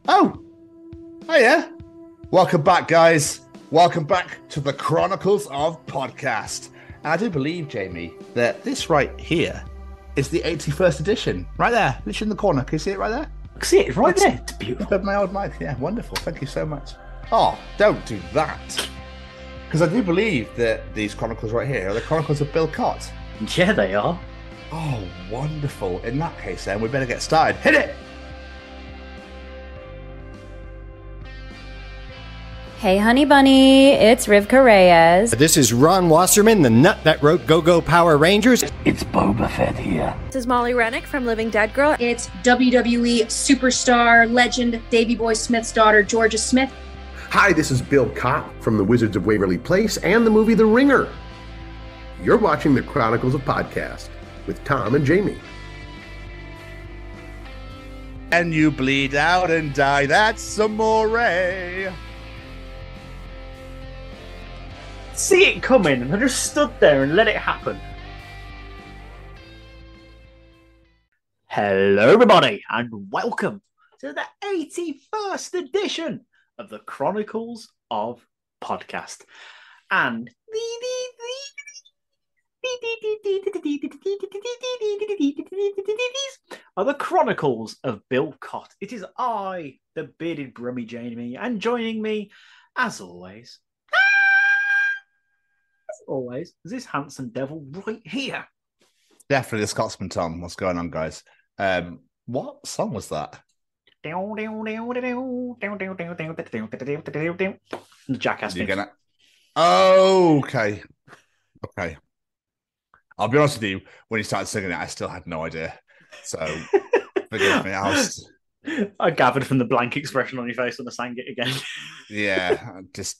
Oh, yeah. Welcome back, guys. Welcome back to the Chronicles of Podcast. And I do believe, Jamie, that this right here is the 81st edition. Right there, literally in the corner. Can you see it right there? I can see it right there. It's beautiful. My old mic. Yeah, wonderful. Thank you so much. Oh, don't do that. Because I do believe that these Chronicles right here are the Chronicles of Bill Chott. Yeah, they are. Oh, wonderful. In that case, then, we better get started. Hit it! Hey, honey bunny, it's Rivka Reyes. This is Ron Wasserman, the nut that wrote Go-Go Power Rangers. It's Boba Fett here. This is Molly Rennick from Living Dead Girl. It's WWE superstar, legend, Davey Boy Smith's daughter, Georgia Smith. Hi, this is Bill Chott from the Wizards of Waverly Place and the movie The Ringer. You're watching the Chronicles of Podcast with Tom and Jamie. And you bleed out and die, that's amore. See it coming, and I just stood there and let it happen. Hello, everybody, and welcome to the 81st edition of the Chronicles of Podcast. And are the Chronicles of Bill Chott. It is I, the bearded brummy Jamie, and joining me, as always, is this handsome devil right here. Definitely the Scotsman, Tom. What's going on, guys? What song was that? The Jackass thing. Oh, okay. I'll be honest with you, when he started singing it, I still had no idea. So, forgive me. I gathered from the blank expression on your face when I sang it again. Yeah, it's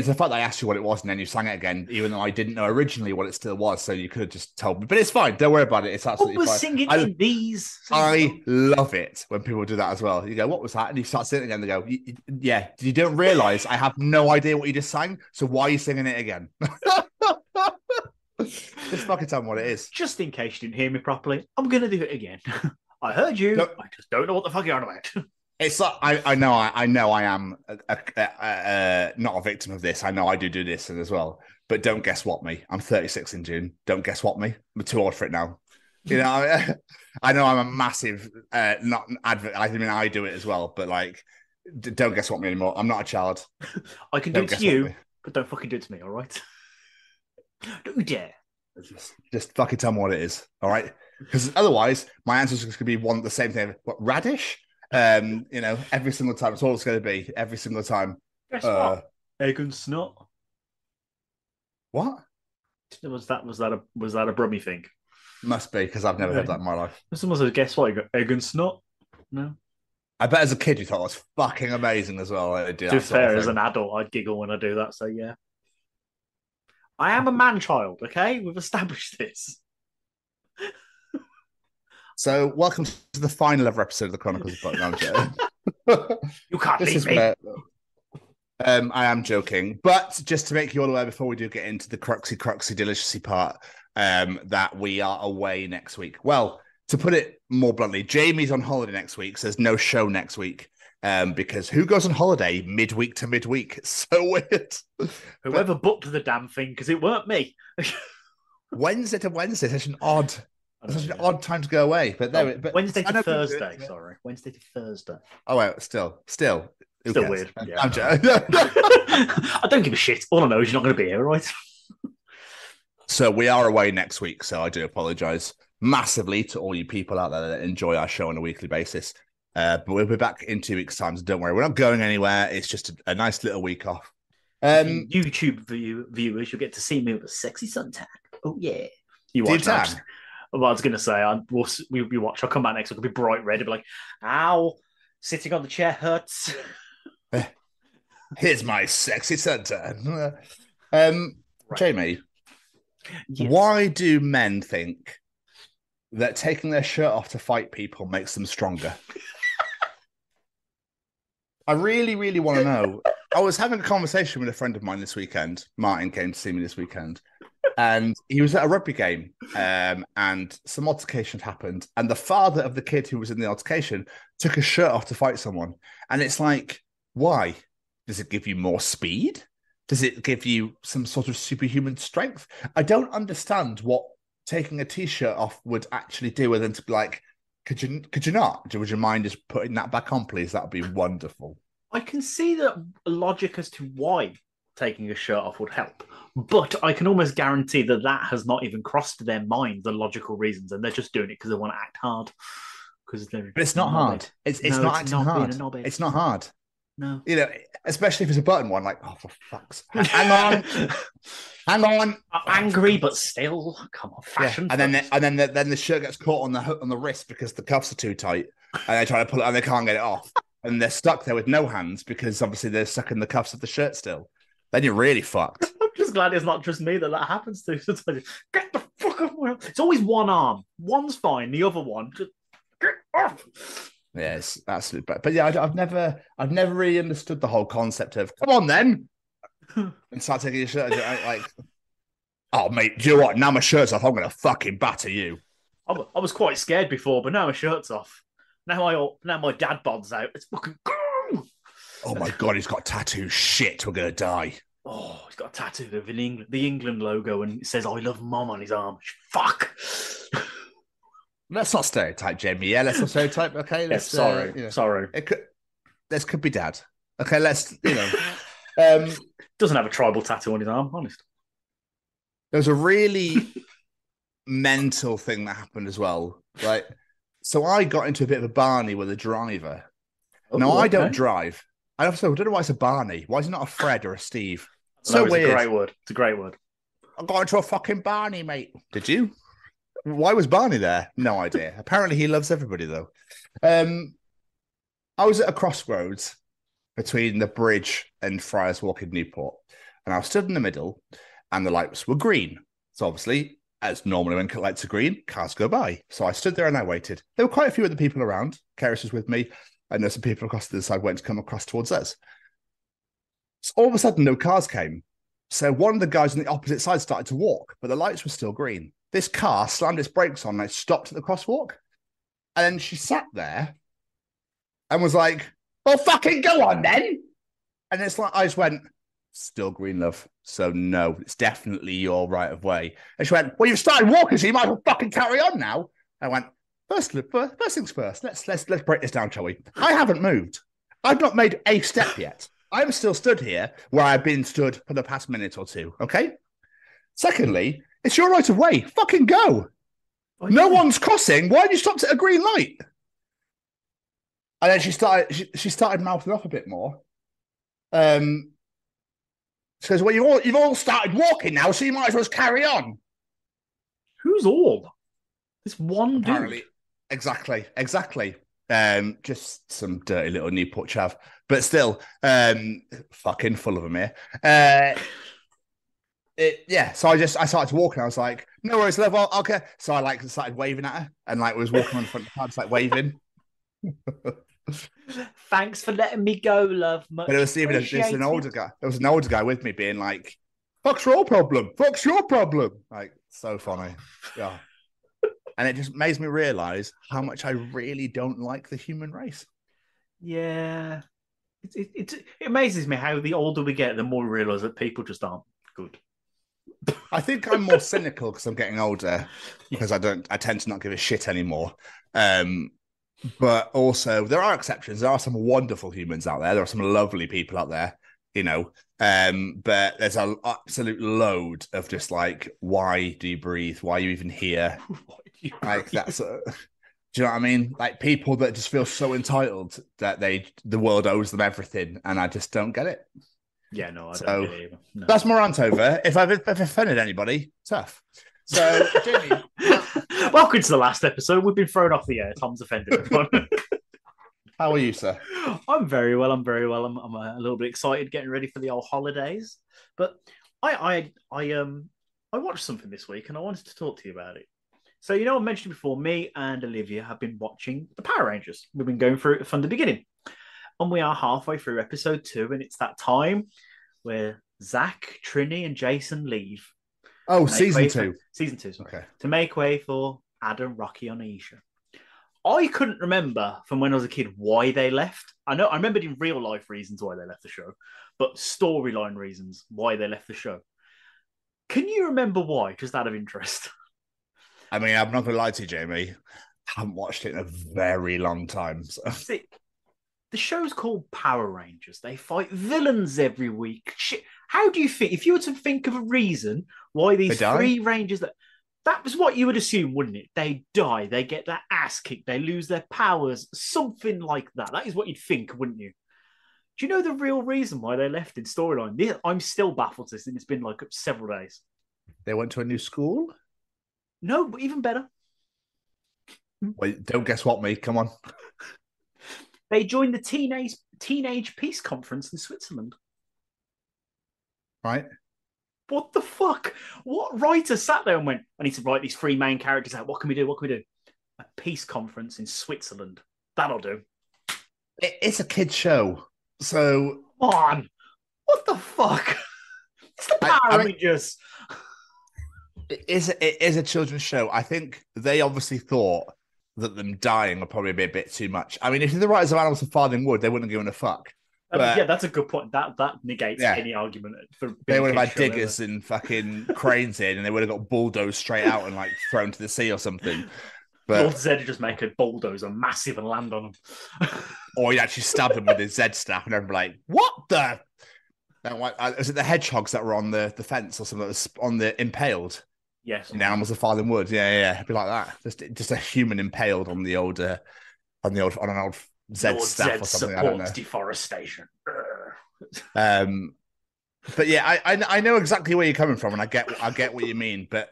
the fact that I asked you what it was and then you sang it again, even though I didn't know originally what it still was, so you could have just told me. But it's fine. Don't worry about it. It's absolutely fine. What was singing in these? I love it when people do that as well. You go, what was that? And you start singing it again. They go, yeah, you don't realise I have no idea what you just sang, so why are you singing it again? Just fucking tell me what it is. Just in case you didn't hear me properly, I'm going to do it again. I heard you. I just don't know what the fuck you're on about. It's like I know I am not a victim of this. I know I do this as well. But don't guess what me. I'm 36 in June. Don't guess what me. I'm too old for it now. You know, I know I'm a massive not advert. I mean, I do it as well. But like, don't guess what me anymore. I'm not a child. I can do it to you, but don't fucking do it to me. All right? Don't you dare. Just fucking tell me what it is. All right. Because otherwise, my answer is going to be the same thing. What, radish? Every single time. It's all it's going to be. Every single time. Guess what? Egg and snot. What? Was that a Brummy thing? Must be, because I've never heard that in my life. Someone said, guess what? Egg and snot? No. I bet as a kid you thought it was fucking amazing as well. To be fair, as an adult, I giggle when I do that, so yeah. I am a man-child, okay? We've established this. So, welcome to the final ever episode of the Chronicles of Podcast. You can't leave me. I am joking, but just to make you all aware before we do get into the cruxy deliciousy part, that we are away next week. Well, to put it more bluntly, Jamie's on holiday next week, so there's no show next week. Because who goes on holiday midweek to midweek? It's so weird. Whoever booked the damn thing, because it weren't me. Wednesday to Wednesday, such an odd time to go away. But Wednesday to Thursday. Sorry, Wednesday to Thursday. Oh well, still weird. Yeah, I'm joking. I don't give a shit. All I know is you're not going to be here, right? So we are away next week. So I do apologise massively to all you people out there that enjoy our show on a weekly basis. But we'll be back in 2 weeks' time, so don't worry. We're not going anywhere. It's just a nice little week off. YouTube viewers, you'll get to see me with a sexy suntan. Oh, yeah. You watch that? Well, I was going to say, we'll watch. I'll come back next week. It'll be bright red. It'll be like, ow, sitting on the chair hurts. Here's my sexy suntan. Jamie, yes. Why do men think that taking their shirt off to fight people makes them stronger? I really, really want to know. I was having a conversation with a friend of mine this weekend. Martin came to see me this weekend. And he was at a rugby game, and some altercation happened. And the father of the kid who was in the altercation took his shirt off to fight someone. And it's like, why? Does it give you more speed? Does it give you some sort of superhuman strength? I don't understand what taking a t-shirt off would actually do, other than to be like, could you not? Would you mind just putting that back on, please? That would be wonderful. I can see the logic as to why taking a shirt off would help, but I can almost guarantee that has not even crossed their mind, the logical reasons, and they're just doing it because they want to act hard. But it's not hard. It's not acting hard. It's not hard. No, especially if it's a button one. Like, oh, for fuck's sake. Hang on. Angry, but still, come on, fashion. Yeah. And then the shirt gets caught on the wrist because the cuffs are too tight, and they try to pull it and they can't get it off, and they're stuck there with no hands because obviously they're stuck in the cuffs of the shirt still. Then you're really fucked. I'm just glad it's not just me that happens to. Get the fuck off my arm. It's always one arm. One's fine. The other one, just get off. Yes, absolutely. But yeah, I've never really understood the whole concept of come on then and start taking your shirt. Like, oh mate, do you know what? Now my shirt's off. I'm gonna fucking batter you. I was quite scared before, but now my shirt's off. Now my dad bod's out. It's fucking. Oh my god, he's got tattoos. Shit, we're gonna die. Oh, he's got a tattoo of the England logo, and it says "I love Mum" on his arm. Fuck. Let's not stereotype, Jamie. Yeah, let's not stereotype. Okay, let's. Sorry. This could be Dad. Okay, let's. Doesn't have a tribal tattoo on his arm. Honest. There was a really mental thing that happened as well. Right. So I got into a bit of a Barney with a driver. Now I don't drive. I also don't know why it's a Barney. Why is it not a Fred or a Steve? So it's weird. It's a great word. I got into a fucking Barney, mate. Did you? Why was Barney there? No idea. Apparently he loves everybody, though. I was at a crossroads between the bridge and Friars Walk in Newport, and I was stood in the middle, and the lights were green. So obviously, as normally when lights are green, cars go by. So I stood there and I waited. There were quite a few other people around. Keris was with me, and there's some people across to the side went to come across towards us. So all of a sudden, no cars came. So one of the guys on the opposite side started to walk, but the lights were still green. This car slammed its brakes on and it stopped at the crosswalk. And then she sat there and was like, well, fucking go on then. And it's like, I just went, still green, love. So no, it's definitely your right of way. And she went, well, you've started walking, so you might as well fucking carry on now. I went, first things first. Let's break this down, shall we? I haven't moved. I've not made a step yet. I'm still stood here where I've been stood for the past minute or two, okay? Secondly, it's your right of way. Fucking go. No one's crossing. Why have you stopped at a green light? And then she started mouthing off a bit more. She goes, well, you've all started walking now, so you might as well carry on. Who's all? This one dude. Exactly. Just some dirty little Newport chav. But still, fucking full of them here. So I started to walk and I was like, no worries, love, okay. So I started waving at her and was walking on the front of the car, just waving. Thanks for letting me go, love. But it was even an older guy. There was an older guy with me being like, fuck's your problem? Fuck's your problem? Like, so funny. Yeah. And it just makes me realise how much I really don't like the human race. Yeah. It amazes me how the older we get, the more we realise that people just aren't good. I think I'm more cynical because I'm getting older, because I tend to not give a shit anymore. But also there are exceptions. There are some wonderful humans out there. There are some lovely people out there, but there's an absolute load of just like, why do you breathe? Why are you even here? Like that's do you know what I mean? Like people that just feel so entitled that the world owes them everything, and I just don't get it. Yeah, no, I don't get it either. No. That's my rant over. If I've offended anybody, tough. So, Jamie, welcome to the last episode. We've been thrown off the air. Tom's offended everyone. How are you, sir? I'm very well. I'm a little bit excited, getting ready for the old holidays. But I watched something this week, and I wanted to talk to you about it. So, I mentioned before, me and Olivia have been watching the Power Rangers. We've been going through it from the beginning. And we are halfway through episode 2, and it's that time where Zach, Trini, and Jason leave. Oh, season 2. Season 2, sorry. Okay. To make way for Adam, Rocky, and Aisha. I couldn't remember from when I was a kid why they left. I remembered in real life reasons why they left the show, but storyline reasons why they left the show. Can you remember why, just out of interest? I mean, I'm not going to lie to you, Jamie. I haven't watched it in a very long time. So. See, the show's called Power Rangers. They fight villains every week. Shit. How do you think, if you were to think of a reason why these three Rangers, that was what you would assume, wouldn't it? They die, they get their ass kicked, they lose their powers, something like that. That is what you'd think, wouldn't you? Do you know the real reason why they left in storyline? I'm still baffled to this, and it's been like several days. They went to a new school? No, but even better. Wait, don't guess what, me. Come on. They joined the teenage peace conference in Switzerland. Right. What the fuck? What writer sat there and went, I need to write these 3 main characters out. What can we do? What can we do? A peace conference in Switzerland. That'll do. It's a kid's show. So. Come on. What the fuck? It's the Power Rangers. It is a children's show. I think they obviously thought that them dying would probably be a bit too much. I mean, if the writers of Animals of Farthing Wood, they wouldn't have given a fuck. Yeah, that's a good point. That negates any argument. They would have had diggers and fucking cranes in, and they would have got bulldozed straight out and like thrown to the sea or something. But Lord Zed would just make a bulldozer massive and land on them. Or he'd actually stab them with his Zed staff, and everyone be like, "What the?" And was it the hedgehogs that were on the fence or something that was on the impaled? Yes, in Animals of Farthing Wood. Yeah, it'd be like that. Just a human impaled on an old Zed staff or something. I don't know. Deforestation. But yeah, I know exactly where you're coming from, and I get what you mean. But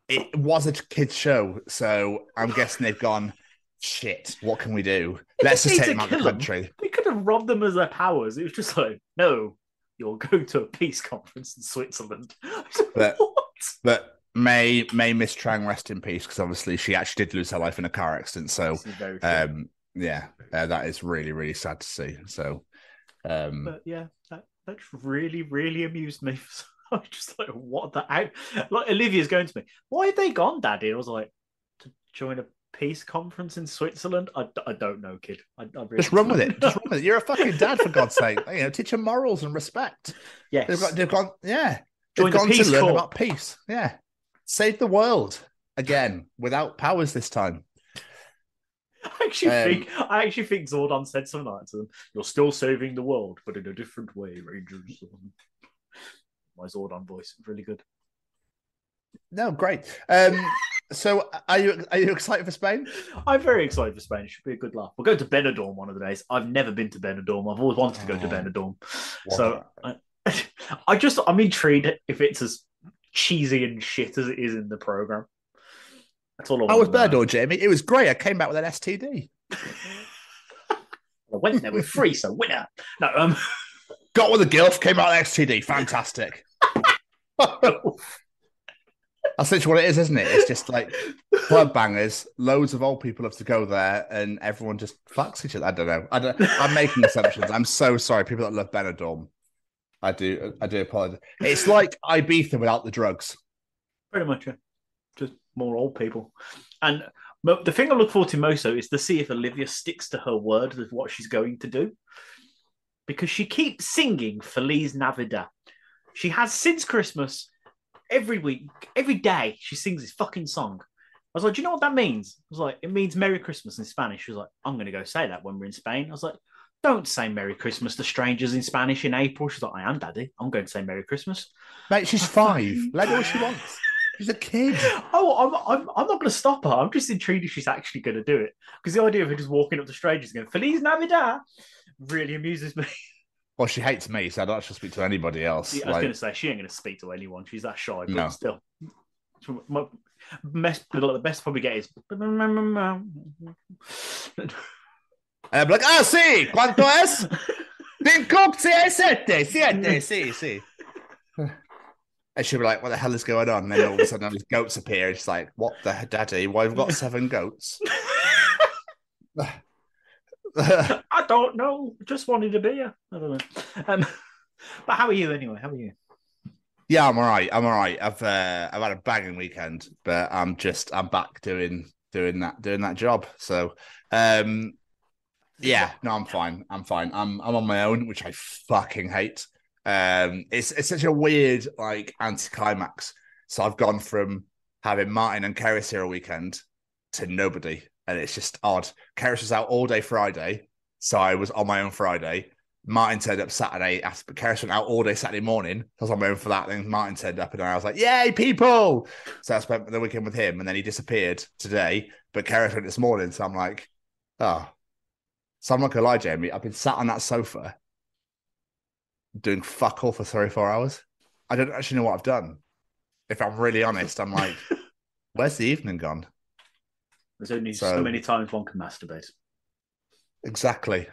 it was a kids show, so I'm guessing they've gone, shit. What can we do? Let's just take them out of the country. We could have robbed them of their powers. It was just like, no, you'll go to a peace conference in Switzerland. But May Miss Trang rest in peace, because obviously she actually did lose her life in a car accident. So that is really, really sad to see. So but yeah, that's really, really amused me. I was just like, what the heck? Like, Olivia's going to me, why have they gone, Daddy? I was like, to join a peace conference in Switzerland? I don't know, kid. I really just run with it. Just run with it. You're a fucking dad, for God's sake. Teach them morals and respect. Yes. They've gone Join the Peace to learn Corps. about peace. Yeah. Save the world again without powers this time. I actually think Zordon said something like that to them. You're still saving the world, but in a different way, Rangers. My Zordon voice, really good. No, great. So are you excited for Spain? I'm very excited for Spain. It should be a good laugh. We'll go to Benidorm one of the days. I've never been to Benidorm. I've always wanted to go to Benidorm. So I'm intrigued if it's as cheesy and shit as it is in the program. That's all I was Benidorm, Jamie. It was great. I came back with an STD. I went there with free, so winner. No, got with a gilf, came out with STD. Fantastic. That's literally what it is, isn't it? It's just like club bangers. Loads of old people have to go there, and everyone just fucks each other. I don't know. I'm making assumptions. I'm so sorry, people that love Benidorm. I do apologize. It's like Ibiza without the drugs. Pretty much, yeah. Just more old people. And the thing I look forward to most, though, is to see if Olivia sticks to her word with what she's going to do. Because she keeps singing Feliz Navidad. She has since Christmas, every week, every day, she sings this fucking song. I was like, do you know what that means? I was like, it means Merry Christmas in Spanish. She was like, I'm going to go say that when we're in Spain. I was like, don't say Merry Christmas to strangers in Spanish in April. She's like, I am, Daddy. I'm going to say Merry Christmas. Mate, she's 5. Let her what she wants. She's a kid. Oh, I'm not going to stop her. I'm just intrigued if she's actually going to do it. Because the idea of her just walking up to strangers and going, Feliz Navidad, really amuses me. Well, she hates me, so I don't actually speak to anybody else. I was going to say, she ain't going to speak to anyone. She's that shy, but no. Still. The best probably get is... And I'm like, sí, ¿cuánto es? 5, 6, 7, 7, sí. And she'll be like, what the hell is going on? And then all of a sudden, all these goats appear. And she's like, what the Daddy? Why have we got 7 goats? I don't know. Just wanted a beer. I don't know. But how are you anyway? How are you? Yeah, I'm all right. I've had a banging weekend, but I'm back doing that job. So, yeah, no, I'm fine. I'm on my own, which I fucking hate. It's such a weird like anticlimax. So I've gone from having Martin and Keris here a weekend to nobody, and it's just odd. Keris was out all day Friday, so I was on my own Friday. Martin turned up Saturday. Keris went out all day Saturday morning. I was on my own for that. Then Martin turned up, and I was like, "Yay, people!" So I spent the weekend with him, and then he disappeared today. But Keris went this morning, so I'm like, "Oh." So I'm not gonna lie, Jamie. I've been sat on that sofa doing fuck all for 34 hours. I don't actually know what I've done. If I'm really honest, I'm like, "Where's the evening gone?" There's only so many times one can masturbate. Exactly.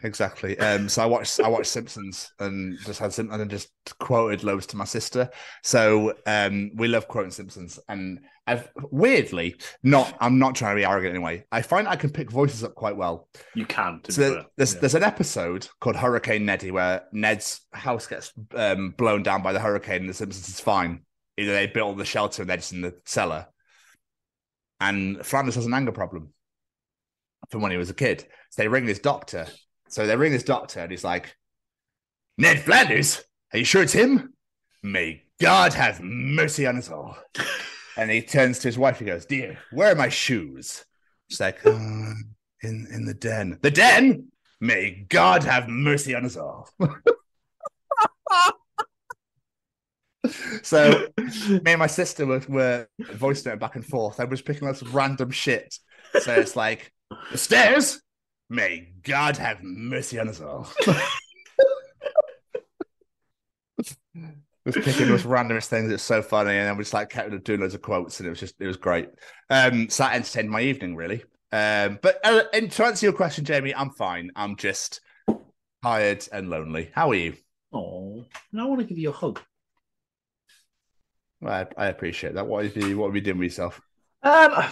So I watched Simpsons and just quoted loads to my sister. So we love quoting Simpsons, and I'm not trying to be arrogant anyway. I find I can pick voices up quite well. You can. There's an episode called Hurricane Neddy where Ned's house gets blown down by the hurricane, and the Simpsons is fine. Either they built the shelter and they're just in the cellar. And Flanders has an anger problem from when he was a kid. So they ring his doctor. And he's like, "Ned Flanders, are you sure it's him? May God have mercy on us all." And he turns to his wife. He goes, "Dear, where are my shoes?" She's like, in the den." "The den? May God have mercy on us all." So me and my sister were voice noting back and forth. I was picking up some random shit. So it's like, "The stairs? May God have mercy on us all." Just picking those randomest things. It's so funny, and then we just like kept doing loads of quotes, and it was great. So that entertained my evening really. But and to answer your question, Jamie, I'm fine. I'm just tired and lonely. How are you? Oh, I want to give you a hug. Well, I appreciate that. What are we doing with yourself?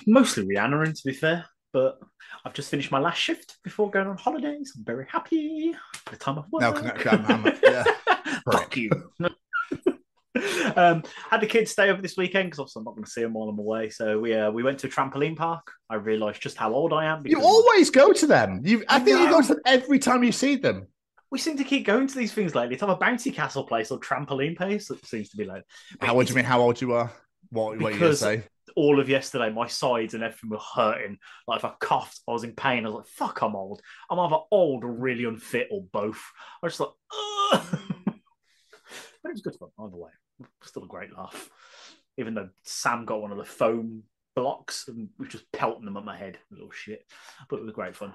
Mostly Rhiannon, to be fair, but I've just finished my last shift before going on holidays. I'm very happy. The time off work. No, yeah. Fuck you. Had the kids stay over this weekend because obviously I'm not going to see them while I'm away. So we went to a trampoline park. I realised just how old I am. You always go to them. I think you go to them every time you see them. We seem to keep going to these things lately. It's either bouncy castle place or trampoline place. It seems to be like. What do you mean? How old you are? What are you going to say? All of yesterday, my sides and everything were hurting. Like if I coughed, I was in pain. I was like, "Fuck, I'm old. I'm either old or really unfit or both." I was just like, ugh. But it was good fun either way. Still a great laugh. Even though Sam got one of the foam blocks and we were just pelting them at my head, little shit. But it was great fun.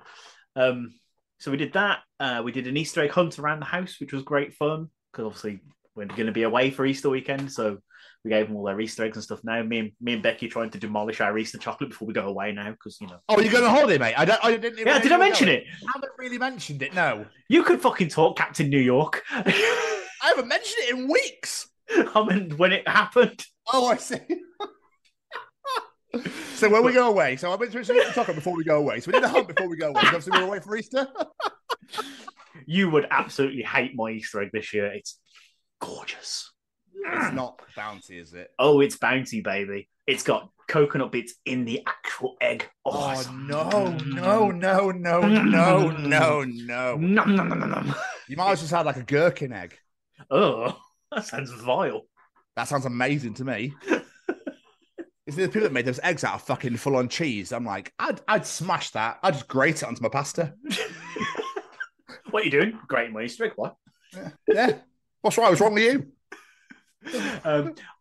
So we did that. We did an Easter egg hunt around the house, which was great fun because obviously we're going to be away for Easter weekend. So we gave them all their Easter eggs and stuff. Now me and Becky trying to demolish our Easter chocolate before we go away now because Oh, you're going on holiday, mate? I didn't. Yeah, did I mention it? I haven't really mentioned it. No. You could fucking talk, Captain New York. I haven't mentioned it in weeks. I mean, when it happened. Oh, I see. So when we go away, so I went through something to talk about before we go away. So we did a hunt before we go away. Obviously, we're away for Easter. You would absolutely hate my Easter egg this year. It's gorgeous. It's not bouncy, is it? Oh, it's bouncy, baby. It's got coconut bits in the actual egg. Oh, no. You might as well just have like a gherkin egg. Oh, that sounds vile. That sounds amazing to me. Is there the people that made those eggs out of fucking full-on cheese? I'm like, I'd smash that. I'd just grate it onto my pasta. What are you doing? Grating my Easter egg, what? Yeah. What's right? What's wrong with you?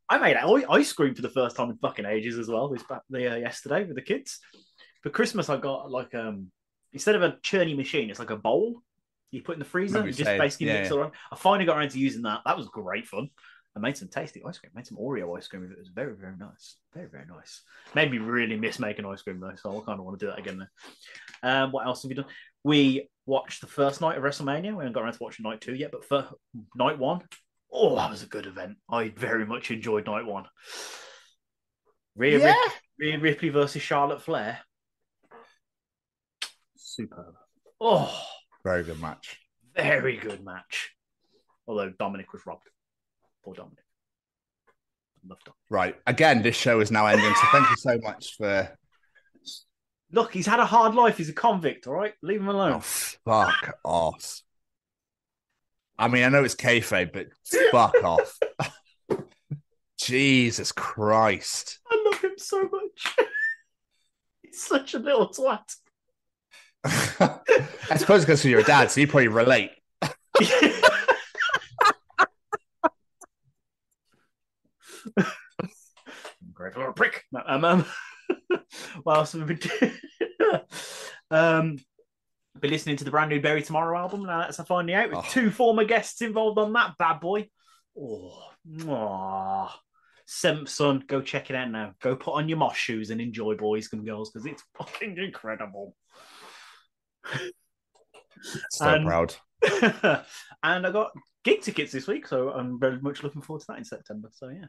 I made ice cream for the first time in fucking ages as well. Yesterday with the kids. For Christmas, I got like instead of a churning machine, it's like a bowl you put in the freezer. You just basically mix it around. I finally got around to using that. That was great fun. I made some tasty ice cream. Made some Oreo ice cream. It was very, very nice. Very, very nice. Made me really miss making ice cream though, so I kind of want to do that again there. What else have we done? We watched the first night of WrestleMania. We haven't got around to watching night 2 yet, but for night 1, oh, that was a good event. I very much enjoyed night 1. Rhea Ripley versus Charlotte Flair. Superb. Oh, very good match. Very good match. Although Dominic was robbed. Poor Dominic. Right. Again, this show is now ending, so thank you so much for... Look, he's had a hard life. He's a convict, all right? Leave him alone. Oh, fuck off. I mean, I know it's kayfabe, but fuck off. Jesus Christ. I love him so much. He's such a little twat. I suppose because you're a dad, so you probably relate. Great little prick. What else have we been doing? Be listening to the brand new Bury Tomorrow album. Now that's finally out with 2 former guests involved on that bad boy. Seventh Son, go check it out now. Go put on your moss shoes and enjoy, boys and girls, because it's fucking incredible. So proud. And I got gig tickets this week, so I'm very much looking forward to that in September. So yeah.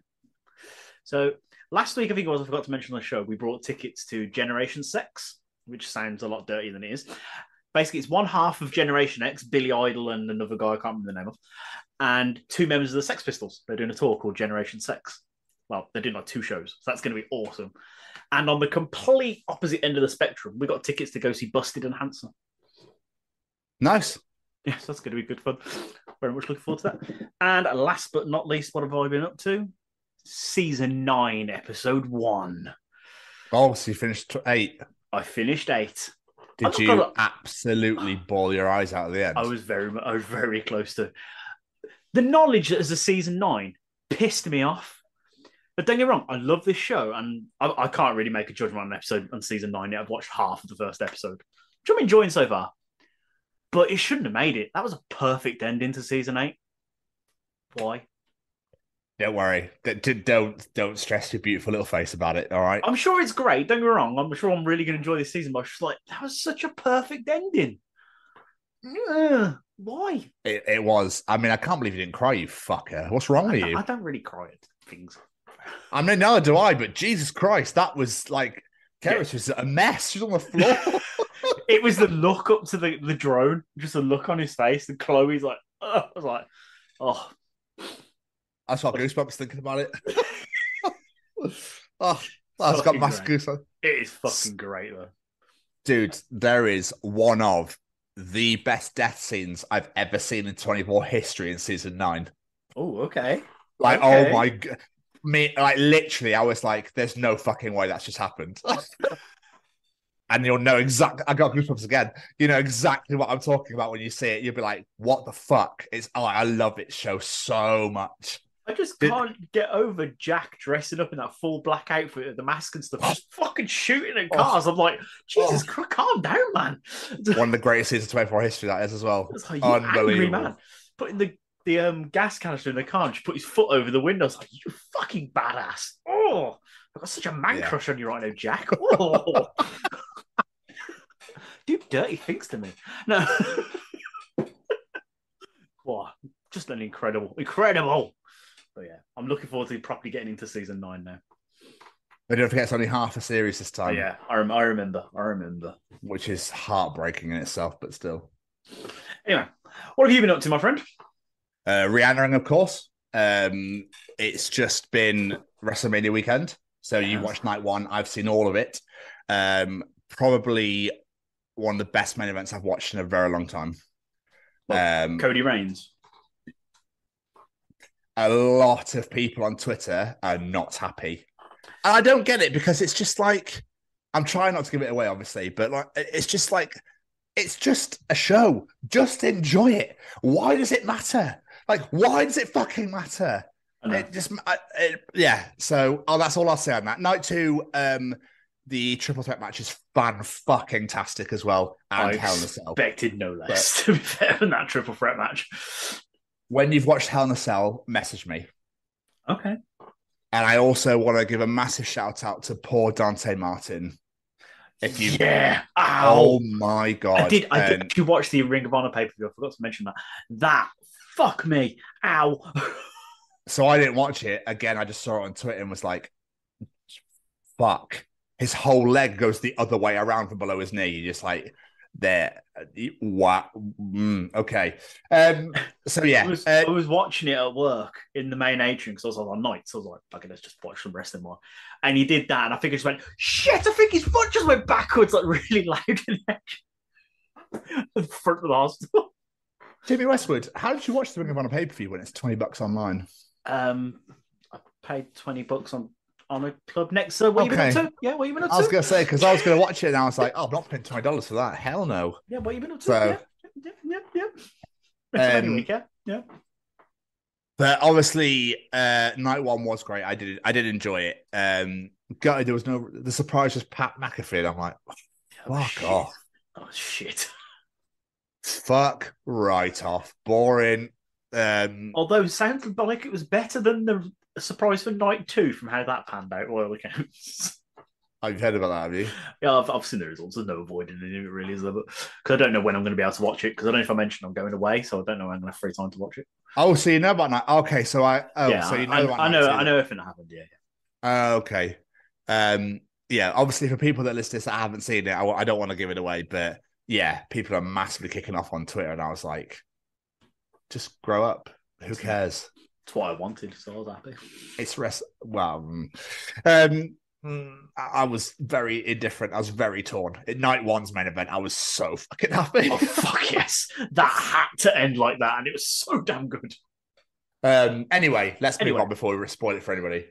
So last week, I think it was, I forgot to mention on the show, we brought tickets to Generation Sex, which sounds a lot dirtier than it is. Basically, it's one half of Generation X, Billy Idol and another guy I can't remember the name of, and 2 members of the Sex Pistols. They're doing a tour called Generation Sex. Well, they're doing like 2 shows, so that's going to be awesome. And on the complete opposite end of the spectrum, we got tickets to go see Busted and Handsome. Nice. Yes, that's going to be good fun. Very much looking forward to that. And last but not least, what have I been up to? Season 9, episode 1. Oh, so you finished 8. I finished 8. Did you absolutely bawl your eyes out at the end? I was very close to. The knowledge that as a season 9 pissed me off. But don't get me wrong, I love this show, and I can't really make a judgment on an episode on season 9 yet. I've watched half of the first episode, which I'm enjoying so far. But it shouldn't have made it. That was a perfect ending to season 8. Why? Don't worry. Don't stress your beautiful little face about it, all right? I'm sure it's great. Don't get me wrong. I'm sure I'm really going to enjoy this season, but I was just like, that was such a perfect ending. Why? It was. I mean, I can't believe you didn't cry, you fucker. What's wrong with you? I don't really cry at things. I mean, neither do I, but Jesus Christ, that was like, Keris was a mess. She was on the floor. It was the look up to the drone, just a look on his face, and Chloe's like, I was like, oh. That's what goosebumps thinking about it. That's got massive goosebumps. It is fucking great, though. Dude, there is one of the best death scenes I've ever seen in 24 history in season 9. Oh, okay. Like, oh my God. Like, literally, I was like, there's no fucking way that's just happened. And you'll know exactly, I got goosebumps again. You know exactly what I'm talking about when you see it. You'll be like, what the fuck? I love it show so much. I just can't get over Jack dressing up in that full black outfit with the mask and stuff, just fucking shooting at cars. I'm like, Jesus Christ, calm down, man. One of the greatest scenes of 24 history that is as well. Like, unbelievable. Angry, man. Putting the gas canister in the car and just put his foot over the window. I was like, you fucking badass. Oh, I've got such a man crush on you right now, Jack. Oh. Do dirty things to me. No. Wow, just an incredible. But yeah, I'm looking forward to properly getting into season 9 now. But don't forget, it's only half a series this time. Oh, yeah, I remember. Which is heartbreaking in itself, but still. Anyway, what have you been up to, my friend? Rihanna, of course. It's just been WrestleMania weekend. So you watched night 1. I've seen all of it. Probably one of the best main events I've watched in a very long time. Cody Reigns. A lot of people on Twitter are not happy. And I don't get it, because it's just like, I'm trying not to give it away, obviously, but like, it's just like, it's just a show. Just enjoy it. Why does it matter? Like, why does it fucking matter? It just, yeah. So, that's all I'll say on that. Night 2, the triple threat match is fan-fucking-tastic as well. And Hell in a Cell. Expected no less, to be fair, than that triple threat match. When you've watched Hell in a Cell, message me. Okay. And I also want to give a massive shout out to poor Dante Martin. If you, Ow. Oh my God. I did actually watch the Ring of Honor pay-per-view. I forgot to mention that. Fuck me. Ow. So I didn't watch it. Again, I just saw it on Twitter and was like, fuck. His whole leg goes the other way around from below his knee. You're just like, There, wow. Okay. So yeah, I was watching it at work in the main atrium because I was on nights. So I was like, "Okay, let's just watch some wrestling more." And he did that, and I think it just went, "Shit!" I think his foot just went backwards, like really loud in the front of the hospital. Jimmy Westwood, how did you watch the Ring of Honor pay-per-view when it's $20 online? I paid $20 on a club next. So what you been up to? Yeah, what you been up to? I was going to say, because I was going to watch it and I was like, oh, I'm not paying $20 for that. Hell no. Yeah, what you been up to? So, yeah. Week, yeah. But obviously, night one was great. I did enjoy it. There was the surprise was Pat McAfee. And I'm like, fuck off. Oh, shit. Fuck right off. Boring. Although it sounds like it was better than the surprise for night 2 from how that panned out, all accounts. Have you heard about that, have you? Yeah, I've seen the results. There's no avoiding it, really, is there? Because I don't know when I'm going to be able to watch it, because I don't know if I mentioned I'm going away, so I don't know when I'm going to have free time to watch it. Oh, so you know about night? Okay, so I know everything that happened, yeah. Okay. Yeah, obviously for people that listen to this that haven't seen it, I don't want to give it away, but yeah, people are massively kicking off on Twitter, and I was like, just grow up. Who cares? That's what I wanted, so I was happy. It's I was very indifferent. I was very torn. At night one's main event, I was so fucking happy. Oh, fuck yes. That had to end like that, and it was so damn good. Anyway, let's move on before we spoil it for anybody.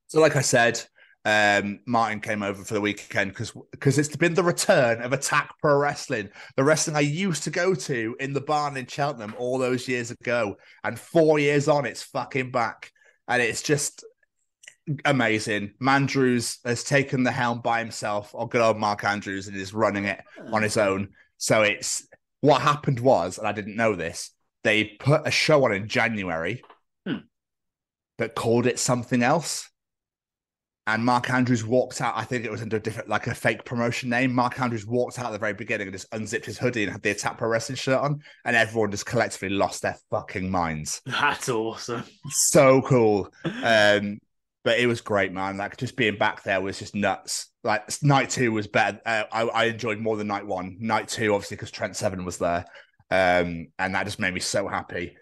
So like I said, Martin came over for the weekend because it's been the return of Attack Pro Wrestling, the wrestling I used to go to in the barn in Cheltenham all those years ago. And 4 years on, it's fucking back. And it's just amazing. Mandrews has taken the helm by himself, or good old Mark Andrews, and is running it on his own. So it's what happened was, and I didn't know this, they put a show on in January but called it something else. And Mark Andrews walked out. I think it was under a different, like a fake promotion name. Mark Andrews walked out at the very beginning and just unzipped his hoodie and had the Attack Pro Wrestling shirt on. And everyone just collectively lost their fucking minds. That's awesome. So cool. But it was great, man. Like, just being back there was just nuts. Like, night 2 was better. I enjoyed more than night 1. Night 2, obviously, because Trent Seven was there. And that just made me so happy.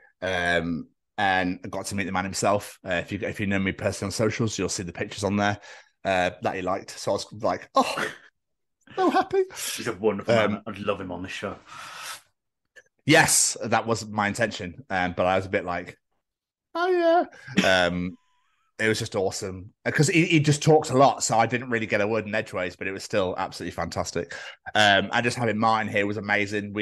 And I got to meet the man himself. If you know me personally on socials, you'll see the pictures on there that he liked. So I was like, oh, so happy. He's a wonderful man. I'd love him on the show. Yes, that was my intention. But I was a bit like, oh yeah. It was just awesome because he just talks a lot. So I didn't really get a word in edgeways, but it was still absolutely fantastic. And just having Martin here was amazing.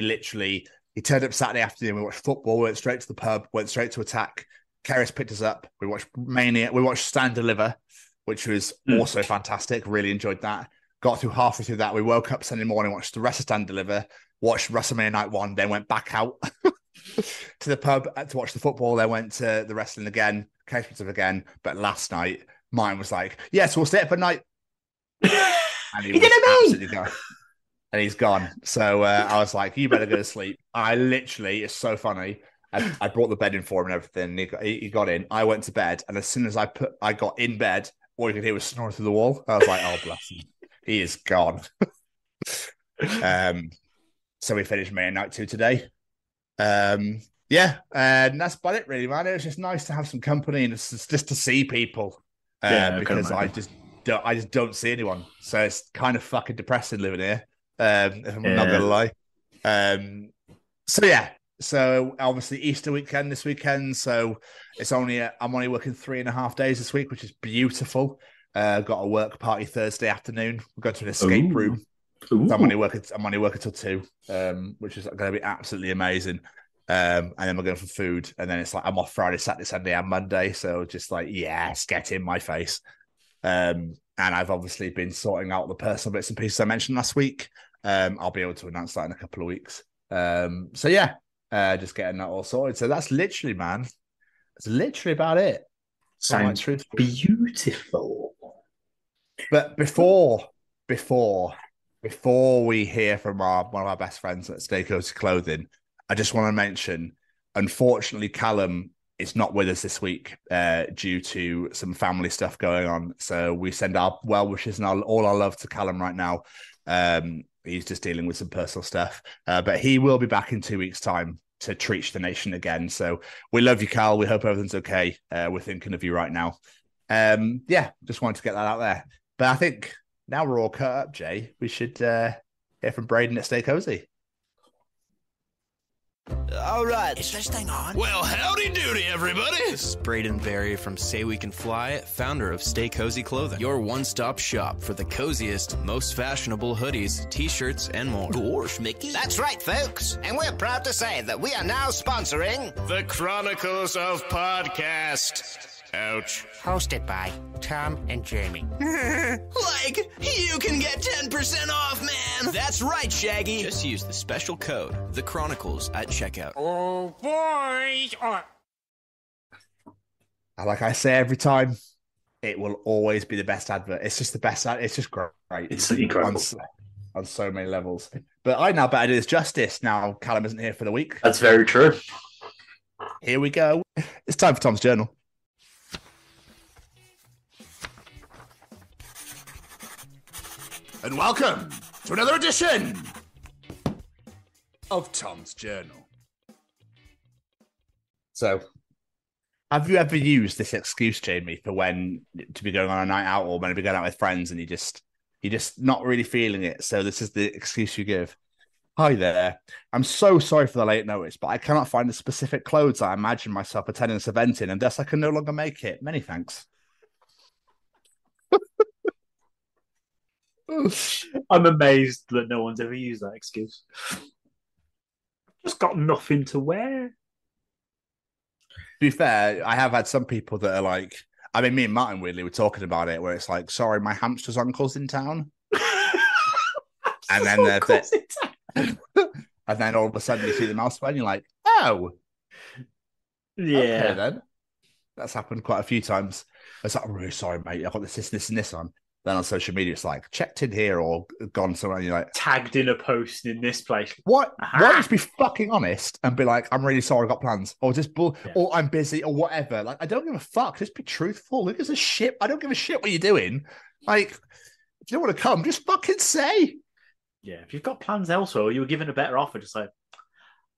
He turned up Saturday afternoon. We watched football, went straight to the pub, went straight to Attack. Keris picked us up. We watched Mania. We watched Stand Deliver, which was also fantastic. Really enjoyed that. Got through halfway through that. We woke up Sunday morning, watched the rest of Stand Deliver, watched WrestleMania Night 1, then went back out to the pub to watch the football. Then went to the wrestling again, Keris picked us up again. But last night, mine was like, yes, we'll stay up at night. And he did it, me! And he's gone. So I was like, you better go to sleep. I literally, it's so funny. I brought the bed in for him and everything. He got in. I went to bed. And as soon as I got in bed, all you could hear was snoring through the wall. I was like, oh, bless him. He is gone. So we finished May Night 2 today. Yeah. And that's about it, really, man. It was just nice to have some company and just to see people. Because I just don't see anyone. So it's kind of fucking depressing living here. If I'm not gonna lie. So obviously Easter weekend this weekend, so I'm only working 3.5 days this week, which is beautiful. Got a work party Thursday afternoon. We're going to an escape room. So I'm only working till 2, which is going to be absolutely amazing. And then we're going for food, and then it's like I'm off Friday, Saturday, Sunday, and Monday. So just like, yes, get in my face. And I've obviously been sorting out the personal bits and pieces I mentioned last week. I'll be able to announce that in a couple of weeks. So yeah, just getting that all sorted. So that's literally, man, that's literally about it. Sounds beautiful. But before we hear from one of our best friends at Stay Cozy Clothing, I just want to mention, unfortunately, Callum is not with us this week due to some family stuff going on. So we send our well wishes and all our love to Callum right now. He's just dealing with some personal stuff. But he will be back in 2 weeks' time to Treach the Nation again. So we love you, Carl. We hope everything's okay. We're thinking of you right now. Just wanted to get that out there. But I think now we're all cut up, Jay. We should hear from Braden at Stay Cozy. All right, is this thing on? Well, howdy doody, everybody. This is Braden Berry from Say We Can Fly, founder of Stay Cozy Clothing, your one-stop shop for the coziest, most fashionable hoodies, t-shirts, and more. Gosh, Mickey. That's right, folks. And we're proud to say that we are now sponsoring the Chronicles of Podcast. Ouch. Hosted by Tom and Jamie. Like, you can get 10% off, man! That's right, Shaggy! Just use the special code, The Chronicles, at checkout. Oh, boys! Like I say every time, it will always be the best advert. It's just the best. It's just great. It's incredible. On so many levels. But I now better do this justice now Callum isn't here for the week. That's very true. Here we go. It's time for Tom's Journal. And welcome to another edition of Tom's Journal. So, have you ever used this excuse, Jamie, for when to be going on a night out or when to be going out with friends and you're just not really feeling it? So this is the excuse you give. Hi there. I'm so sorry for the late notice, but I cannot find the specific clothes I imagine myself attending this event in, and thus I can no longer make it. Many thanks. I'm amazed that no one's ever used that excuse. Just got nothing to wear. To be fair, I have had some people that are like, I mean, me and Martin weirdly were talking about it, where it's like, sorry, my hamster's uncle's in town. And then and then all of a sudden you see them elsewhere and you're like, oh. Yeah. Okay, then. That's happened quite a few times. It's like, I'm really sorry, mate. I've got this, and this on. Then on social media, it's like, checked in here or gone somewhere. And you're like, tagged in a post in this place. What? Why don't you just be fucking honest and be like, I'm really sorry, I've got plans. Or just or I'm busy or whatever. Like, I don't give a fuck. Just be truthful. Who gives a shit? I don't give a shit what you're doing. Like, if you don't want to come, just fucking say. Yeah, if you've got plans elsewhere or you were given a better offer, just like,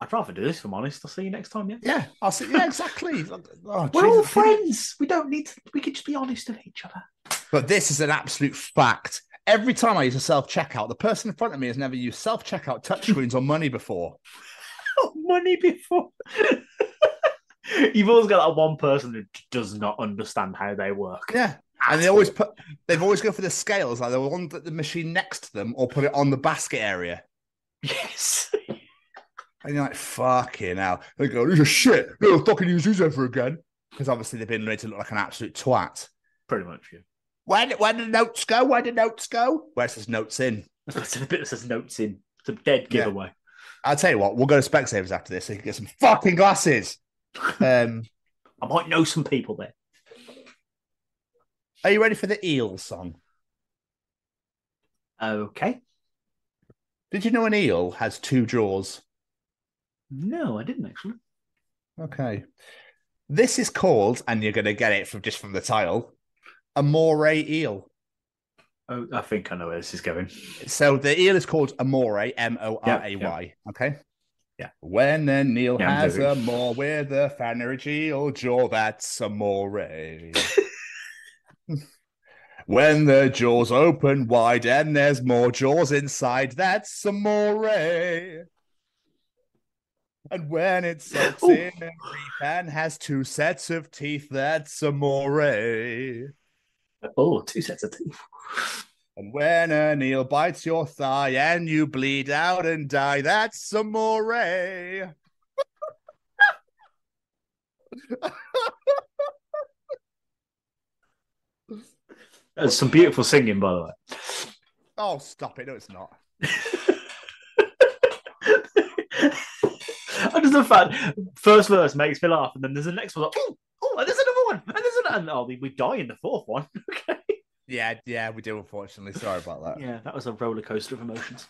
I'd rather do this, if I'm honest. I'll see you next time, yeah? Yeah, I'll see. Yeah, exactly. We're all friends. We don't need to, we can just be honest with each other. But this is an absolute fact. Every time I use a self-checkout, the person in front of me has never used self-checkout touchscreens or money before. Money before? You've always got that one person who does not understand how they work. Yeah. And they've always go for the scales, like they want the machine next to them or put it on the basket area. Yes. And you're like, fucking hell. They go, this is shit. No, fucking use these ever again. Because obviously they've been made to look like an absolute twat. Pretty much, yeah. Where did the notes go? Where did notes go? Where says notes in? It's a bit that says notes in. It's a dead giveaway. Yeah. I'll tell you what, we'll go to Specsavers after this so you can get some fucking glasses. I might know some people there. Are you ready for the eel song? Okay. Did you know an eel has two jaws? No, I didn't actually. Okay. This is called, and you're going to get it from the title, a moray eel. Oh, I think I know where this is going. So the eel is called a moray, M-O-R-A-Y. Yeah. Okay. Yeah. When an eel has a more with a phanergy jaw, that's a moray. When the jaws open wide and there's more jaws inside, that's a moray. And when it soaks in a reef and has two sets of teeth, that's a moray. Oh, two sets of teeth. And when an eel bites your thigh and you bleed out and die, that's a moray. There's some beautiful singing, by the way. Oh, stop it. No, it's not. I just the fact first verse makes me laugh, and then there's the next one like, oh, and there's another one, and there's another, and we die in the fourth one. Okay. Yeah, we do, unfortunately. Sorry about that. Yeah, that was a roller coaster of emotions.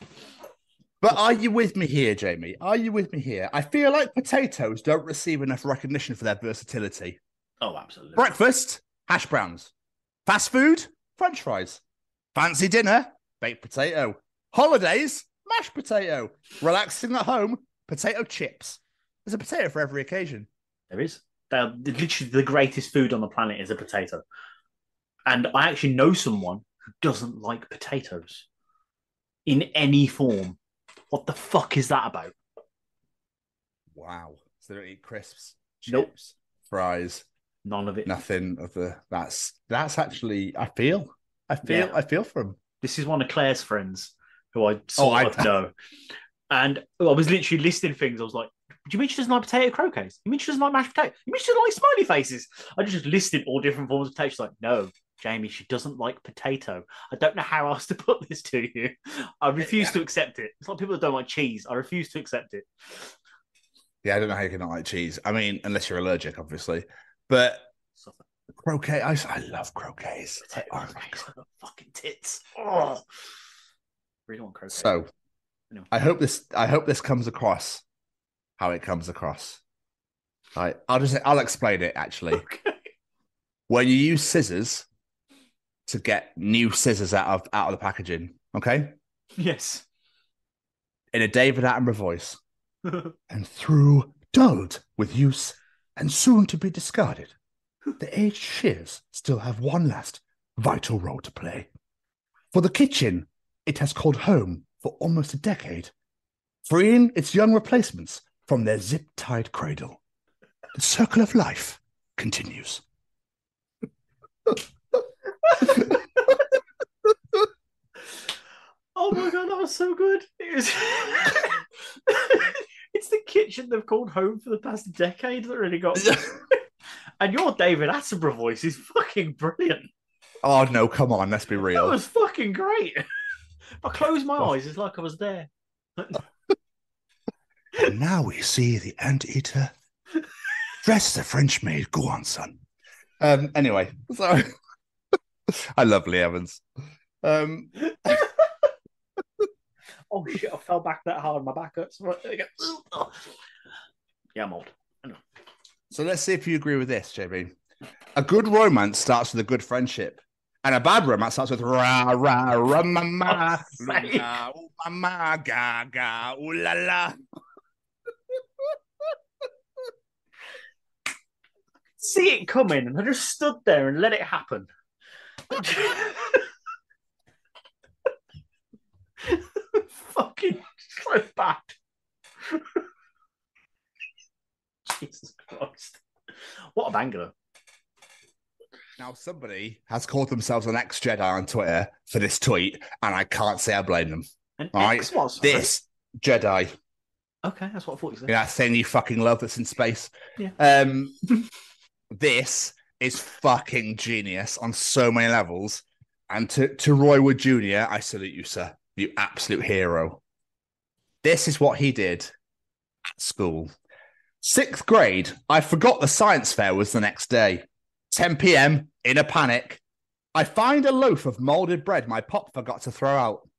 But are you with me here, Jamie? Are you with me here? I feel like potatoes don't receive enough recognition for their versatility. Oh, absolutely. Breakfast, hash browns. Fast food, French fries. Fancy dinner, baked potato. Holidays, mashed potato. Relaxing at home, potato chips. There's a potato for every occasion. There is. They're literally the greatest food on the planet is a potato. And I actually know someone who doesn't like potatoes in any form. What the fuck is that about? Wow. So they don't eat crisps, chips, nope. Fries. None of it. Nothing of the. That's actually. I feel for him. This is one of Claire's friends who I sort of know, and I was literally listing things. I was like, "Do you mean she doesn't like potato croquettes? You mean she doesn't like mashed potato? You mean she doesn't like smiley faces?" I just listed all different forms of potato. She's like, "No, Jamie, she doesn't like potato. I don't know how else to put this to you. I refuse to accept it. It's like people that don't like cheese. I refuse to accept it." Yeah, I don't know how you can not like cheese. I mean, unless you're allergic, obviously. But croquet, I love croquets. Fucking tits. Oh, really want croquet. So, anyway. I hope this comes across how it comes across. Right, I'll explain it actually. Okay. When you use scissors to get new scissors out of the packaging, okay? Yes. In a David Attenborough voice, and through dulled with use and soon to be discarded, the aged shears still have one last vital role to play. For the kitchen, it has called home for almost a decade, freeing its young replacements from their zip-tied cradle. The circle of life continues. Oh my god, that was so good. It's the kitchen they've called home for the past decade that really got me. And your David Attenborough voice is fucking brilliant. Oh no, come on, let's be real. That was fucking great. If I close my eyes, it's like I was there. And now we see the anteater dressed as a French maid. Go on, son. Anyway, so I love Lee Evans. Oh shit, I fell back that hard, my back hurts. Right, there you go. Yeah, I'm old. I know. So let's see if you agree with this, JB. A good romance starts with a good friendship. And a bad romance starts with ra ra ra mama luna, ooh, mama ga ga ooh la la. See it coming, and I just stood there and let it happen. Fucking so bad. Jesus Christ. What a banger. Now, somebody has called themselves an ex-Jedi on Twitter for this tweet, and I can't say I blame them. An ex was? This Jedi. Okay, that's what I thought you said. That thing you fucking love that's in space. Yeah. This is fucking genius on so many levels. And to Roy Wood Jr., I salute you, sir. You absolute hero. This is what he did at school. 6th grade, I forgot the science fair was the next day. 10 p.m, in a panic. I find a loaf of molded bread my pop forgot to throw out.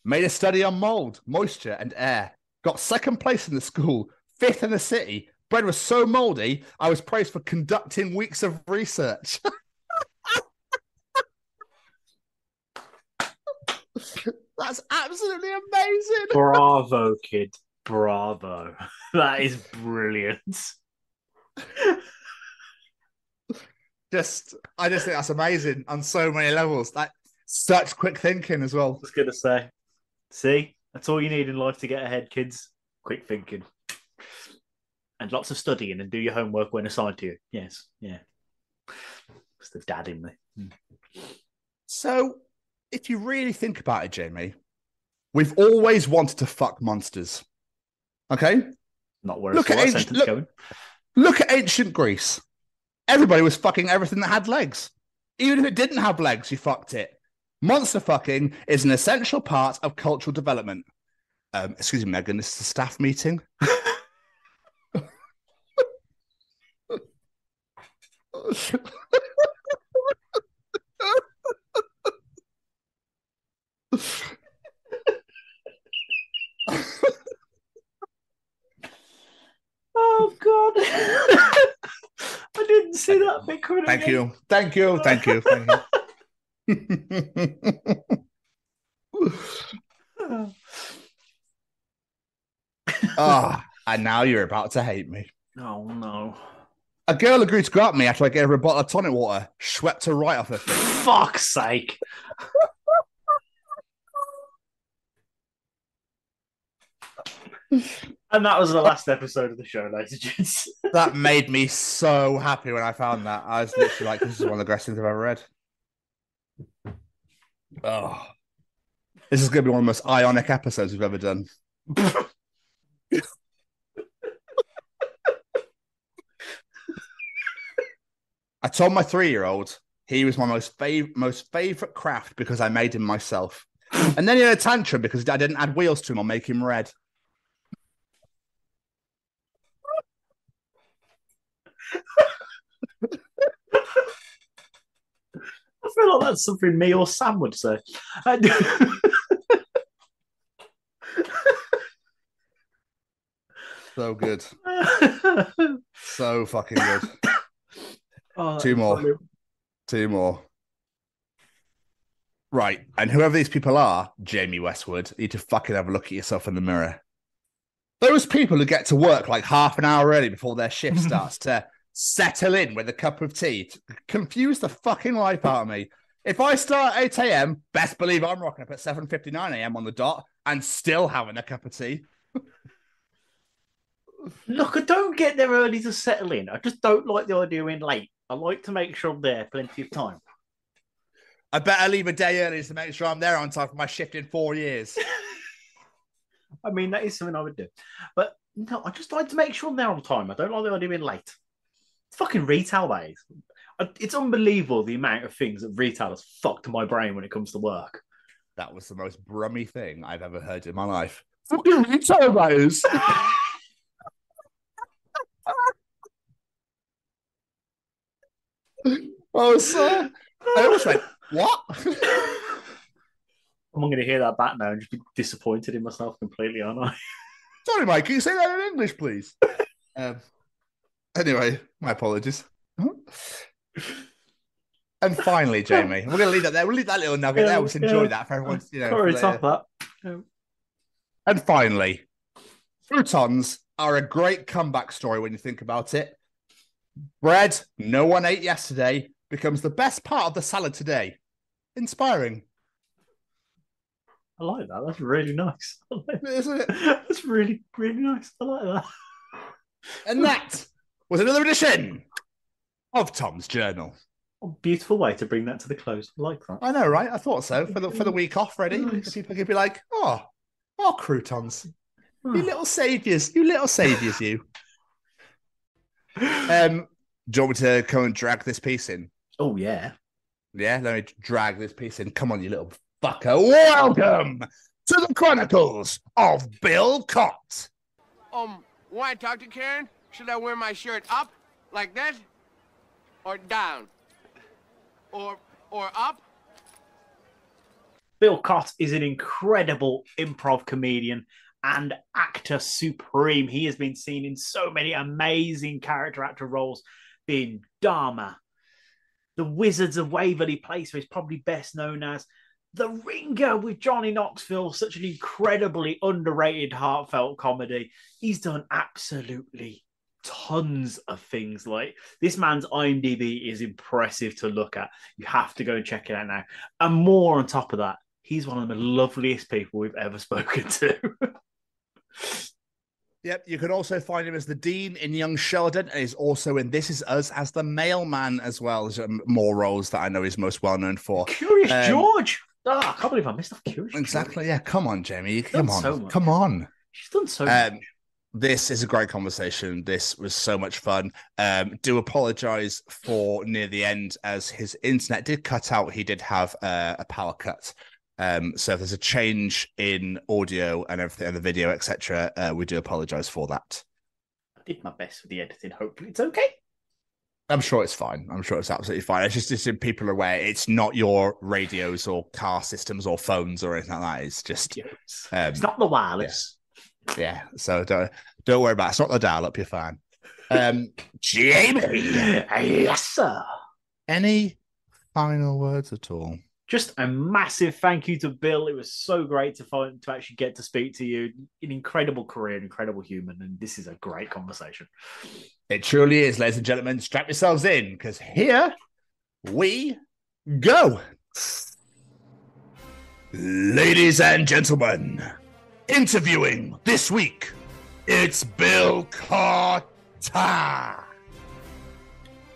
Made a study on mold, moisture, and air. Got 2nd place in the school, 5th in the city. Bread was so moldy, I was praised for conducting weeks of research. That's absolutely amazing. Bravo, kid. Bravo. That is brilliant. I just think that's amazing on so many levels. Like such quick thinking as well. I was going to say, see, that's all you need in life to get ahead, kids. Quick thinking. And lots of studying and do your homework when assigned to you. Yes, yeah. It's the dad in me. So, if you really think about it, Jamie, we've always wanted to fuck monsters. Okay? Not where I sentence going. Look at ancient Greece. Everybody was fucking everything that had legs. Even if it didn't have legs, you fucked it. Monster fucking is an essential part of cultural development. Excuse me, Megan, this is a staff meeting. Oh God! I didn't see that bit coming. Thank you. Oh, and now you're about to hate me. Oh, no. A girl agreed to grab me after I gave her a bottle of tonic water, swept her right off her feet. Fuck's sake. And that was the last episode of the show, ladies and gents. That made me so happy when I found that. I was literally like, this is one of the greatest things I've ever read. Oh. This is going to be one of the most ionic episodes we've ever done. I told my 3-year-old he was my most favorite craft because I made him myself. And then he had a tantrum because I didn't add wheels to him or make him red. I feel like that's something me or Sam would say. So good. So fucking good. Oh, Two more. Funny. 2 more. Right. And whoever these people are, Jamie Westwood, you need to fucking have a look at yourself in the mirror. Those people who get to work like half an hour early before their shift starts to settle in with a cup of tea, confuse the fucking life out of me. If I start at 8 a.m., best believe I'm rocking up at 7:59 a.m. on the dot and still having a cup of tea. Look, I don't get there early to settle in. I just don't like the idea of being late. I like to make sure I'm there plenty of time. I better leave a day early to make sure I'm there on time for my shift in 4 years. I mean, that is something I would do. But no, I just like to make sure I'm there on time. I don't like the idea of being late. It's fucking retail, that is. It's unbelievable the amount of things that retail has fucked my brain when it comes to work. That was the most brummy thing I've ever heard in my life. Fucking retail, that is. Oh, so I almost went, what? I'm going to hear that back now and just be disappointed in myself completely, aren't I? Sorry, Mike, can you say that in English, please? Anyway, my apologies. And finally, Jamie, we're going to leave that there. We'll leave that little nugget there. We'll enjoy that for everyone. Sorry, top that. And finally, croutons are a great comeback story when you think about it. Bread no one ate yesterday becomes the best part of the salad today. Inspiring. I like that. That's really nice. Isn't it? That's really, really nice. I like that. And that was another edition of Tom's Journal. A beautiful way to bring that to the close. I like that. I know, right? I thought so. For the week off, ready? Nice. People could be like, oh, croutons. You little saviors. You little saviors, you. Do you want me to come and drag this piece in? Oh, yeah. Yeah, let me drag this piece in. Come on, you little fucker. Welcome to the Chronicles of Bill Chott. When I talk to Karen, should I wear my shirt up like that? Or down? Or up? Bill Chott is an incredible improv comedian and actor supreme. He has been seen in so many amazing character actor roles, being Dharma, the Wizards of Waverly Place, where he's probably best known as The Ringer with Johnny Knoxville, such an incredibly underrated, heartfelt comedy. He's done absolutely tons of things. Like, this man's IMDb is impressive to look at. You have to go and check it out now. And more on top of that, he's one of the loveliest people we've ever spoken to. Yep, you can also find him as the Dean in Young Sheldon, and he's also in This Is Us as the mailman as well. There's more roles that I know he's most well known for. Curious George! Oh, I can't believe I missed off Curious Exactly, George. Yeah, come on, Jamie. Come on. So come on. She's done so much. This is a great conversation. This was so much fun. Do apologize for near the end, as his internet did cut out. He did have a power cut. So if there's a change in audio and everything, and the video, etc., we do apologize for that. I did my best with the editing. Hopefully it's okay. I'm sure it's fine. I'm sure it's absolutely fine. It's just so people are aware it's not your radios or car systems or phones or anything like that. It's just it's not the wireless. Yeah. So don't worry about it. It's not the dial-up. You're fine. Jamie, yes, sir. Any final words at all? Just a massive thank you to Bill. It was so great to actually get to speak to you. An incredible career, an incredible human, and this is a great conversation. It truly is, ladies and gentlemen. Strap yourselves in, because here we go. Ladies and gentlemen, interviewing this week, it's Bill Chott.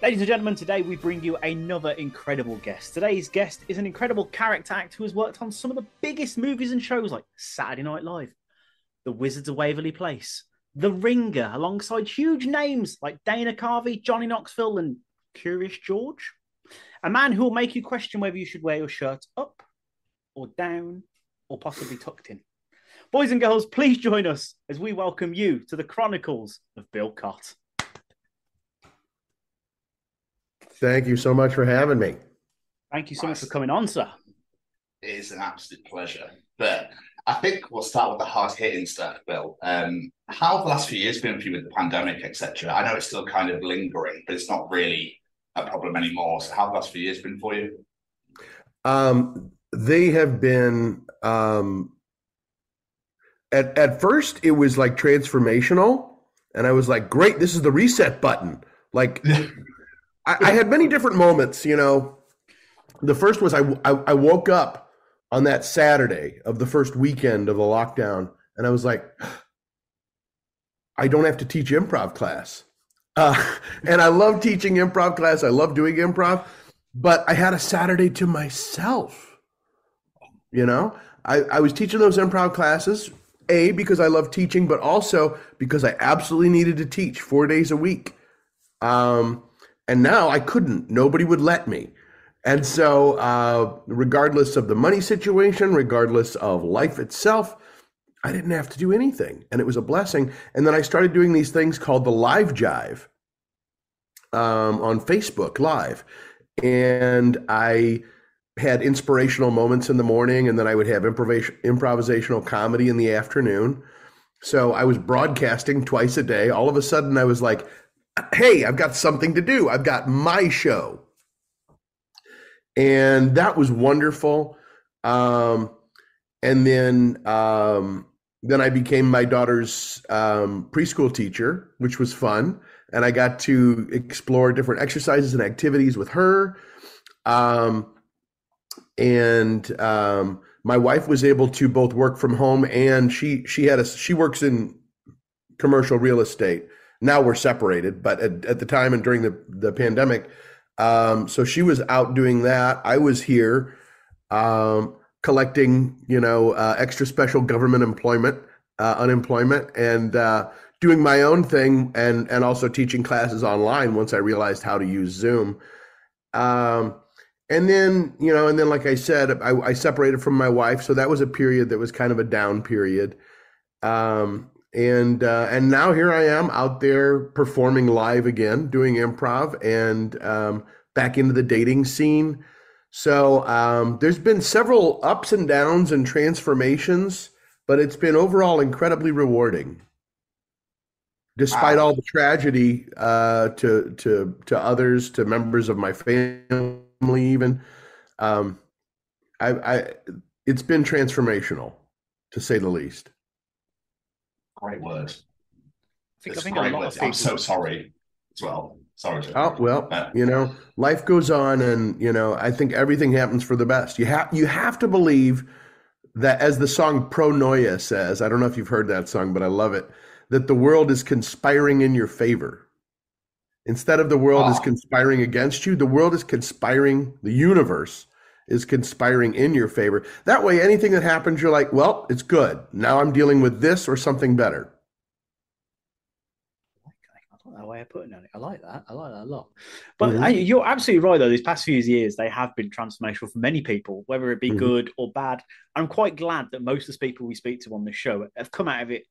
Ladies and gentlemen, today we bring you another incredible guest. Today's guest is an incredible character actor who has worked on some of the biggest movies and shows like Saturday Night Live, The Wizards of Waverly Place, The Ringer, alongside huge names like Dana Carvey, Johnny Knoxville, and Curious George. A man who will make you question whether you should wear your shirt up or down or possibly tucked in. Boys and girls, please join us as we welcome you to the Chronicles of Bill Chott. Thank you so much for having me. Thank you so much for coming on, sir. It is an absolute pleasure. But I think we'll start with the hard-hitting stuff, Bill. How have the last few years been for you with the pandemic, etc.? I know it's still kind of lingering, but it's not really a problem anymore. So how have the last few years been for you? They have been, at first it was like transformational, and I was like, great, this is the reset button. Like, I had many different moments, you know. The first was I woke up on that Saturday of the first weekend of the lockdown, and I was like, I don't have to teach improv class. And I love teaching improv class. I love doing improv, but I had a Saturday to myself. You know, I was teaching those improv classes, A, because I love teaching, but also because I absolutely needed to teach 4 days a week. And now I couldn't. Nobody would let me. And so regardless of the money situation, regardless of life itself, I didn't have to do anything. And it was a blessing. And then I started doing these things called the Live Jive on Facebook Live. And I had inspirational moments in the morning, and then I would have improvisational comedy in the afternoon. So I was broadcasting twice a day. All of a sudden I was like, hey, I've got something to do. I've got my show. And that was wonderful. And then I became my daughter's preschool teacher, which was fun. And I got to explore different exercises and activities with her. And my wife was able to both work from home, and she works in commercial real estate. Now we're separated, but at the time and during the pandemic, so she was out doing that. I was here collecting, extra special government unemployment, and doing my own thing, and also teaching classes online once I realized how to use Zoom. And then, like I said, I separated from my wife, so that was a period that was kind of a down period. And now here I am out there performing live again, doing improv, and back into the dating scene. So there's been several ups and downs and transformations, but it's been overall incredibly rewarding. Despite all the tragedy to others, to members of my family, even, it's been transformational, to say the least. Great word. I think a lot of people... I'm so sorry as well. Sorry. Oh, well, life goes on, and, I think everything happens for the best. You have to believe that, as the song Pronoia says, I don't know if you've heard that song, but I love it, that the world is conspiring in your favor. Instead of the world is conspiring against you, the world is conspiring, the universe is conspiring in your favor. That way, anything that happens, you're like, well, it's good. Now I'm dealing with this or something better. I like that way of putting it. I like that a lot. But you're absolutely right, though. These past few years, they have been transformational for many people, whether it be good or bad. I'm quite glad that most of the people we speak to on this show have come out of it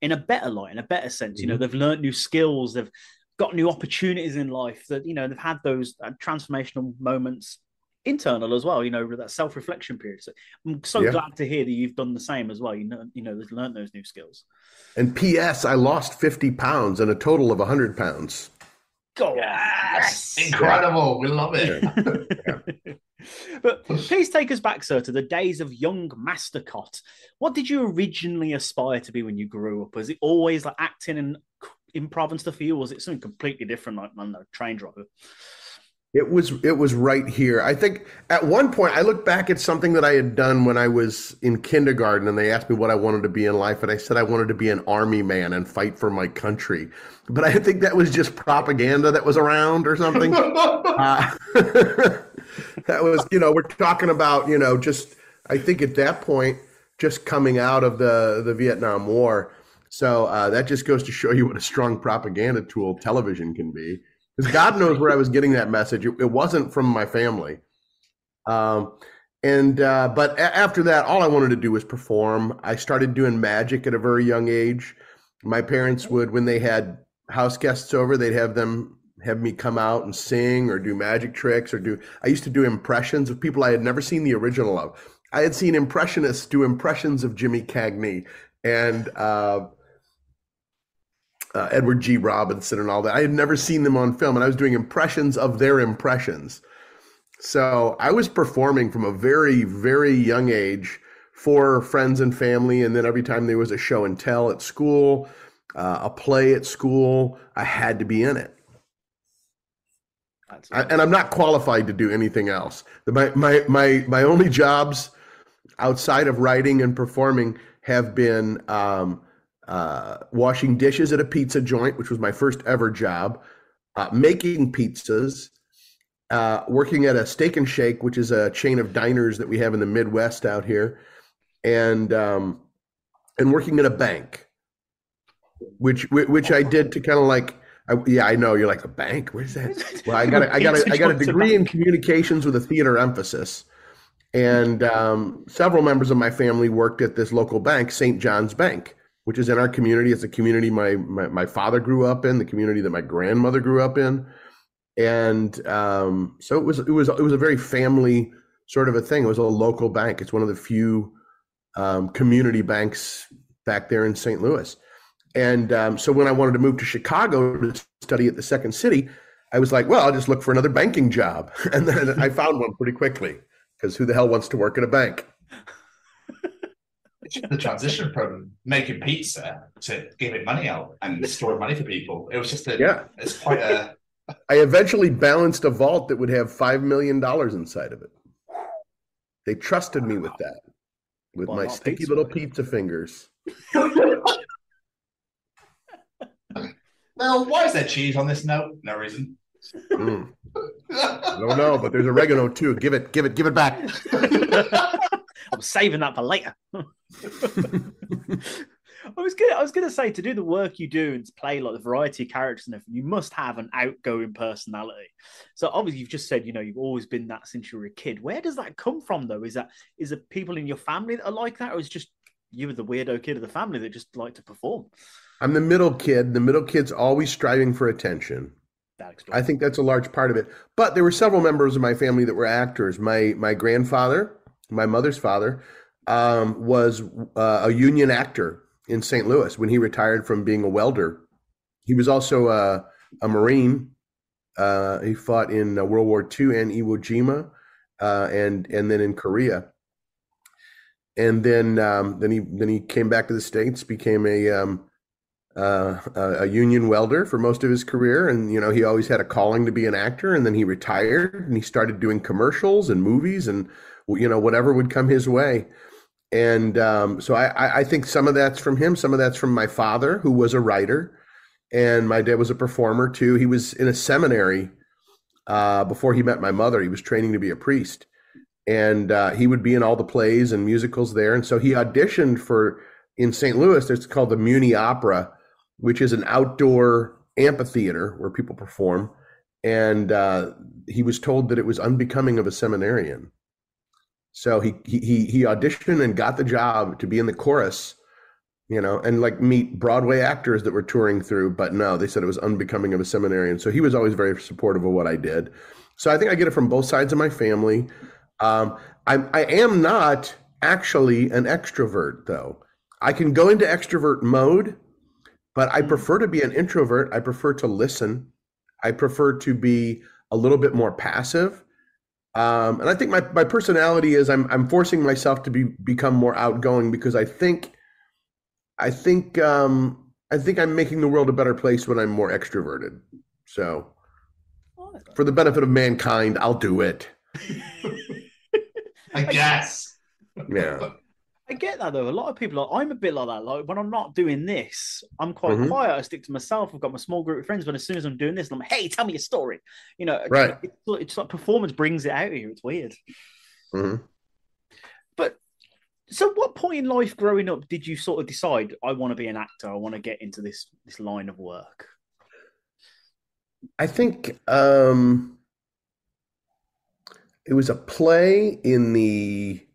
in a better light, in a better sense. They've learned new skills, they've got new opportunities in life, that, they've had those transformational moments internal as well, that self-reflection period. So I'm so glad to hear that you've done the same as well. They've learned those new skills. And P.S., I lost 50 pounds and a total of 100 pounds. Go on. Yes! Incredible. We love it. But please take us back, sir, to the days of young Master Cott. What did you originally aspire to be when you grew up? Was it always like acting and improv and stuff for you, or was it something completely different, like a train driver? It was right here. I think at one point I looked back at something that I had done when I was in kindergarten, and they asked me what I wanted to be in life, and I said I wanted to be an army man and fight for my country. But I think that was just propaganda that was around or something. That was, we're talking about, just, I think at that point, just coming out of the Vietnam War. So that just goes to show you what a strong propaganda tool television can be. Because God knows where I was getting that message. It wasn't from my family. But after that, all I wanted to do was perform. I started doing magic at a very young age. My parents would, when they had house guests over, they'd have me come out and sing or do magic tricks I used to do impressions of people I had never seen the original of. I had seen impressionists do impressions of Jimmy Cagney and Edward G. Robinson and all that. I had never seen them on film, and I was doing impressions of their impressions. So I was performing from a very, very young age for friends and family, and then every time there was a show and tell at school, a play at school, I had to be in it. And I'm not qualified to do anything else. My only jobs outside of writing and performing have been washing dishes at a pizza joint, which was my first ever job, making pizzas, working at a Steak and Shake, which is a chain of diners that we have in the Midwest out here, and working at a bank, which I did to kind of like, I know you're like, a bank, where's that? Well, I got a degree in communications with a theater emphasis, and several members of my family worked at this local bank, St. John's Bank, which is in our community. It's a community my father grew up in, the community that my grandmother grew up in. And so it was a very family sort of a thing. It was a local bank. It's one of the few community banks back there in St. Louis. And so when I wanted to move to Chicago to study at the Second City, I was like, well, I'll just look for another banking job. And then I found one pretty quickly, because who the hell wants to work at a bank? The transition from making pizza to giving money out and storing money for people. It was just it's quite a... I eventually balanced a vault that would have $5 million inside of it. They trusted me with that, with my sticky little pizza fingers. Well, why is there cheese on this note? No reason. I don't know, but there's oregano too. Give it back. I'm saving that for later. I was gonna say, to do the work you do and to play like the variety of characters and everything, you must have an outgoing personality. So obviously you've just said, you've always been that since you were a kid. Where does that come from though? Is it people in your family that are like that, or is it just you were the weirdo kid of the family that just like to perform? I'm the middle kid. The middle kid's always striving for attention. I think that's a large part of it. But there were several members of my family that were actors. My grandfather, my mother's father, was a union actor in St. Louis when he retired from being a welder. He was also a Marine. He fought in World War II and Iwo Jima, and then in Korea. And then he came back to the States, became a union welder for most of his career. And, he always had a calling to be an actor. And then he retired and he started doing commercials and movies and, whatever would come his way. And so I think some of that's from him. Some of that's from my father, who was a writer. And my dad was a performer too. He was in a seminary before he met my mother. He was training to be a priest. And he would be in all the plays and musicals there. And so he auditioned in St. Louis, it's called the Muni Opera, which is an outdoor amphitheater where people perform. And he was told that it was unbecoming of a seminarian. So he auditioned and got the job to be in the chorus, and like meet Broadway actors that were touring through. But no, they said it was unbecoming of a seminarian. So he was always very supportive of what I did. So I think I get it from both sides of my family. I am not actually an extrovert, though. I can go into extrovert mode, but I prefer to be an introvert. I prefer to listen. I prefer to be a little bit more passive. And I think my personality is I'm forcing myself to become more outgoing because I think I'm making the world a better place when I'm more extroverted. So for the benefit of mankind, I'll do it. I guess. Yeah. I get that though. A lot of people I'm a bit like that. Like when I'm not doing this, I'm quite quiet. I stick to myself. I've got my small group of friends. But as soon as I'm doing this, I'm like, hey, tell me a story. You know, right. It's like performance brings it out of you. It's weird. Mm-hmm. But so what point in life growing up did you sort of decide, I want to be an actor? I want to get into this line of work? I think it was a play in the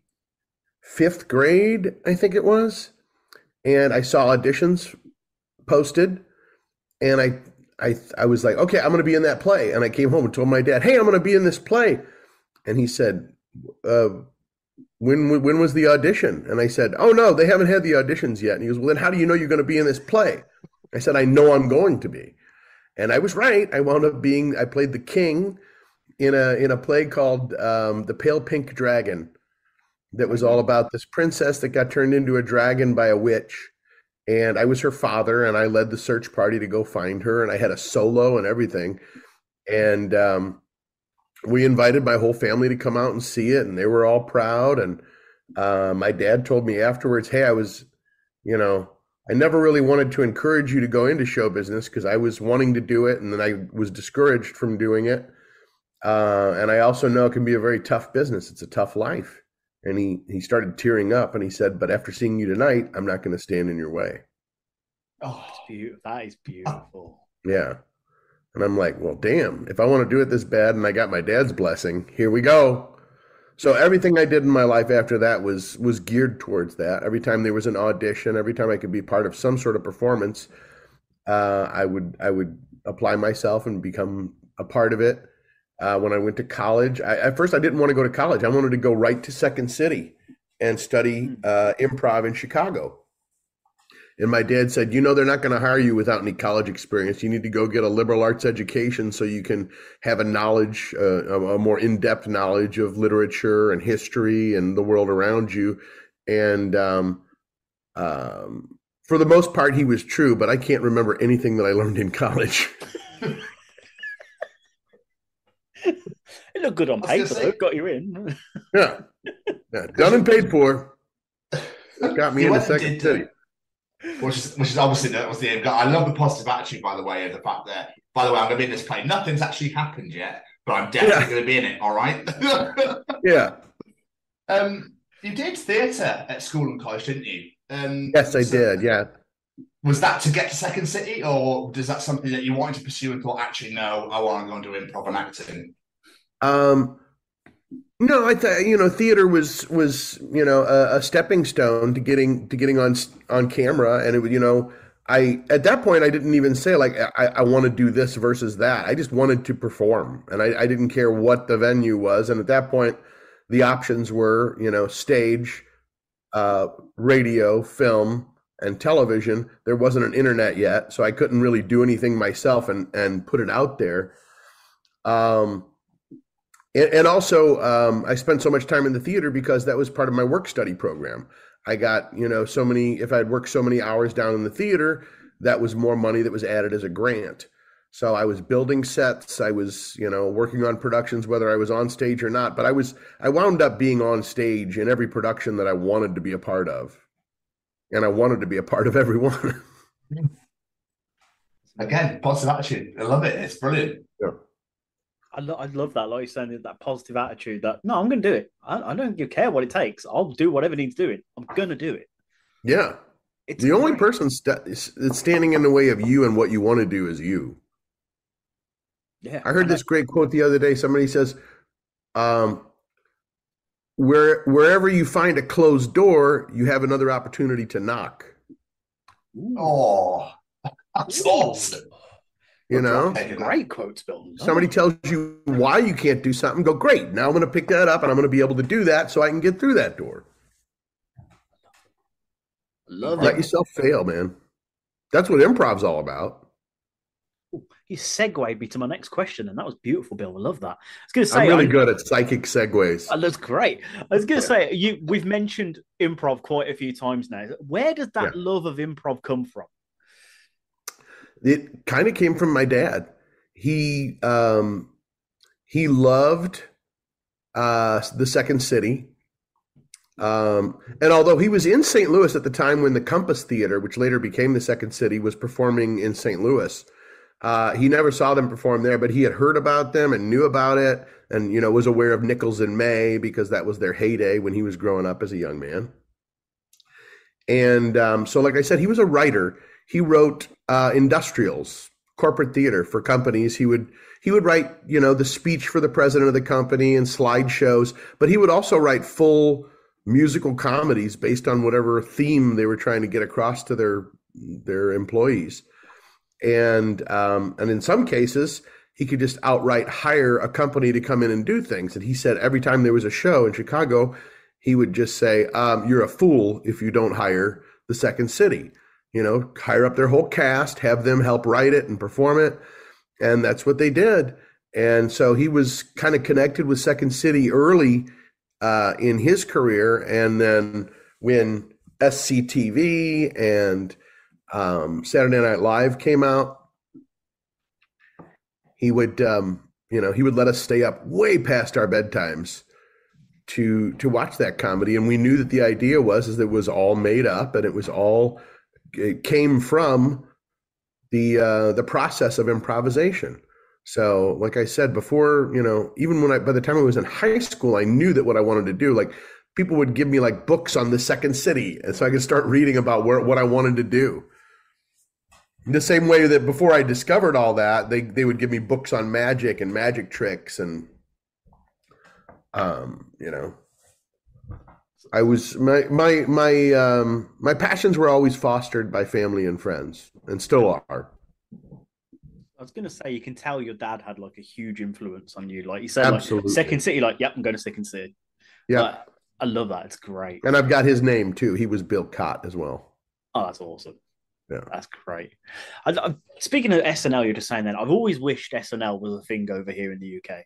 5th grade, I think it was, and I saw auditions posted, and I was like, okay, I'm going to be in that play, and I came home and told my dad, hey, I'm going to be in this play, and he said, when was the audition? And I said, oh no, they haven't had the auditions yet. And he goes, well, then how do you know you're going to be in this play? I said, I know I'm going to be, and I was right. I wound up I played the king in a play called The Pale Pink Dragon. That was all about this princess that got turned into a dragon by a witch. And I was her father, and I led the search party to go find her, and I had a solo and everything. And we invited my whole family to come out and see it, and they were all proud. And my dad told me afterwards, hey, I never really wanted to encourage you to go into show business because I was wanting to do it, and then I was discouraged from doing it. And I also know it can be a very tough business. It's a tough life. And he started tearing up, and he said, but after seeing you tonight, I'm not going to stand in your way. Oh, it's beautiful. That is beautiful. Yeah. And I'm like, well, damn, if I want to do it this bad and I got my dad's blessing, here we go. So everything I did in my life after that was geared towards that. Every time there was an audition, every time I could be part of some sort of performance, I would apply myself and become a part of it. When I went to college, at first I didn't want to go to college. I wanted to go right to Second City and study improv in Chicago. And my dad said, they're not going to hire you without any college experience. You need to go get a liberal arts education so you can have a knowledge, a more in-depth knowledge of literature and history and the world around you. And for the most part, he was true, but I can't remember anything that I learned in college. It looked good on paper, though. Got you in. Yeah. Done and paid for. Got me into Second City. Which is obviously that was the aim. I love the positive attitude, by the way, of the fact that, by the way, I'm going to be in this play. Nothing's actually happened yet, but I'm definitely going to be in it, all right? Yeah. You did theatre at school and college, didn't you? Yes, I did, yeah. Was that to get to Second City, or is that something that you wanted to pursue and thought, actually, no, I want to go and do improv and acting? No, I theater was a stepping stone to getting on camera, and it at that point I didn't even say like I want to do this versus that. I just wanted to perform, and I didn't care what the venue was. And at that point, the options were stage, radio, film, and television. There wasn't an internet yet, so I couldn't really do anything myself and put it out there. And also, I spent so much time in the theater because that was part of my work study program. I got, if I'd worked so many hours down in the theater, that was more money that was added as a grant. So I was building sets. I was, working on productions, whether I was on stage or not. But I wound up being on stage in every production that I wanted to be a part of. And I wanted to be a part of every one. Again, positive attitude. I love it. It's brilliant. Yeah. I love that, like you're saying, that positive attitude that, no, I'm going to do it. I don't care what it takes. I'll do whatever needs doing. I'm going to do it. Yeah. The only person that's standing in the way of you and what you want to do is you. Yeah. I heard this great quote the other day. Somebody says, wherever you find a closed door, you have another opportunity to knock. Ooh. Oh, that's awesome. Great quotes, Bill. Somebody tells you why you can't do something, go, great, now I'm going to pick that up and I'm going to be able to do that so I can get through that door. Let yourself fail, man. That's what improv's all about. You segued me to my next question, and that was beautiful, Bill. I love that. I was going to say, I'm really good at psychic segues. That's great. I was going to say, we've mentioned improv quite a few times now. Where does that love of improv come from? It kind of came from my dad. He loved the Second City. And although he was in St. Louis at the time when the Compass Theater, which later became the Second City, was performing in St. Louis, he never saw them perform there, but he had heard about them and knew about it, and was aware of Nichols and May because that was their heyday when he was growing up as a young man. And so, like I said, he was a writer. He wrote industrials, corporate theater for companies. He would write, the speech for the president of the company and slideshows, but he would also write full musical comedies based on whatever theme they were trying to get across to their employees. And in some cases, he could just outright hire a company to come in and do things. And he said every time there was a show in Chicago, he would just say, you're a fool if you don't hire the Second City. Hire up their whole cast, have them help write it and perform it. And that's what they did. And so he was kind of connected with Second City early in his career. And then when SCTV and Saturday Night Live came out, he would let us stay up way past our bedtimes to watch that comedy. And we knew that the idea was that it was all made up, and it came from the process of improvisation. So, like I said before, even by the time I was in high school, I knew that what I wanted to do, like people would give me like books on the Second City, and so I could start reading about what I wanted to do. The same way that before I discovered all that, they would give me books on magic and magic tricks, and I was my passions were always fostered by family and friends, and still are. I was going to say, you can tell your dad had like a huge influence on you. Like you said, Absolutely. Like Second City, like, yep, I'm going to Second City. Yeah. I love that. It's great. And I've got his name too. He was Bill Chott as well. Oh, that's awesome. Yeah. That's great. Speaking of SNL, you're just saying that, I've always wished SNL was a thing over here in the UK.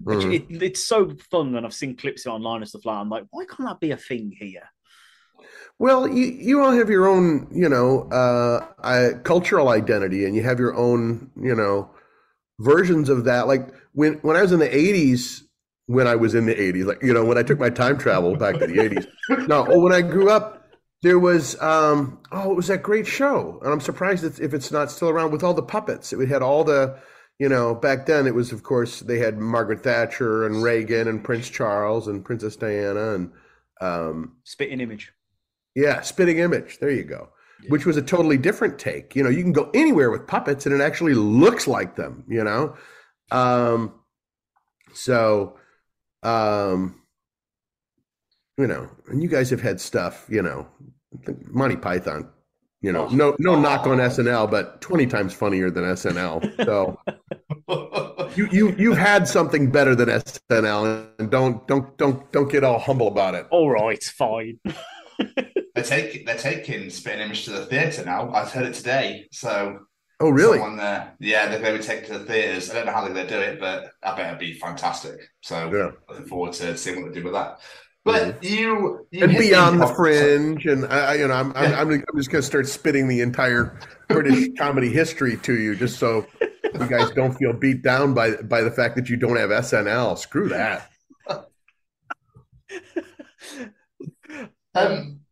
It's so fun, and I've seen clips online and stuff like that. I'm like, why can't that be a thing here? Well, you all have your own, cultural identity, and you have your own, versions of that. Like when I was in the 80s, when I took my time travel back to the 80s. When I grew up, there was, it was that great show. And I'm surprised if it's not still around, with all the puppets. It had all the, back then it was, of course, they had Margaret Thatcher and Reagan and Prince Charles and Princess Diana and Spitting Image. Yeah, Spitting Image. There you go. Yeah. Which was a totally different take. You can go anywhere with puppets and it actually looks like them, and you guys have had stuff, Monty Python, no knock on SNL, but 20 times funnier than SNL. So you've had something better than SNL, and don't get all humble about it. All right, fine. They're taking Spitting Image to the theatre now. I've heard it today. So, oh really? They're going to take it to the theatres. I don't know how they're going to do it, but I bet it'd be fantastic. So, looking forward to seeing what they do with that. But you and Beyond the Fringe, and I'm just going to start spitting the entire British comedy history to you, just so you guys don't feel beat down by the fact that you don't have SNL. Screw that.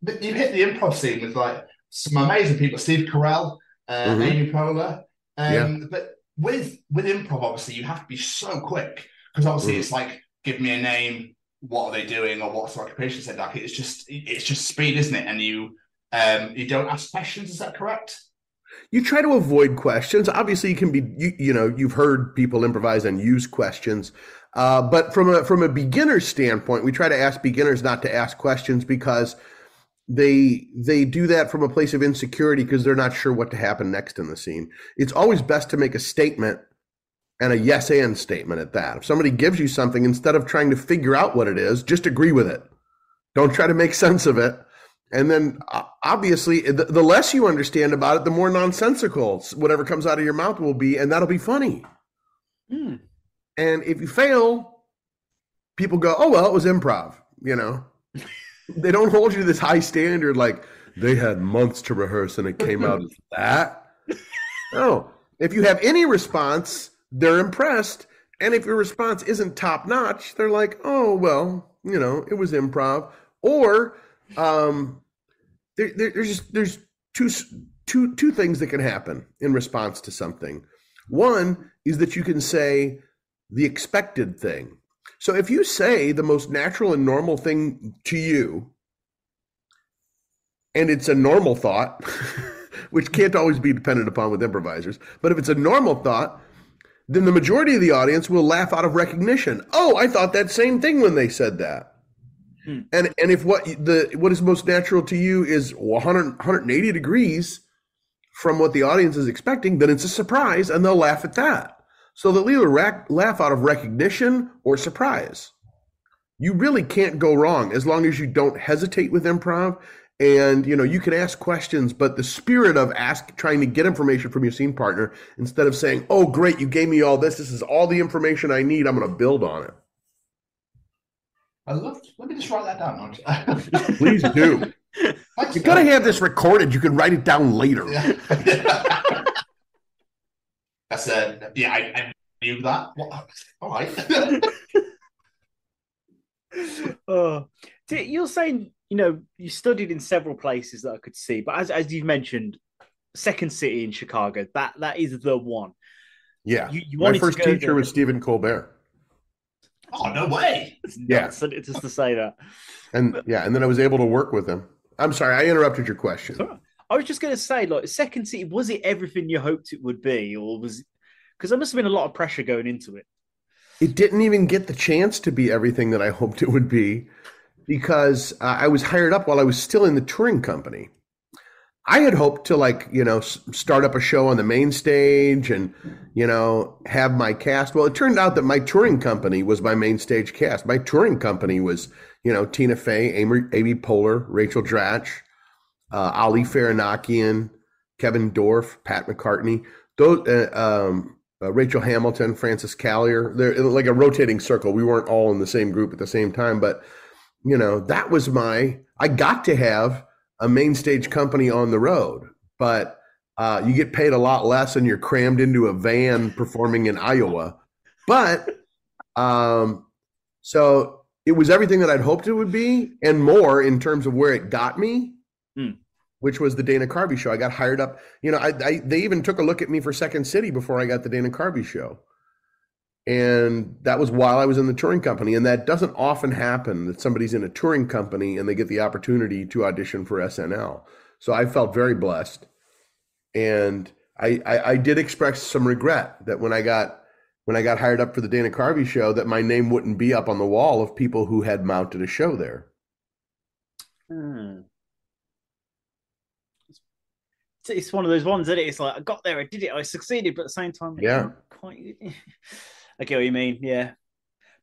But you hit the improv scene with like some amazing people, Steve Carell, Amy Poehler. But with improv, obviously, you have to be so quick, because obviously it's like, give me a name, what are they doing, or what's their occupation set like. It's just speed, isn't it? And you don't ask questions. Is that correct? You try to avoid questions. Obviously, you can be you've heard people improvise and use questions, but from a beginner standpoint, we try to ask beginners not to ask questions, because they do that from a place of insecurity, because they're not sure what to happen next in the scene. It's always best to make a statement, and a yes and statement at that. If somebody gives you something, instead of trying to figure out what it is, just agree with it. Don't try to make sense of it. And then obviously the less you understand about it, the more nonsensical whatever comes out of your mouth will be, and that'll be funny. And if you fail, people go, oh, well, it was improv, you know. They don't hold you to this high standard like they had months to rehearse and it came out as that. No. If you have any response, they're impressed. And if your response isn't top notch, they're like, oh, well, you know, it was improv. Or there's two things that can happen in response to something. One is that you can say the expected thing. So if you say the most natural and normal thing to you, and it's a normal thought, which can't always be dependent upon with improvisers, but if it's a normal thought, then the majority of the audience will laugh out of recognition. Oh, I thought that same thing when they said that. And if what is most natural to you is 180 degrees from what the audience is expecting, then it's a surprise and they'll laugh at that. So they'll either laugh out of recognition or surprise. You really can't go wrong as long as you don't hesitate with improv. And, you know, you can ask questions, but the spirit of trying to get information from your scene partner, instead of saying, oh, great, you gave me all this. This is all the information I need. I'm going to build on it. Let me just write that down. Please do. You got to have this recorded. You can write it down later. Yeah. That's I knew that. All right. You're saying, you know, you studied in several places that I could see, but as you've mentioned, Second City in Chicago, that is the one. Yeah. My first teacher was Stephen Colbert. Oh, no way. Yeah. Just to say that. And then I was able to work with him. I'm sorry, I interrupted your question. Sorry. I was just going to say, like, Second City, was it everything you hoped it would be? Or was it, because there must have been a lot of pressure going into it. It didn't even get the chance to be everything that I hoped it would be, because I was hired up while I was still in the touring company. I had hoped to, like, you know, start up a show on the main stage and, you know, have my cast. Well, it turned out that my touring company was my main stage cast. My touring company was, you know, Tina Fey, Amy Poehler, Rachel Dratch, Ali Farinakian, Kevin Dorff, Pat McCartney, those, Rachel Hamilton, Frances Callier. They're like a rotating circle. We weren't all in the same group at the same time, but, you know, that was I got to have a main stage company on the road, but you get paid a lot less and you're crammed into a van performing in Iowa. But so it was everything that I'd hoped it would be and more in terms of where it got me, which was the Dana Carvey show. I got hired up. You know, they even took a look at me for Second City before I got the Dana Carvey show. And that was while I was in the touring company. And that doesn't often happen, that somebody's in a touring company and they get the opportunity to audition for SNL. So I felt very blessed. And I did express some regret that when I got hired up for the Dana Carvey show, that my name wouldn't be up on the wall of people who had mounted a show there. It's one of those ones, isn't it? It's like, I got there, I did it, I succeeded, but at the same time, yeah, quite. I get what you mean, yeah.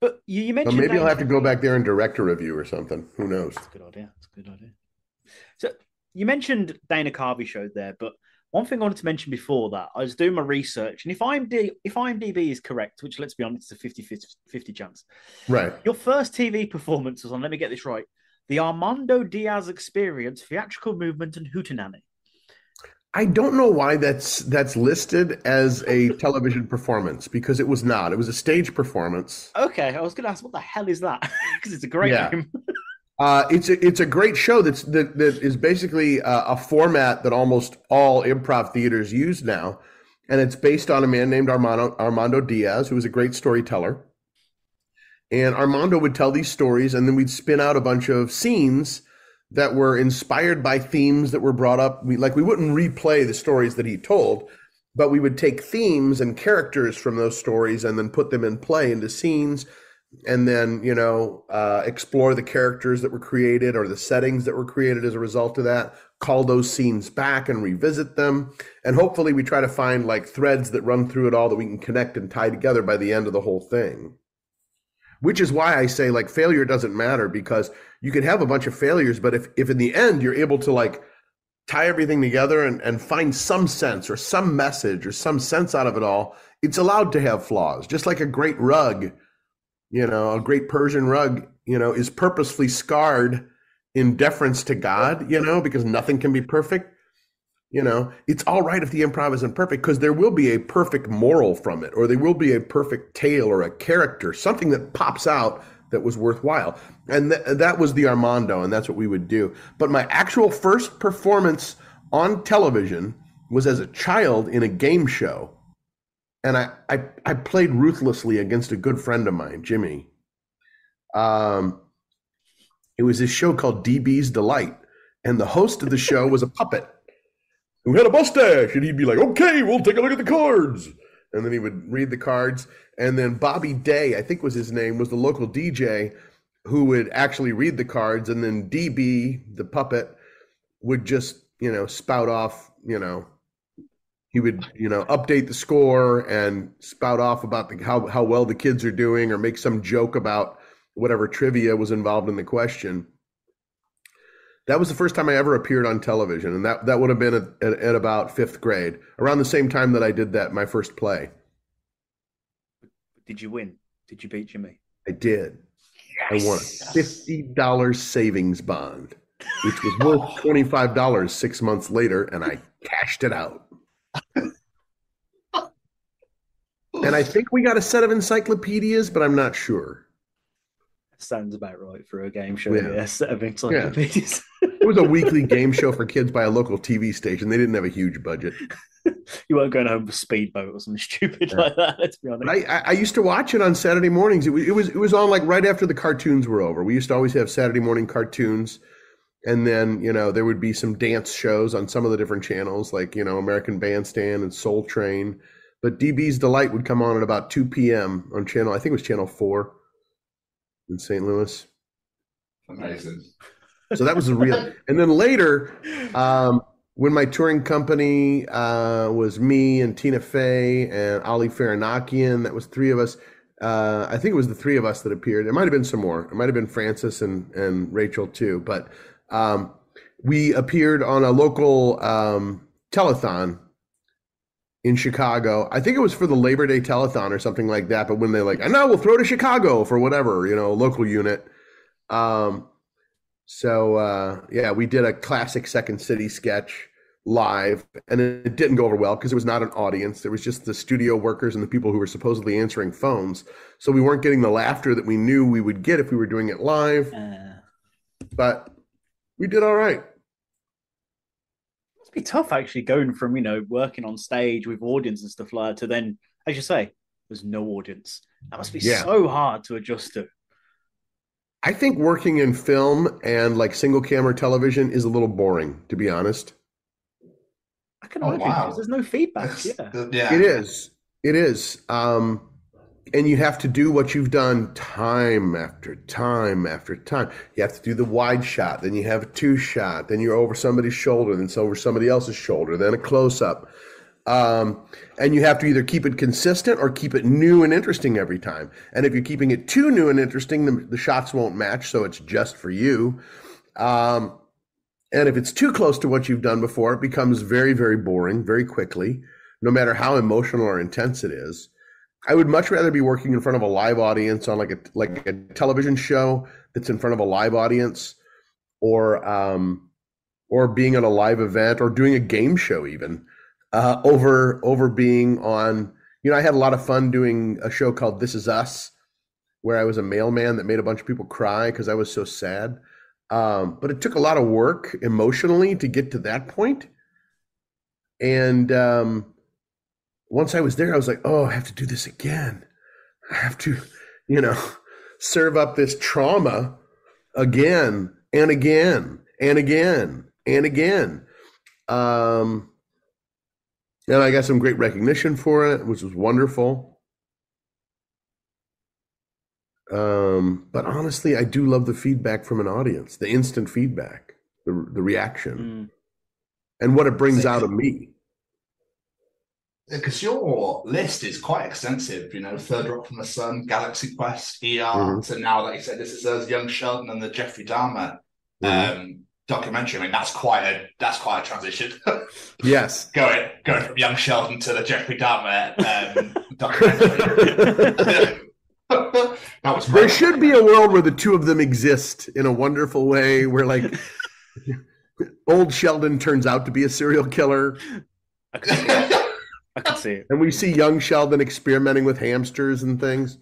But you mentioned, so maybe I'll have to go back there and direct a review or something. Who knows? That's a good idea. So you mentioned Dana Carvey show there, but one thing I wanted to mention before that, I was doing my research, and if IMDb is correct, which, let's be honest, it's a 50-50 chance. Right. Your first TV performance was on, let me get this right, the Armando Diaz Experience, Theatrical Movement and Hootenanny. I don't know why that's listed as a television performance, because it was not. It was a stage performance. Okay, I was going to ask, what the hell is that? Because it's a great name. It's a great show that is basically a format that almost all improv theaters use now, and it's based on a man named Armando Diaz, who was a great storyteller. And Armando would tell these stories, and then we'd spin out a bunch of scenes that were inspired by themes that were brought up. We wouldn't replay the stories that he told, but we would take themes and characters from those stories and then put them in play into scenes, and then, you know, explore the characters that were created or the settings that were created as a result of that, call those scenes back and revisit them. And hopefully we try to find like threads that run through it all that we can connect and tie together by the end of the whole thing. which is why I say like failure doesn't matter, because you can have a bunch of failures, but if in the end you're able to like tie everything together and find some sense or some message or some sense out of it all, it's allowed to have flaws. Just like a great rug, a great Persian rug, is purposefully scarred in deference to God, because nothing can be perfect. It's all right if the improv isn't perfect, because there will be a perfect moral from it, or there will be a perfect tale or a character, something that pops out that was worthwhile. And that was the Armando, and that's what we would do. But my actual first performance on television was as a child in a game show. And I played ruthlessly against a good friend of mine, Jimmy. It was this show called DB's Delight. And the host of the show was a puppet who had a mustache. And he'd be like, okay, we'll take a look at the cards. And then he would read the cards. And then Bobby Day, I think was his name, was the local DJ who would actually read the cards. And then DB, the puppet, would just, spout off, he would, update the score and spout off about how well the kids are doing, or make some joke about whatever trivia was involved in the question. That was the first time I ever appeared on television. And that would have been at about 5th grade, around the same time that I did my first play. Did you win? Did you beat Jimmy? I did. Yes. I won a $50 savings bond, which was worth $25 6 months later, and I cashed it out. And I think we got a set of encyclopedias, but I'm not sure. Sounds about right for a game show. Yeah, a set of encyclopedias. It was a weekly game show for kids by a local TV station. They didn't have a huge budget. You weren't going home with Speedboat or something stupid like that, let's be honest. I used to watch it on Saturday mornings. It was on like right after the cartoons were over. We used to always have Saturday morning cartoons. And then, there would be some dance shows on some of the different channels, like, American Bandstand and Soul Train. But DB's Delight would come on at about 2 p.m. on I think it was channel 4 in St. Louis. Amazing. So that was the real. And then later, when my touring company was me and Tina Fey and Ali Faranakian, that was 3 of us. I think it was the 3 of us that appeared. There might have been some more. It might have been Francis and Rachel too. But we appeared on a local telethon in Chicago. I think it was for the Labor Day telethon or something like that. But when they and now we'll throw to Chicago for whatever, local unit. Yeah, we did a classic Second City sketch live, and it didn't go over well because it was not an audience. There was just the studio workers and the people who were supposedly answering phones. So we weren't getting the laughter that we knew we would get if we were doing it live. But we did all right. It must be tough actually going from, working on stage with audience and stuff like that to then, as you say, there's no audience. That must be so hard to adjust to. I think working in film and like single camera television is a little boring, to be honest. I can imagine because there's no feedback. Yeah. It is. And you have to do what you've done time after time after time. You have to do the wide shot, then you have a 2 shot, then you're over somebody's shoulder, then it's over somebody else's shoulder, then a close up. And you have to either keep it consistent or keep it new and interesting every time. And if you're keeping it too new and interesting, the shots won't match, so it's just for you. And if it's too close to what you've done before, it becomes very, very boring very quickly, no matter how emotional or intense it is. I would much rather be working in front of a live audience on like a television show that's in front of a live audience, or being at a live event, or doing a game show even. Over being on, I had a lot of fun doing a show called This Is Us, where I was a mailman that made a bunch of people cry because I was so sad. But it took a lot of work emotionally to get to that point. And once I was there, I was like, oh, I have to do this again. I have to, serve up this trauma again and again and again and again. And I got some great recognition for it, which was wonderful. But honestly, I do love the feedback from an audience, the instant feedback, the reaction, and what it brings out of me. Because your list is quite extensive, Third Rock from the Sun, Galaxy Quest, ER, to now, like you said, This Is Us, Young Sheldon, and the Jeffrey Dahmer documentary. I mean, that's quite a transition. Yes, going from Young Sheldon to the Jeffrey Dahmer documentary. That was there should be a world where the two of them exist in a wonderful way, where like old Sheldon turns out to be a serial killer. I can see it. And we see young Sheldon experimenting with hamsters and things.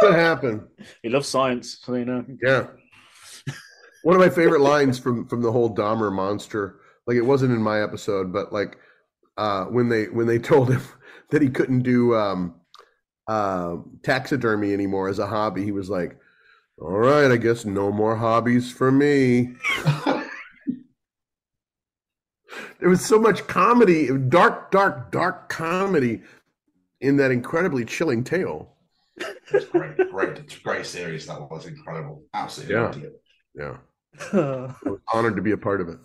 What happened? He loves science, so Yeah. One of my favorite lines from the whole Dahmer monster, like it wasn't in my episode, but like when they told him that he couldn't do taxidermy anymore as a hobby, he was like, "All right, I guess no more hobbies for me." There was so much comedy, dark comedy in that incredibly chilling tale. It's great series. That was incredible. Absolutely. Yeah. I was honored to be a part of it.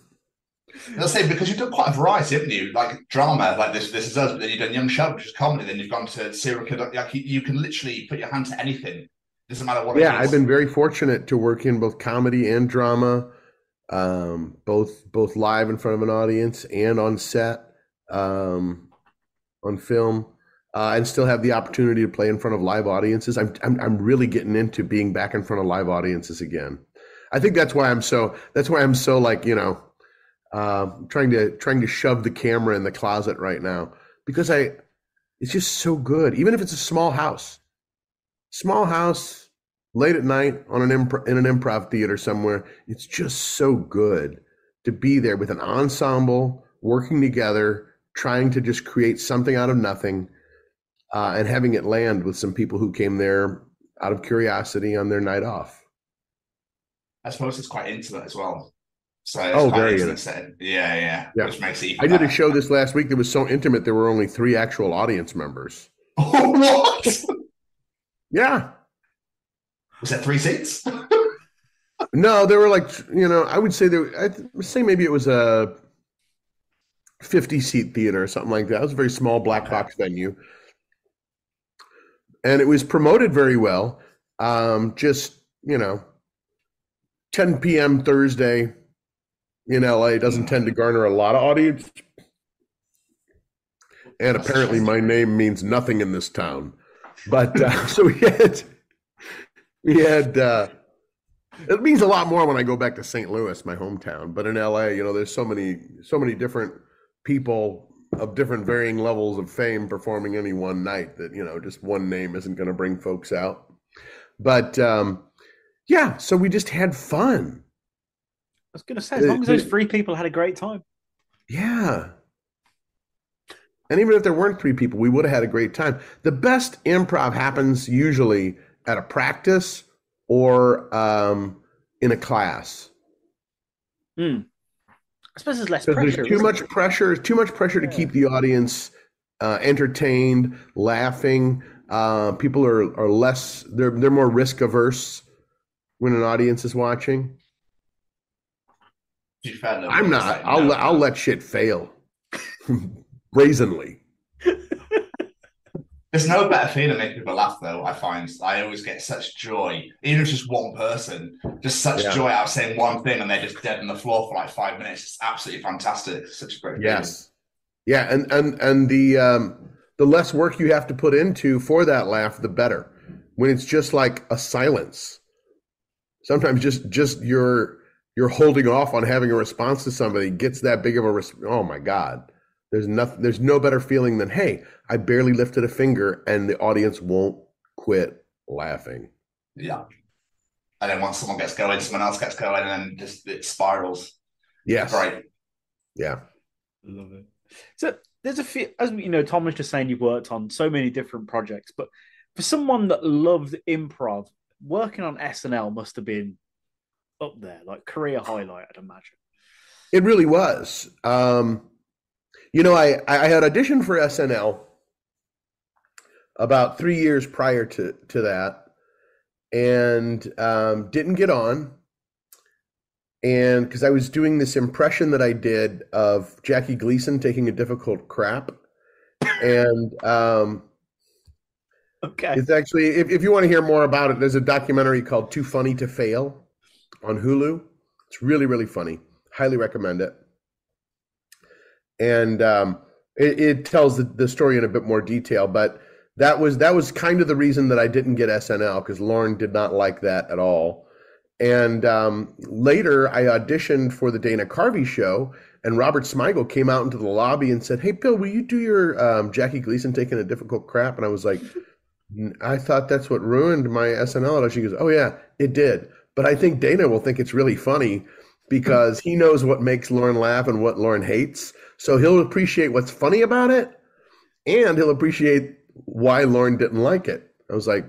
I'll say, because you've done quite a variety, haven't you? Like drama, like This Is Us, but then you've done Young Sheldon, which is comedy, then you've gone to serial killer. Like you can literally put your hand to anything. Doesn't matter what it is. Yeah, I've been very fortunate to work in both comedy and drama. Both live in front of an audience and on set, on film, and still have the opportunity to play in front of live audiences. I'm really getting into being back in front of live audiences again. I think that's why I'm so like, trying to shove the camera in the closet right now, because it's just so good. Even if it's a small house, late at night in an improv theater somewhere, it's just so good to be there with an ensemble working together, trying to just create something out of nothing, and having it land with some people who came there out of curiosity on their night off. I suppose it's quite intimate as well. So very intimate. Yeah. Which makes it even better. I did a better. show this last week that was so intimate there were only 3 actual audience members. What? Yeah. Was that 3 seats? No, there were like, I would say maybe it was a 50-seat theater or something like that. It was a very small black box venue. And it was promoted very well. 10 p.m. Thursday in LA doesn't tend to garner a lot of audience. And apparently my name means nothing in this town. But so we had it means a lot more when I go back to St. Louis, my hometown. But in LA, there's so many different people of different varying levels of fame performing any one night that, just one name isn't going to bring folks out. But yeah, so we just had fun. I was going to say, as long as those 3 people had a great time. Yeah. And even if there weren't 3 people, we would have had a great time. The best improv happens usually at a practice or in a class. I suppose there's less pressure. There's too much pressure to keep the audience entertained, laughing. People are less, they're more risk averse when an audience is watching. I'm not. I'll let shit fail brazenly. There's no better feeling making people laugh, though. I find I always get such joy, even if it's just one person, just such joy out of saying one thing and they're just dead on the floor for like 5 minutes. It's absolutely fantastic. It's such a great feeling. Yes, yeah, and the less work you have to put into for that laugh, the better. When it's just like a silence, sometimes just you're holding off on having a response to somebody gets that big of a oh my God. There's no better feeling than, hey, I barely lifted a finger and the audience won't quit laughing. Yeah. And then once someone gets going, someone else gets going, and then just it spirals. Yes. Right. Yeah. Love it. So there's a few, as Tom was just saying, you've worked on so many different projects, but for someone that loved improv, working on SNL must have been up there, like career highlight, I'd imagine. It really was. I had auditioned for SNL about 3 years prior to that, and didn't get on. And because I was doing this impression that I did of Jackie Gleason taking a difficult crap, And okay, it's actually, if you want to hear more about it, there's a documentary called Too Funny to Fail on Hulu. It's really, really funny. Highly recommend it. And it tells the story in a bit more detail, but that was kind of the reason that I didn't get SNL, because Lauren did not like that at all. And later I auditioned for the Dana Carvey show, and Robert Smigel came out into the lobby and said, "Hey, Bill, will you do your Jackie Gleason taking a difficult crap?" And I was like, "I thought that's what ruined my SNL." And she goes, "Oh yeah, it did. But I think Dana will think it's really funny because he knows what makes Lauren laugh and what Lauren hates. So he'll appreciate what's funny about it, and he'll appreciate why Lauren didn't like it." I was like,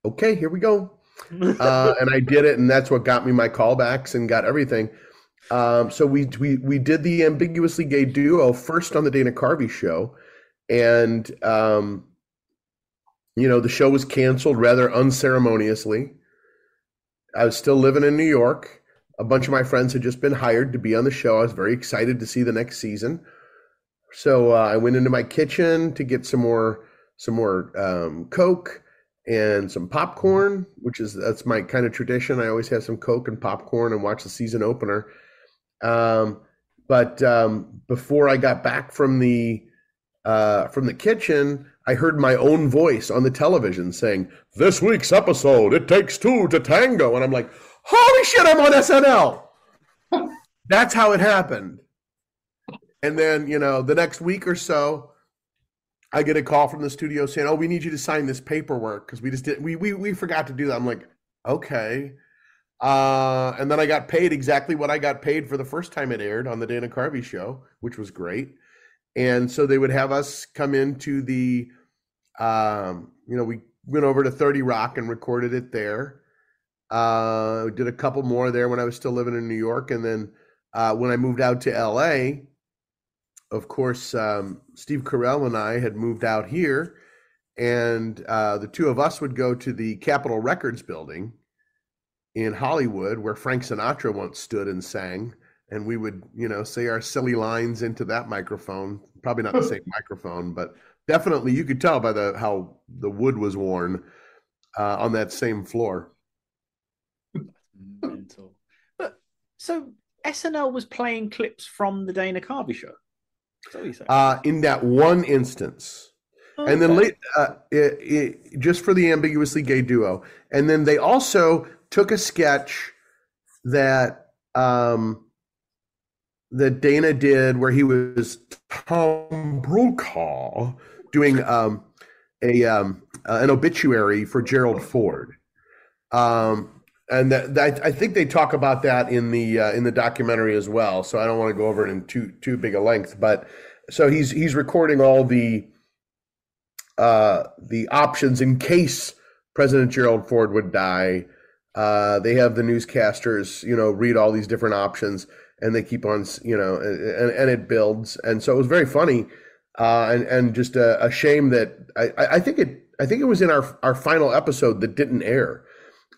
"Okay, here we go." And I did it, and that's what got me my callbacks and got everything. So we did the Ambiguously Gay Duo first on the Dana Carvey show, and the show was canceled rather unceremoniously. I was still living in New York. A bunch of my friends had just been hired to be on the show. I was very excited to see the next season. So I went into my kitchen to get some more Coke and some popcorn, that's my kind of tradition. I always have some Coke and popcorn and watch the season opener. But before I got back from the kitchen, I heard my own voice on the television saying, "This week's episode, it takes two to tango." And I'm like, holy shit, I'm on SNL. That's how it happened. And then, the next week or so, I get a call from the studio saying, "Oh, we need you to sign this paperwork because we forgot to do that." I'm like, okay. And then I got paid exactly what I got paid for the first time it aired on the Dana Carvey show, which was great. And so they would have us come into the, we went over to 30 Rock and recorded it there. Did a couple more there when I was still living in New York. And then when I moved out to LA, of course, Steve Carell and I had moved out here, and the two of us would go to the Capitol Records building in Hollywood, where Frank Sinatra once stood and sang, and we would, say our silly lines into that microphone. Probably not the same microphone, but definitely you could tell by how the wood was worn on that same floor. Mental. But so SNL was playing clips from the Dana Carvey show. In that one instance. Okay. And then just for the Ambiguously Gay Duo. And then they also took a sketch that Dana did where he was Tom Brokaw doing an obituary for Gerald Ford. And I think they talk about that in the documentary as well. So I don't want to go over it in too big a length. But so he's recording all the options in case President Gerald Ford would die. They have the newscasters, read all these different options, and they keep on, and it builds. And so it was very funny, and just a shame that I think it was in our final episode that didn't air.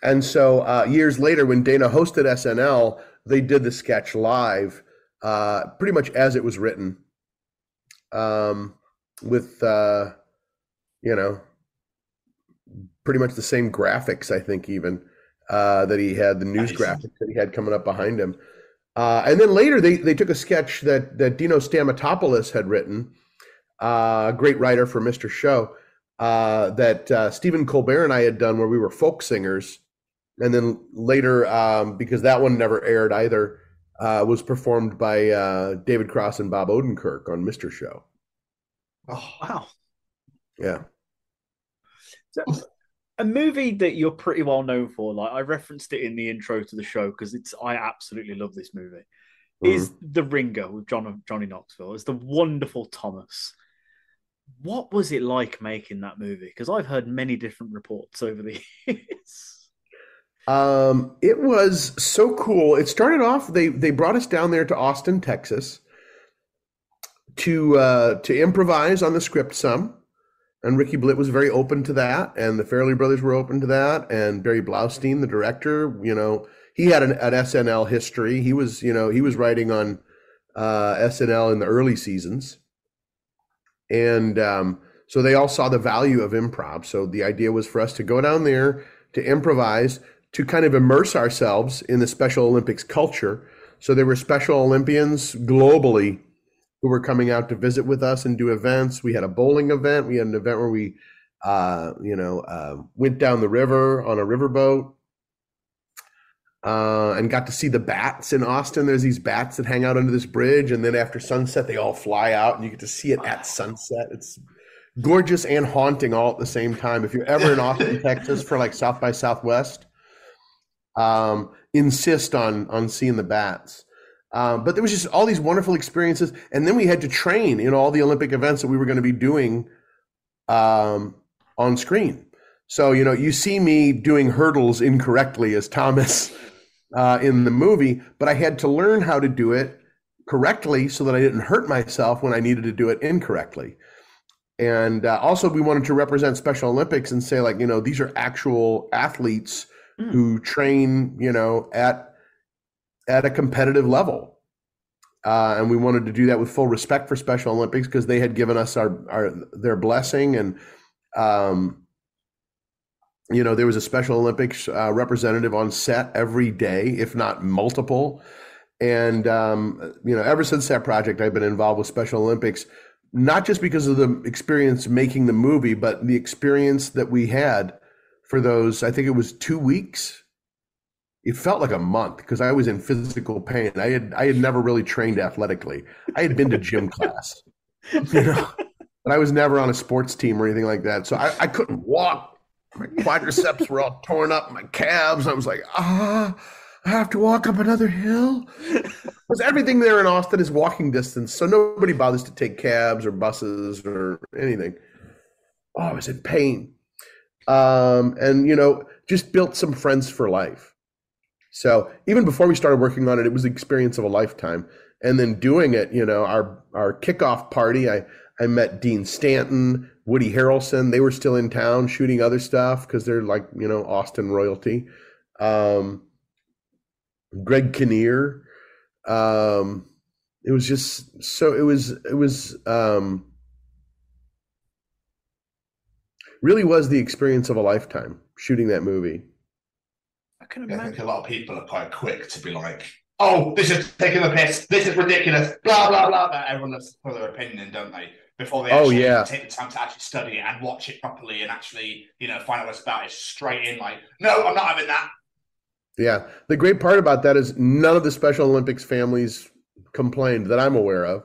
And so years later, when Dana hosted SNL, they did the sketch live, pretty much as it was written, with, pretty much the same graphics, I think, even, that he had, the news graphics that he had coming up behind him. And then later, they took a sketch that Dino Stamatopoulos had written, a great writer for Mr. Show, that Stephen Colbert and I had done, where we were folk singers. And then later, because that one never aired either, was performed by David Cross and Bob Odenkirk on Mr. Show. Oh, wow. Yeah. So, a movie that you're pretty well known for, like I referenced it in the intro to the show because I absolutely love this movie, is The Ringer with Johnny Knoxville. It's the wonderful Thomas. What was it like making that movie? Because I've heard many different reports over the years. It was so cool. It started off, they brought us down there to Austin, Texas to improvise on the script some. And Ricky Blitt was very open to that, and the Farrelly brothers were open to that, and Barry Blaustein, the director, he had an SNL history. He was writing on SNL in the early seasons. And so they all saw the value of improv. So the idea was for us to go down there to improvise, to kind of immerse ourselves in the Special Olympics culture. So there were Special Olympians globally who were coming out to visit with us and do events. We had a bowling event. We had an event where we, went down the river on a riverboat and got to see the bats in Austin. There's these bats that hang out under this bridge. And then after sunset, they all fly out and you get to see it at sunset. It's gorgeous and haunting all at the same time. If you're ever in Austin, Texas for like South by Southwest, insist on seeing the bats. But there was just all these wonderful experiences. And then we had to train in all the Olympic events that we were going to be doing on screen. So, you see me doing hurdles incorrectly as Thomas in the movie, but I had to learn how to do it correctly so that I didn't hurt myself when I needed to do it incorrectly. And also we wanted to represent Special Olympics and say, like, these are actual athletes who train, at a competitive level. And we wanted to do that with full respect for Special Olympics because they had given us their blessing. And, there was a Special Olympics representative on set every day, if not multiple. And, ever since that project, I've been involved with Special Olympics, not just because of the experience making the movie, but the experience that we had for those, I think it was 2 weeks. It felt like a month because I was in physical pain. I had never really trained athletically. I had been to gym class, but I was never on a sports team or anything like that. So I couldn't walk. My quadriceps were all torn up, my calves. I was like, I have to walk up another hill. Because everything there in Austin is walking distance. So nobody bothers to take cabs or buses or anything. Oh, I was in pain. And, just built some friends for life. So even before we started working on it, it was the experience of a lifetime. And then doing it, our kickoff party, I met Dean Stanton, Woody Harrelson. They were still in town shooting other stuff because they're like, Austin royalty. Greg Kinnear. It was just so, it was really was the experience of a lifetime shooting that movie. I think a lot of people are quite quick to be like, oh, this is taking the piss, this is ridiculous, blah, blah, blah. Everyone has put their opinion in, don't they? Before they actually take the time to actually study it and watch it properly and actually, find out what it's about. It's straight in like, no, I'm not having that. Yeah. The great part about that is none of the Special Olympics families complained that I'm aware of,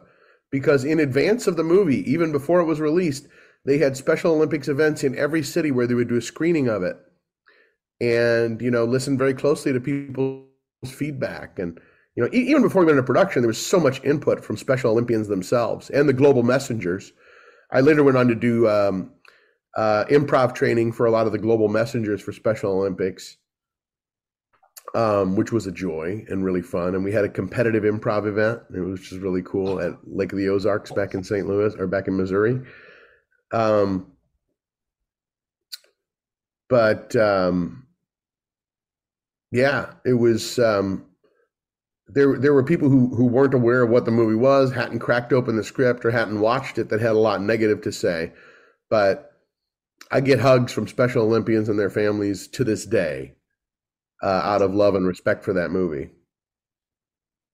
because in advance of the movie, even before it was released, they had Special Olympics events in every city where they would do a screening of it and, listen very closely to people's feedback. And, even before we went into production, there was so much input from Special Olympians themselves and the global messengers. I later went on to do improv training for a lot of the global messengers for Special Olympics, which was a joy and really fun. And we had a competitive improv event, which was really cool, at Lake of the Ozarks back in St. Louis, or back in Missouri. Yeah, it was, there were people who weren't aware of what the movie was, hadn't cracked open the script or hadn't watched it, that had a lot negative to say. But I get hugs from Special Olympians and their families to this day, out of love and respect for that movie.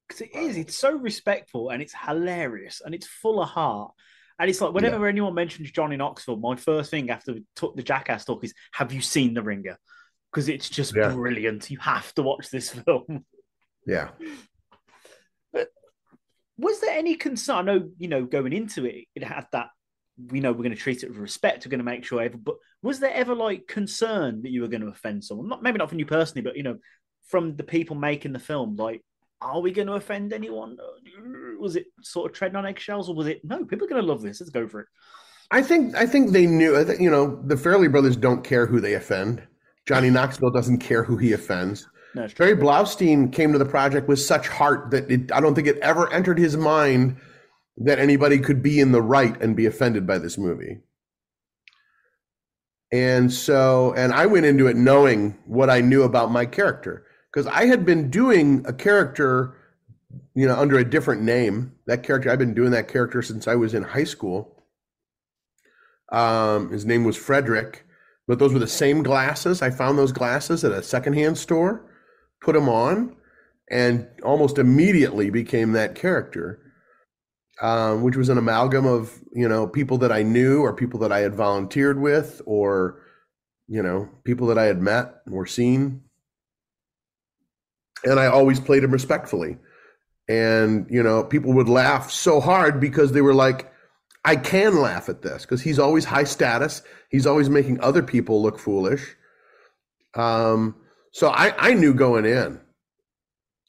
Because it's so respectful and it's hilarious and it's full of heart. And it's like, whenever anyone mentions Johnny Knoxville, my first thing after we took the Jackass talk is, have you seen The Ringer? Because it's just brilliant. You have to watch this film. Yeah. But was there any concern? I know, going into it, it had that, we're going to treat it with respect. We're going to make sure but was there ever concern that you were going to offend someone? Maybe not from you personally, but, from the people making the film, are we going to offend anyone? Was it sort of treading on eggshells, or was it, no, people are going to love this, let's go for it? I think they knew, the Farrelly brothers don't care who they offend. Johnny Knoxville doesn't care who he offends. No, Barry Blaustein came to the project with such heart that I don't think it ever entered his mind that anybody could be in the right and be offended by this movie. And I went into it knowing what I knew about my character, because I had been doing a character, under a different name. I've been doing that character since I was in high school. His name was Frederick, but those were the same glasses. I found those glasses at a secondhand store, put them on, and almost immediately became that character, which was an amalgam of, people that I knew or people that I had volunteered with or, people that I had met or seen. And I always played him respectfully. And, people would laugh so hard because they were like, I can laugh at this because he's always high status. He's always making other people look foolish. So I knew going in.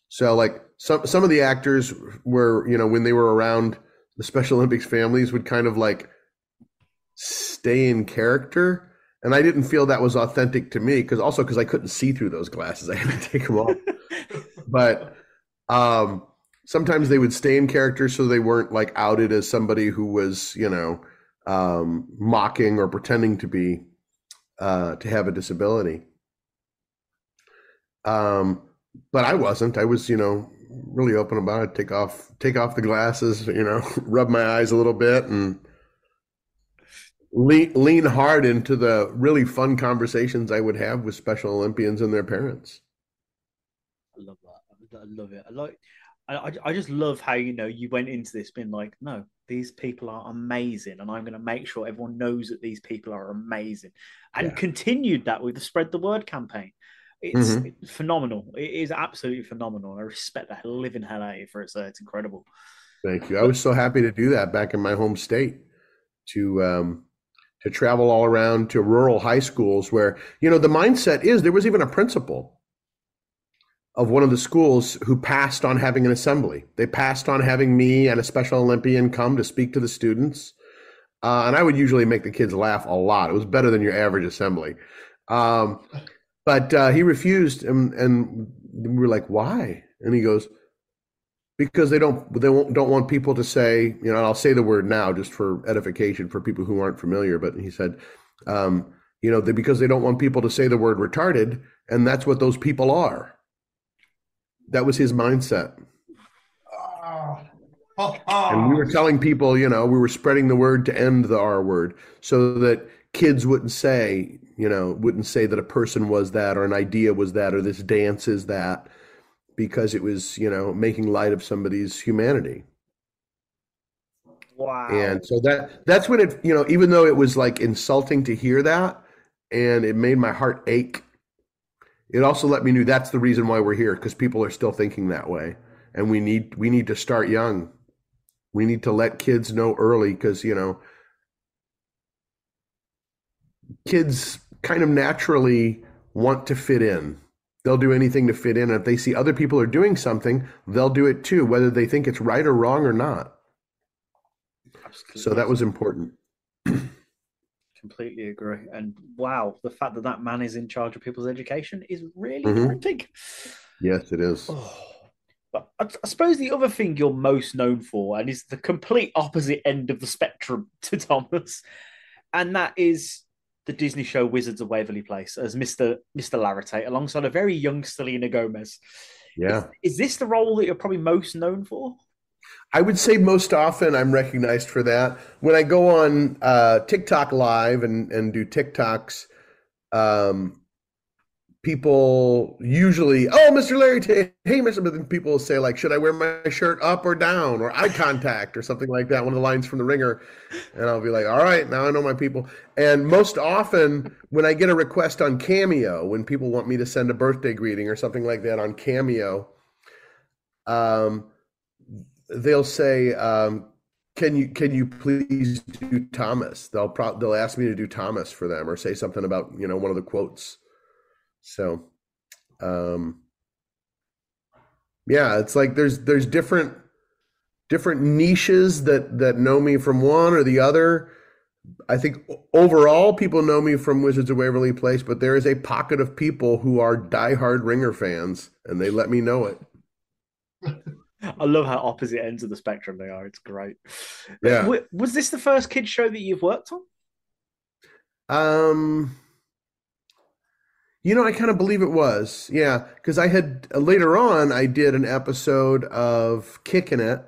So like some of the actors were, when they were around the Special Olympics families would kind of like stay in character. And I didn't feel that was authentic to me because I couldn't see through those glasses. I had to take them off. But sometimes they would stay in character so they weren't like outed as somebody who was, mocking or pretending to be, to have a disability. But I wasn't. I was, really open about it. Take off the glasses, rub my eyes a little bit and lean hard into the really fun conversations I would have with Special Olympians and their parents. I love that. I love it. I just love how, you went into this being like, no, these people are amazing. And I'm going to make sure everyone knows that these people are amazing. And continued that with the Spread the Word campaign. It's phenomenal. It is absolutely phenomenal. I respect the living hell out of you for it. So it's incredible. Thank you. I was so happy to do that back in my home state to travel all around to rural high schools where, the mindset is there was even a principal of one of the schools who passed on having an assembly. They passed on having me and a Special Olympian come to speak to the students. And I would usually make the kids laugh a lot. It was better than your average assembly. But he refused, and we were like, "Why?" And he goes, "Because they don't want people to say, and I'll say the word now just for edification for people who aren't familiar." But he said, because they don't want people to say the word retarded, and that's what those people are. That was his mindset. And we were telling people, we were spreading the word to end the R word so that kids wouldn't say that a person was that or an idea was that or this dance is that, because it was, making light of somebody's humanity. Wow. And so that's when it, even though it was like insulting to hear that and it made my heart ache, it also let me know that's the reason why we're here, because people are still thinking that way. And we need to start young. We need to let kids know early because, kids kind of naturally want to fit in. They'll do anything to fit in. And if they see other people are doing something, they'll do it too, whether they think it's right or wrong or not. Absolutely. So that was important. Completely agree. And wow, the fact that man is in charge of people's education is really daunting. Yes, it is. But I suppose the other thing you're most known for, and is the complete opposite end of the spectrum to Thomas, and that is the Disney show Wizards of Waverly Place as Mr Laritat alongside a very young Selena Gomez. Yeah. Is this the role that you're probably most known for? I would say most often I'm recognized for that. When I go on TikTok live and do TikToks, people usually, "Oh, Mr. Laritat, hey, Mr." But then people will say like, "Should I wear my shirt up or down?" or eye contact or something like that. One of the lines from The Ringer. And I'll be like, all right, now I know my people. And most often when I get a request on Cameo, when people want me to send a birthday greeting or something like that on Cameo, they'll say, can you please do Thomas? They'll ask me to do Thomas for them or say something about, one of the quotes. So, it's like there's different niches that know me from one or the other. I think overall people know me from Wizards of Waverly Place, but there is a pocket of people who are diehard Ringer fans, and they let me know it. I love how opposite ends of the spectrum they are. It's great. Yeah. Was this the first kids show that you've worked on? I kind of believe it was. Yeah, because I had later on I did an episode of Kickin' It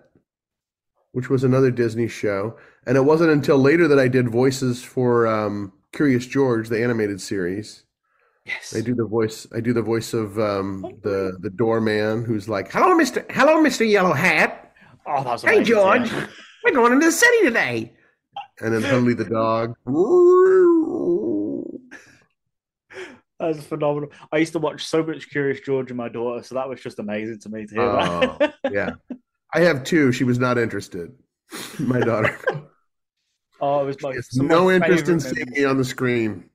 which was another Disney show. And it wasn't until later that I did voices for Curious George, the animated series. Yes. I do the voice of the doorman who's like, hello, Mr. Yellow Hat. Oh, that was hey, amazing, George. yeah. We're going into the city today. And then Huntley the dog. That's phenomenal. I used to watch so much Curious George and my daughter, so that was just amazing to me to hear that. Yeah. I have two. She was not interested. My daughter. Oh, it was my no interest in seeing me on the screen.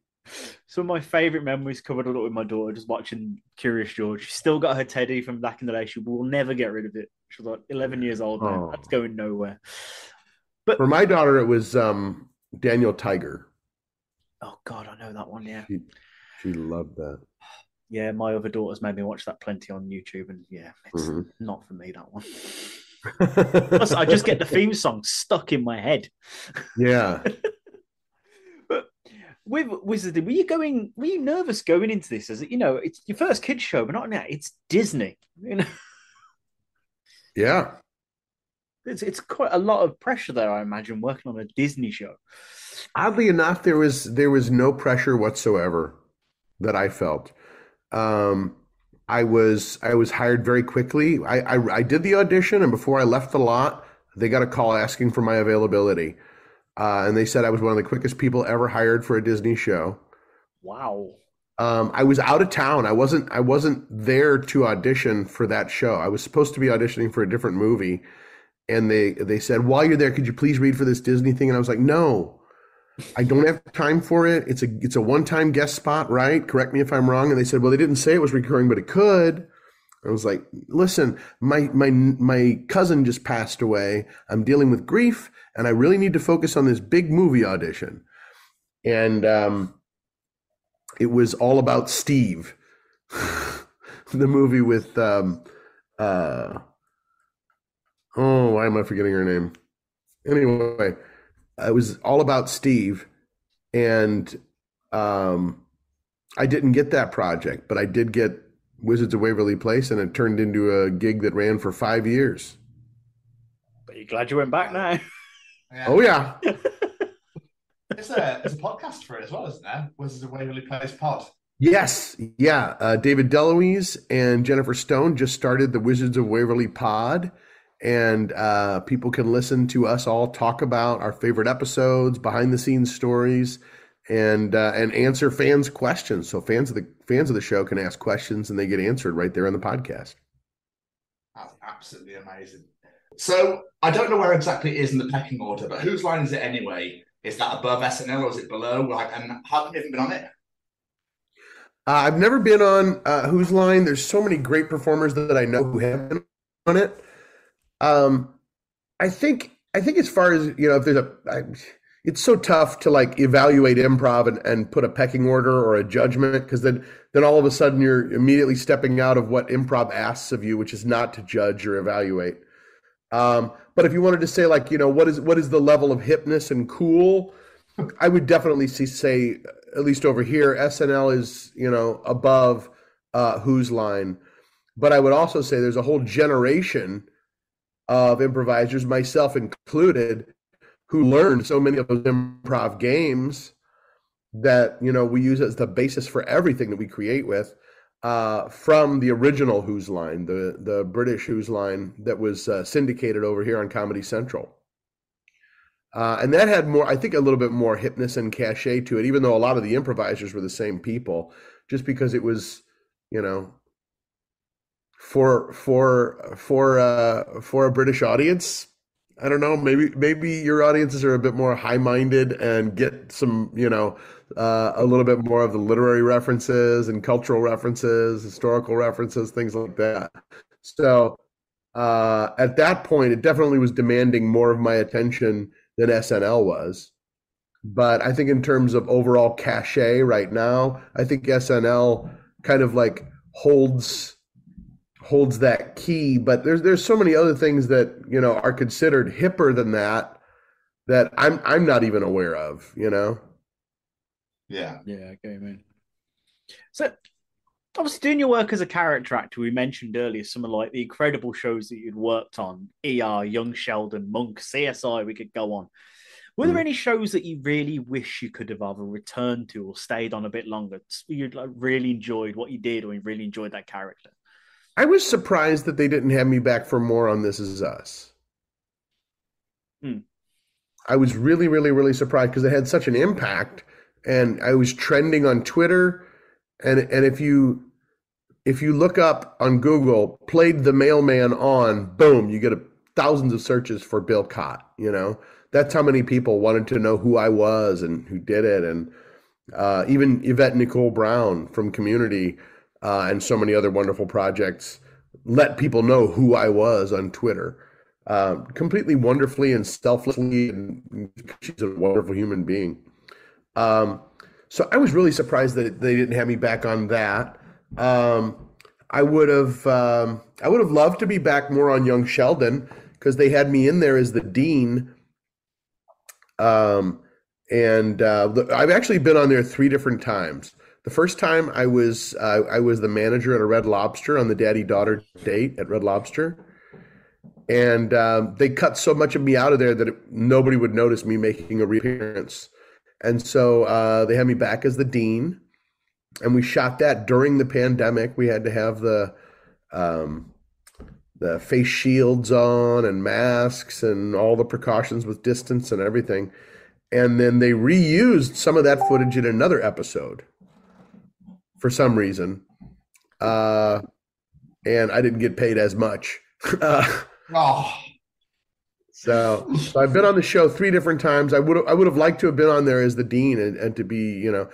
Some of my favorite memories covered a lot with my daughter, just watching Curious George. She's still got her teddy from back in the day. She will never get rid of it. She's like 11 years old now. That's going nowhere. But for my daughter, it was Daniel Tiger. Oh God, I know that one. Yeah, she loved that. Yeah, my other daughters made me watch that plenty on YouTube, and yeah, it's not for me, that one. Plus, I just get the theme song stuck in my head. Yeah. But with Wizarding, were you nervous going into this? As it's your first kids show, but not now. It's Disney. Yeah. It's quite a lot of pressure there, I imagine, working on a Disney show. Oddly enough, there was no pressure whatsoever that I felt. I was hired very quickly. I did the audition, and before I left the lot, they got a call asking for my availability, and they said I was one of the quickest people ever hired for a Disney show. Wow. I was out of town. I wasn't there to audition for that show. I was supposed to be auditioning for a different movie, and they said, while you're there, could you please read for this Disney thing? And I was like, no. I don't have time for it. It's a one-time guest spot, right? Correct me if I'm wrong. And they said, well, they didn't say it was recurring, but it could. I was like, listen, my cousin just passed away. I'm dealing with grief, and I really need to focus on this big movie audition. And it was All About Steve, the movie with why am I forgetting her name? Anyway. It was All About Steve, and I didn't get that project, but I did get Wizards of Waverly Place, and it turned into a gig that ran for 5 years. But you're glad you went back now. Yeah. Oh, yeah. There's a podcast for it as well, isn't there? Wizards of Waverly Place pod. Yes. Yeah. David Deloise and Jennifer Stone just started the Wizards of Waverly pod. And people can listen to us all talk about our favorite episodes, behind the scenes stories, and answer fans' questions. So fans of the show can ask questions, and they get answered right there on the podcast. That's absolutely amazing. So I don't know where exactly it is in the pecking order, but whose line is it anyway? Is that above SNL or is it below? And how come you haven't been on it? I've never been on Whose Line. There's so many great performers that I know who have been on it. I think as far as, if there's it's so tough to like evaluate improv and put a pecking order or a judgment, because then all of a sudden you're immediately stepping out of what improv asks of you, which is not to judge or evaluate. But if you wanted to say like, what is the level of hipness and cool, I would definitely say, at least over here, SNL is, above Whose Line. But I would also say there's a whole generation of improvisers, myself included, who learned so many of those improv games that, we use as the basis for everything that we create with, from the original Whose Line, the British Whose Line that was syndicated over here on Comedy Central. And that had more, I think, a little bit more hipness and cachet to it, even though a lot of the improvisers were the same people, just because it was, for a British audience. I don't know, maybe your audiences are a bit more high-minded and get some, a little bit more of the literary references and cultural references, historical references, things like that. So at that point, it definitely was demanding more of my attention than SNL was. But I think in terms of overall cachet right now, I think SNL kind of like holds that key, but there's so many other things that are considered hipper than that I'm not even aware of. Yeah. Yeah. Okay, man. So Obviously, doing your work as a character actor, we mentioned earlier some of like the incredible shows that you'd worked on: ER, Young Sheldon, Monk, CSI. We could go on. Were there any shows that you really wish you could have either returned to or stayed on a bit longer? You'd like really enjoyed what you did, or you really enjoyed that character? I was surprised that they didn't have me back for more on This Is Us. I was really, really, really surprised because it had such an impact, and I was trending on Twitter. And if you look up on Google, played the mailman on, boom, you get thousands of searches for Bill Chott. You know, that's how many people wanted to know who I was and who did it. And even Yvette Nicole Brown from Community and so many other wonderful projects let people know who I was on Twitter. Completely wonderfully and selflessly, and she's a wonderful human being. So I was really surprised that they didn't have me back on that. I would have loved to be back more on Young Sheldon because they had me in there as the dean. And I've actually been on there 3 different times. The first time I was the manager at a Red Lobster on the daddy-daughter date at Red Lobster. And they cut so much of me out of there that nobody would notice me making a reappearance. And so they had me back as the dean, and we shot that during the pandemic. We had to have the face shields on and masks and all the precautions with distance and everything. And then they reused some of that footage in another episode for some reason. And I didn't get paid as much. So I've been on the show 3 different times. I would have liked to have been on there as the dean and to be, you know,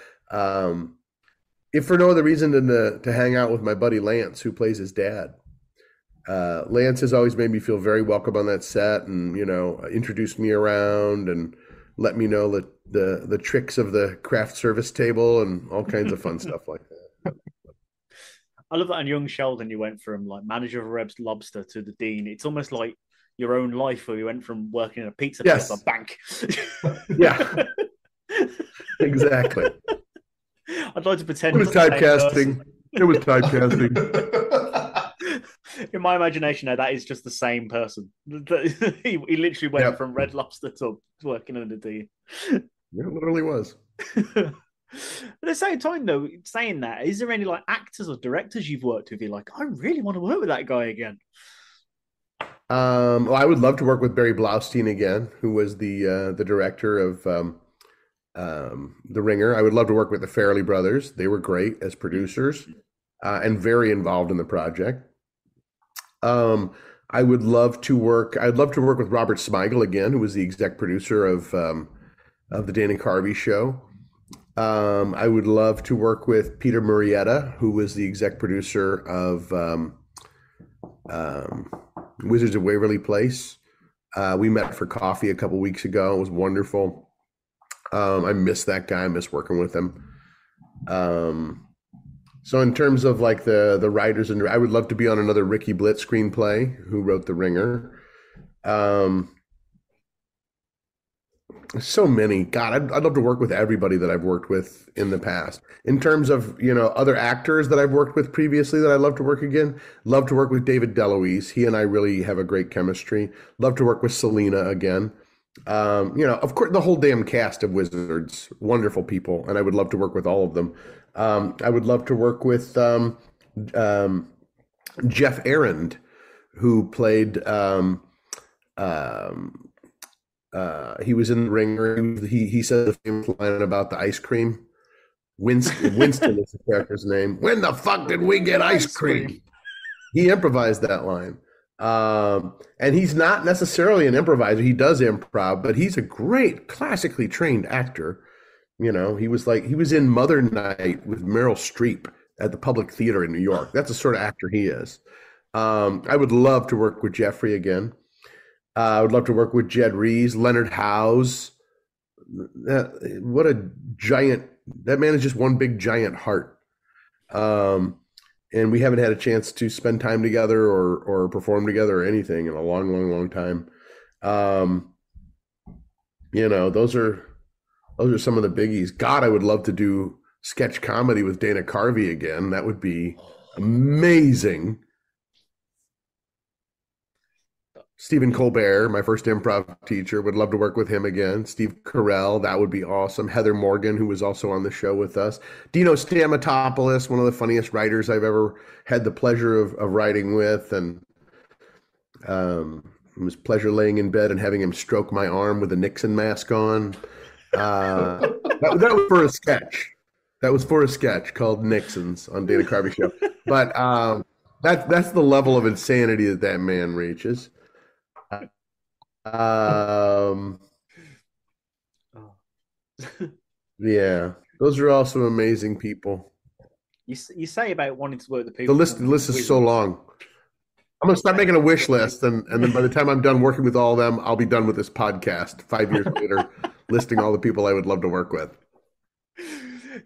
if for no other reason than to hang out with my buddy Lance, who plays his dad. Lance has always made me feel very welcome on that set, and, you know, introduced me around and let me know the tricks of the craft service table and all kinds of fun stuff like that. I love that on Young Sheldon, you went from like manager of Red Lobster to the dean. It's almost like your own life, where you went from working in a pizza place to a bank. Yeah, exactly. I'd like to pretend it was typecasting. It was typecasting. In my imagination, now that is just the same person. He literally went from Red Lobster to working in the dean. It literally was. But at the same time, though, saying that, is there any like actors or directors you've worked with? You're like, I really want to work with that guy again. Well, I would love to work with Barry Blaustein again, who was the director of The Ringer. I would love to work with the Farrelly brothers. They were great as producers and very involved in the project. I'd love to work with Robert Smigel again, who was the exec producer of the Dana Carvey show. I would love to work with Peter Murrieta, who was the exec producer of Wizards of Waverly Place. We met for coffee a couple weeks ago. It was wonderful. I miss that guy. I miss working with him. So in terms of like the writers, and I would love to be on another Ricky Blitt screenplay, who wrote The Ringer. So many. God, I'd love to work with everybody that I've worked with in the past. In terms of, you know, other actors that I've worked with previously that I'd love to work again, love to work with David DeLuise. He and I really have a great chemistry. Love to work with Selena again. You know, of course, the whole damn cast of Wizards, wonderful people, and I would love to work with all of them. I would love to work with Jeff Arend, who played he was in The Ringer. He said the famous line about the ice cream. Winston is the character's name. When the fuck did we get ice cream? He improvised that line. And he's not necessarily an improviser. He does improv, but he's a great classically trained actor. You know, he was in Mother Night with Meryl Streep at the Public Theater in New York. That's the sort of actor he is. I would love to work with Jeffrey again. I would love to work with Jed Rees, Leonard Howes. What a giant, that man is just one big giant heart. And we haven't had a chance to spend time together or perform together or anything in a long, long, long time. You know, those are some of the biggies. God, I would love to do sketch comedy with Dana Carvey again. That would be amazing. Stephen Colbert, my first improv teacher, would love to work with him again. Steve Carell, that would be awesome. Heather Morgan, who was also on the show with us. Dino Stamatopoulos, one of the funniest writers I've ever had the pleasure of writing with. And it was pleasure laying in bed and having him stroke my arm with a Nixon mask on. That was for a sketch. That was for a sketch called Nixon's on Dana Carvey Show. But that's the level of insanity that man reaches. Yeah, those are also amazing people. You say about wanting to work with the people. The list is so long. I'm gonna start making a wish list, and then by the time I'm done working with all of them, I'll be done with this podcast 5 years later, listing all the people I would love to work with.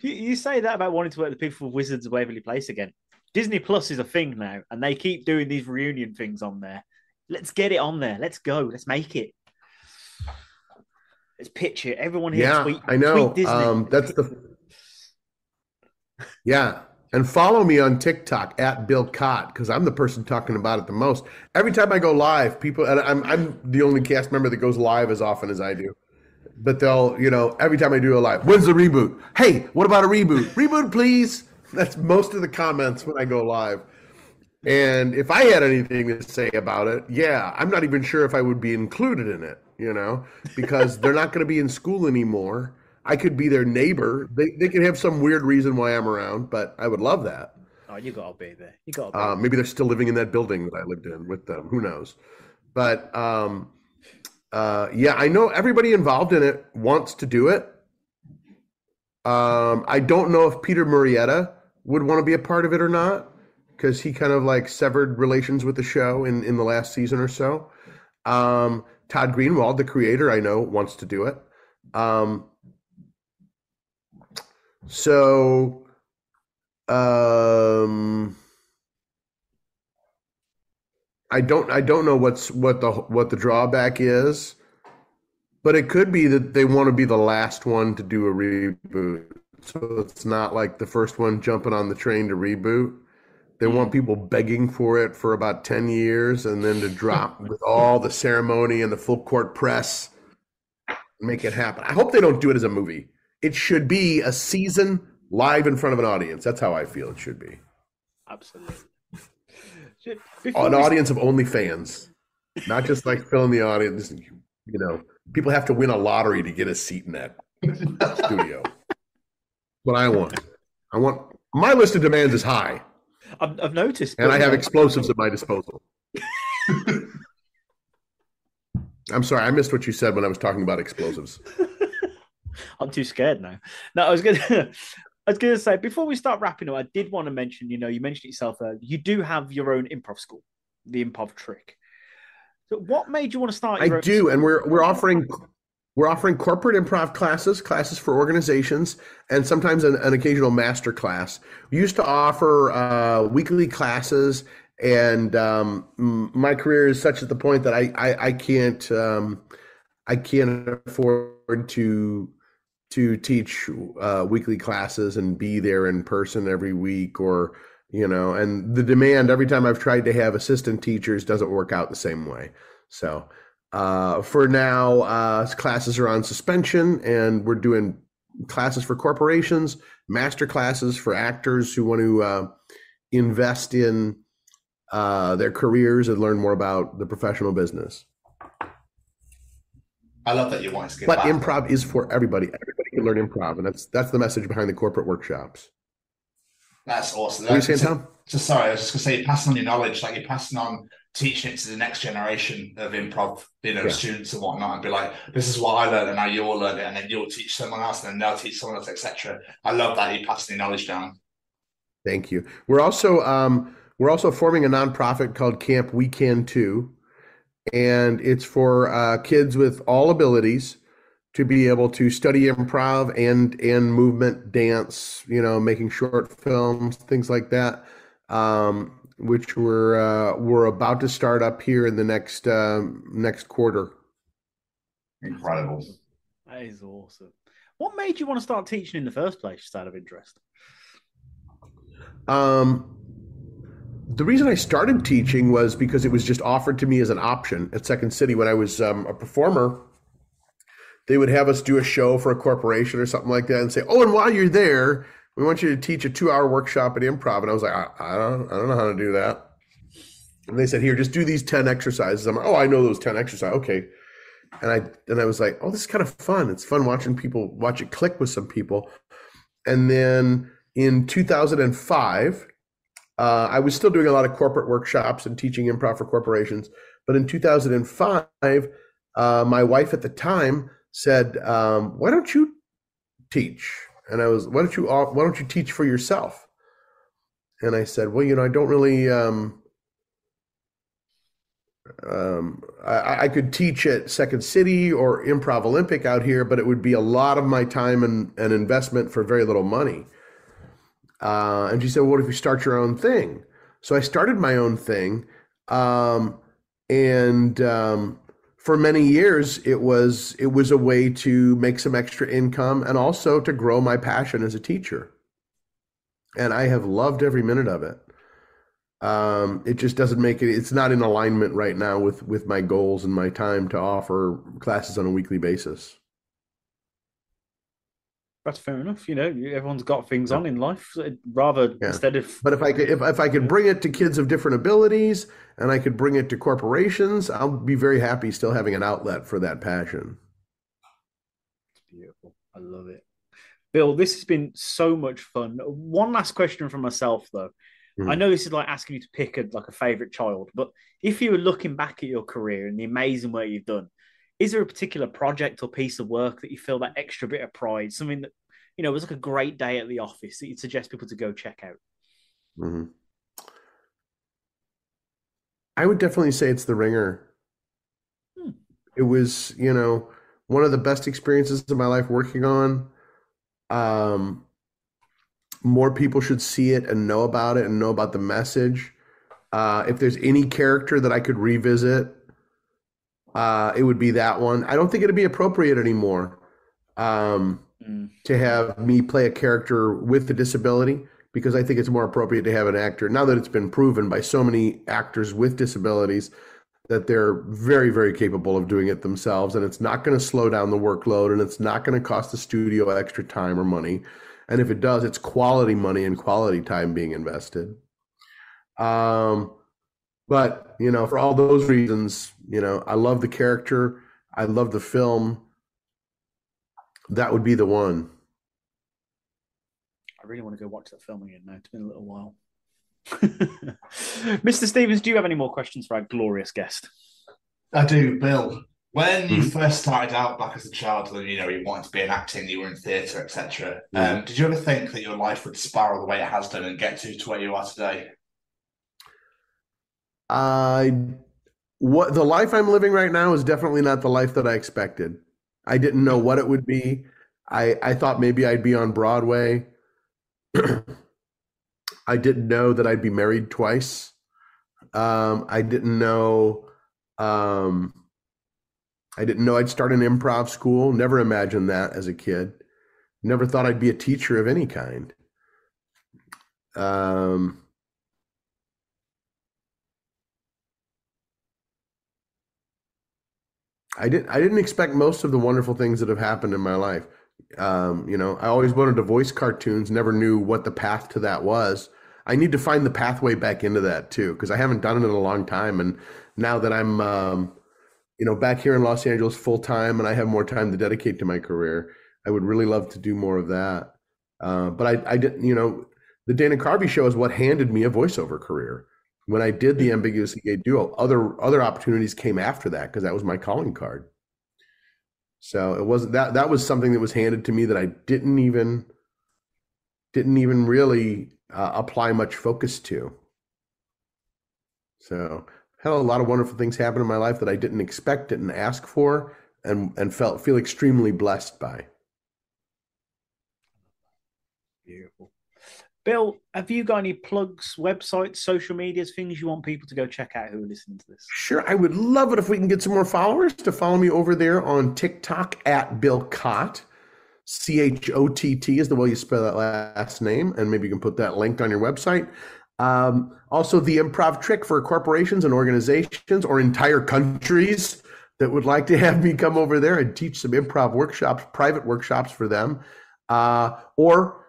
You say that about wanting to work with the people of Wizards of Waverly Place again. Disney Plus is a thing now, and they keep doing these reunion things on there. Let's get it on there. Let's go. Let's make it. Let's pitch it. Everyone here tweet. I know. Tweet Disney. That's the. Yeah, and follow me on TikTok at Bill Chott, because I'm the person talking about it the most. Every time I go live, people, and I'm the only cast member that goes live as often as I do. But they'll, every time I do a live, when's the reboot? Hey, what about a reboot? Reboot, please. That's most of the comments when I go live. And if I had anything to say about it, I'm not even sure if I would be included in it, because they're not going to be in school anymore. I could be their neighbor. They could have some weird reason why I'm around, but I would love that. Oh, you got to be there. You got to be maybe they're still living in that building that I lived in with them. Who knows? But I know everybody involved in it wants to do it. I don't know if Peter Murrieta would want to be a part of it or not, because he kind of like severed relations with the show in the last season or so. Todd Greenwald, the creator, I know wants to do it. I don't know what the drawback is, but it could be that they want to be the last one to do a reboot. So it's not like the first one jumping on the train to reboot. They want people begging for it for about 10 years and then to drop with all the ceremony and the full court press, make it happen. I hope they don't do it as a movie. It should be a season live in front of an audience. That's how I feel it should be. Absolutely. An audience of only fans, not just like filling the audience. People have to win a lottery to get a seat in that studio. What I want. My list of demands is high. I've noticed. And I have explosives at my disposal. I'm sorry, I missed what you said when I was talking about explosives. I'm too scared now. No, I was gonna say, before we start wrapping up, I did want to mention, you mentioned it yourself, you do have your own improv school, the Improv Trick. So what made you want to start your own school? And we're offering corporate improv classes for organizations, and sometimes an occasional master class. We used to offer weekly classes, and my career is such at the point that I can't afford to teach weekly classes and be there in person every week, or and the demand every time I've tried to have assistant teachers doesn't work out the same way. So for now, classes are on suspension, and we're doing classes for corporations, master classes for actors who want to invest in their careers and learn more about the professional business. I love that you want to get But back. improv is for everybody. Everybody can learn improv, and that's the message behind the corporate workshops. That's awesome. What are you saying, Tom? Sorry, I was just going to say, you're passing on your knowledge, like you're passing on, teaching it to the next generation of improv, students and whatnot, and be like, this is what I learned, and now you'll learn it, and then you'll teach someone else, and then they'll teach someone else, etc. I love that you're passing the knowledge down. Thank you. We're also forming a nonprofit called Camp We Can Too, and it's for kids with all abilities to be able to study improv and movement, dance, making short films, things like that, which we're about to start up here in the next quarter. Incredible. That is awesome. What made you want to start teaching in the first place, just out of interest? The reason I started teaching was because it was just offered to me as an option at Second City when I was a performer. They would have us do a show for a corporation or something like that and say, oh, and while you're there, we want you to teach a 2-hour workshop at improv. And I was like, I don't know how to do that. And they said, here, just do these 10 exercises. I'm like, oh, I know those 10 exercises. Okay. And I was like, oh, this is kind of fun. It's fun watching people watch it click with some people. And then in 2005, I was still doing a lot of corporate workshops and teaching improv for corporations. But in 2005, my wife at the time said, why don't you teach? And I was, why don't you teach for yourself? And I said, well, I don't really, I could teach at Second City or Improv Olympic out here, but it would be a lot of my time and investment for very little money. And she said, well, what if you start your own thing? So I started my own thing. For many years, it was a way to make some extra income and also to grow my passion as a teacher. And I have loved every minute of it. It just doesn't make it, it's not in alignment right now with my goals and my time to offer classes on a weekly basis. That's fair enough. Everyone's got things on in life. Instead of. But if I could bring it to kids of different abilities and I could bring it to corporations, I'll be very happy still having an outlet for that passion. It's beautiful. I love it. Bill, this has been so much fun. One last question from myself, though. I know this is like asking you to pick a favorite child, but if you were looking back at your career and the amazing work you've done, is there a particular project or piece of work that you feel that extra bit of pride, something that, was like a great day at the office that you'd suggest people to go check out? Mm-hmm. I would definitely say it's The Ringer. It was, one of the best experiences of my life working on. More people should see it and know about it and know about the message. If there's any character that I could revisit, it would be that one. I don't think it'd be appropriate anymore to have me play a character with a disability, because I think it's more appropriate to have an actor, now that it's been proven by so many actors with disabilities that they're very, very capable of doing it themselves, and it's not going to slow down the workload, and it's not going to cost the studio extra time or money. And if it does, it's quality money and quality time being invested. But, for all those reasons, I love the character. I love the film. That would be the one. I really want to go watch that film again now. It's been a little while. Mr. Stevens, do you have any more questions for our glorious guest? I do, Bill. When you first started out back as a child, and you wanted to be an acting, you were in theatre, etc. Did you ever think that your life would spiral the way it has done and get to where you are today? What the life I'm living right now is definitely not the life that I expected. I didn't know what it would be. I thought maybe I'd be on Broadway. I didn't know that I'd be married twice. I didn't know I'd start an improv school. Never imagined that as a kid. Never thought I'd be a teacher of any kind. I didn't expect most of the wonderful things that have happened in my life. I always wanted to voice cartoons, never knew what the path to that was. I need to find the pathway back into that too, because I haven't done it in a long time. And now that I'm, back here in Los Angeles full time and I have more time to dedicate to my career, I would really love to do more of that. But I didn't, the Dana Carvey show is what handed me a voiceover career. When I did the Ambiguously Gay Duo, other opportunities came after that because that was my calling card. So it wasn't that was something that was handed to me that I didn't even really apply much focus to. So had a lot of wonderful things happen in my life that I didn't expect, didn't ask for, and feel extremely blessed by. Beautiful. Bill, have you got any plugs, websites, social medias, things you want people to go check out who are listening to this? Sure. I would love it if we can get some more followers to follow me over there on TikTok at Bill Chott. Chott is the way you spell that last name, and maybe you can put that linked on your website. Also, the Improv Trick for corporations and organizations or entire countries that would like to have me come over there and teach some improv workshops, private workshops for them, or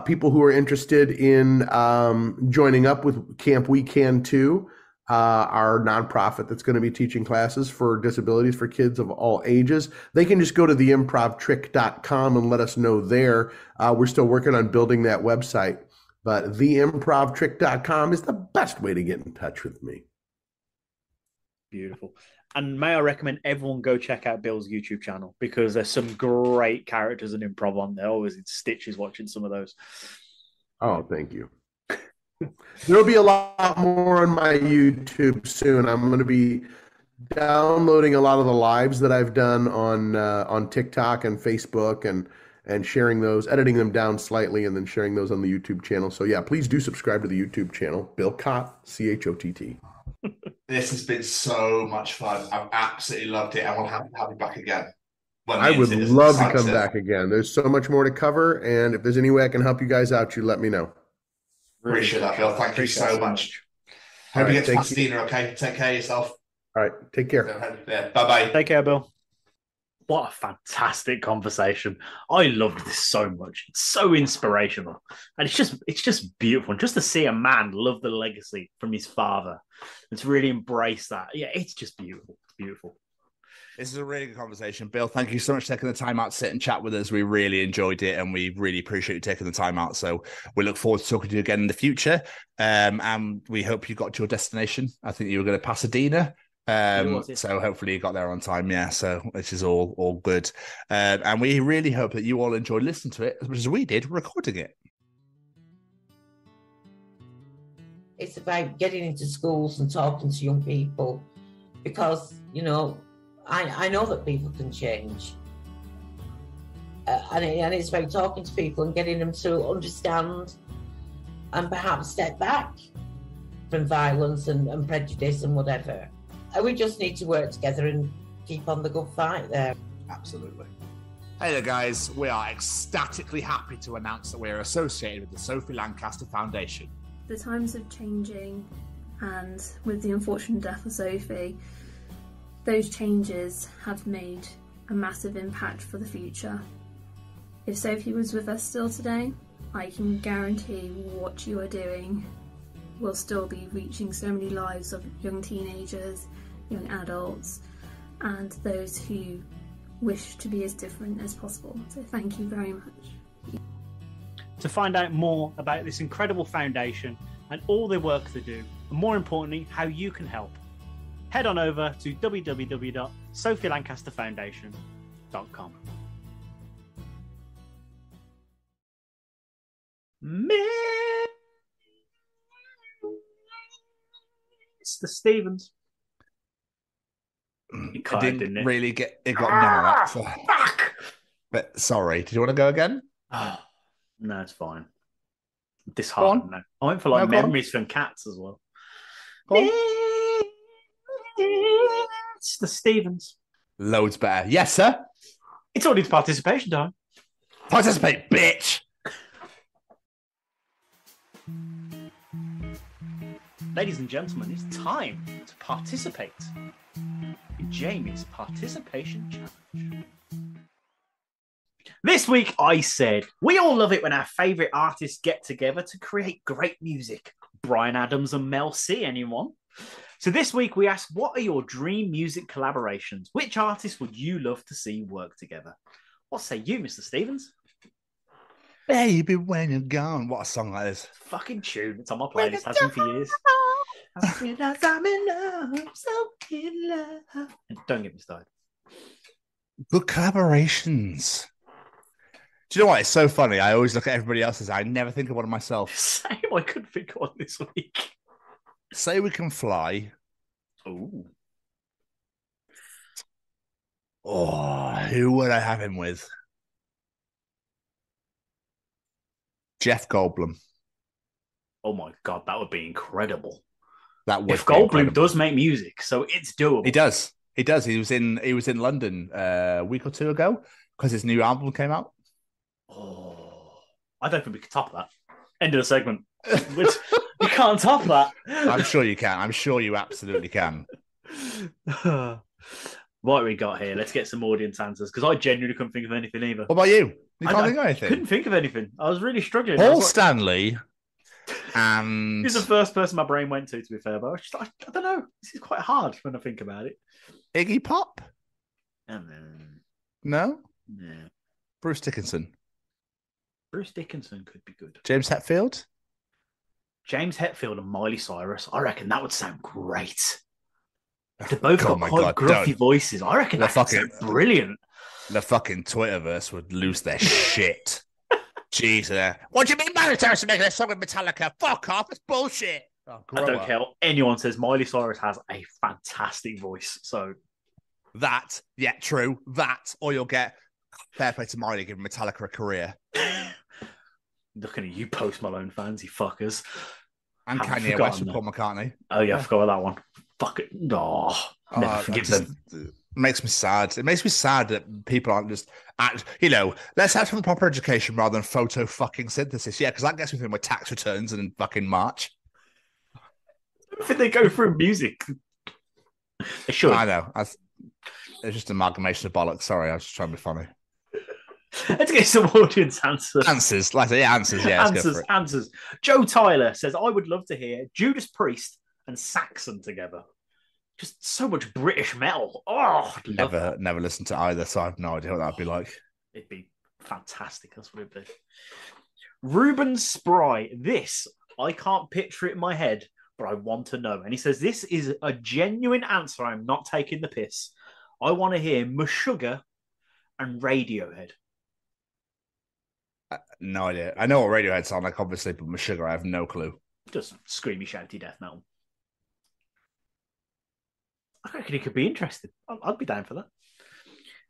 people who are interested in joining up with Camp We Can Too, our nonprofit that's going to be teaching classes for disabilities for kids of all ages. They can just go to theimprovtrick.com and let us know there. We're still working on building that website, but theimprovtrick.com is the best way to get in touch with me. Beautiful. And may I recommend everyone go check out Bill's YouTube channel, because there's some great characters and improv on there. Always in stitches watching some of those. Oh, thank you. There'll be a lot more on my YouTube soon. I'm going to be downloading a lot of the lives that I've done on TikTok and Facebook and sharing those, editing them down slightly, and then sharing those on the YouTube channel. So yeah, please do subscribe to the YouTube channel, Bill Chott, Chott. This has been so much fun. I've absolutely loved it, and we'll have you back again. I would love to come back again. There's so much more to cover, and if there's any way I can help you guys out, you let me know. Appreciate that, Bill. Thank you so much. Hope you get to Pasadena, okay? Take care of yourself. All right, take care. Bye-bye. Take care, Bill. What a fantastic conversation. I loved this so much. It's so inspirational. And it's just beautiful. And just to see a man love the legacy from his father and to really embrace that. Yeah, it's just beautiful. It's beautiful. This is a really good conversation. Bill, thank you so much for taking the time out to sit and chat with us. We really enjoyed it, and we really appreciate you taking the time out. So we look forward to talking to you again in the future. And we hope you got to your destination. I think you were going to Pasadena. So hopefully you got there on time. Yeah, so which is all good. And we really hope that you all enjoyed listening to it as much as we did recording it. It's about getting into schools and talking to young people, because, you know, I know that people can change. And it's about talking to people and getting them to understand and perhaps step back from violence and prejudice and whatever. And we just need to work together and keep on the good fight there. Absolutely. Hey there, guys. We are ecstatically happy to announce that we are associated with the Sophie Lancaster Foundation. The times are changing, and with the unfortunate death of Sophie, those changes have made a massive impact for the future. If Sophie was with us still today, I can guarantee what you are doing will still be reaching so many lives of young teenagers, young adults, and those who wish to be as different as possible. So thank you very much. To find out more about this incredible foundation and all the work they do, and more importantly, how you can help, head on over to www.sophielancasterfoundation.com. Mr. Stevens. It didn't really get it. Got fuck. But sorry, did you want to go again? No, it's fine. Disheartened. No. I went for memories from Cats as well. Mr. Stevens. Loads better. Yes, sir. It's audience participation time. Participate, bitch. Ladies and gentlemen, it's time to participate in Jamie's participation challenge. This week, I said, we all love it when our favourite artists get together to create great music. Bryan Adams and Mel C, anyone? So this week, we asked, what are your dream music collaborations? Which artists would you love to see work together? What say you, Mr. Stevens? Baby, when you're gone. What a song that is. Fucking tune. It's on my playlist. Has been for years. I realize I'm in love, so in love. And don't get me started. Good collaborations. Do you know what? It's so funny. I always look at everybody else's. I never think of one of myself. Same. I couldn't think of one this week. Say We Can Fly. Ooh. Oh, who would I have him with? Jeff Goldblum. Oh my God, that would be incredible. That would if Goldblum does make music, so it's doable. He does. He was in London a week or two ago. Because his new album came out. Oh, I don't think we can top that. End of the segment. Which, you can't top that. I'm sure you can. I'm sure you absolutely can. What we got here? Let's get some audience answers because I genuinely couldn't think of anything either. What about you? You can't think of I anything? couldn't think of anything. I was really struggling. Paul Stanley and... He's the first person my brain went to be fair, but I don't know. This is quite hard when I think about it. Iggy Pop? No? Yeah. Bruce Dickinson? Bruce Dickinson could be good. James Hetfield? James Hetfield and Miley Cyrus. I reckon that would sound great. They both got quite gruffy voices. I reckon that would sound brilliant. The fucking Twitterverse would lose their shit. Jesus. What do you mean Miley Cyrus is making a song with Metallica? Fuck off, it's bullshit. Oh, I don't care what anyone says. Miley Cyrus has a fantastic voice. So that, yeah, true. That, or you'll get fair play to Miley giving Metallica a career. Looking at you, Post Malone fans, you fuckers. And Kanye West with Paul McCartney. Oh yeah, I forgot about that one. Fuck it. Never forgive them. It makes me sad. It makes me sad that people aren't just, let's have some proper education rather than photo fucking synthesis. Yeah, because that gets me through my tax returns in fucking March. I don't think they go through music. They should. I know. It's just an amalgamation of bollocks. Sorry, I was just trying to be funny. Let's get some audience answers. Answers. Yeah, answers. Joe Tyler says, I would love to hear Judas Priest and Saxon together. Just so much British metal. Oh, never listened to either, so I have no idea what that'd be like. It'd be fantastic. That's what it'd be. Ruben Spry, this, I can't picture it in my head, but I want to know. And he says, this is a genuine answer. I'm not taking the piss. I want to hear Meshuggah and Radiohead. No idea. I know what Radiohead sound like, obviously, but Meshuggah, I have no clue. Just screamy, shouty death metal. I reckon it could be interesting. I'd be down for that.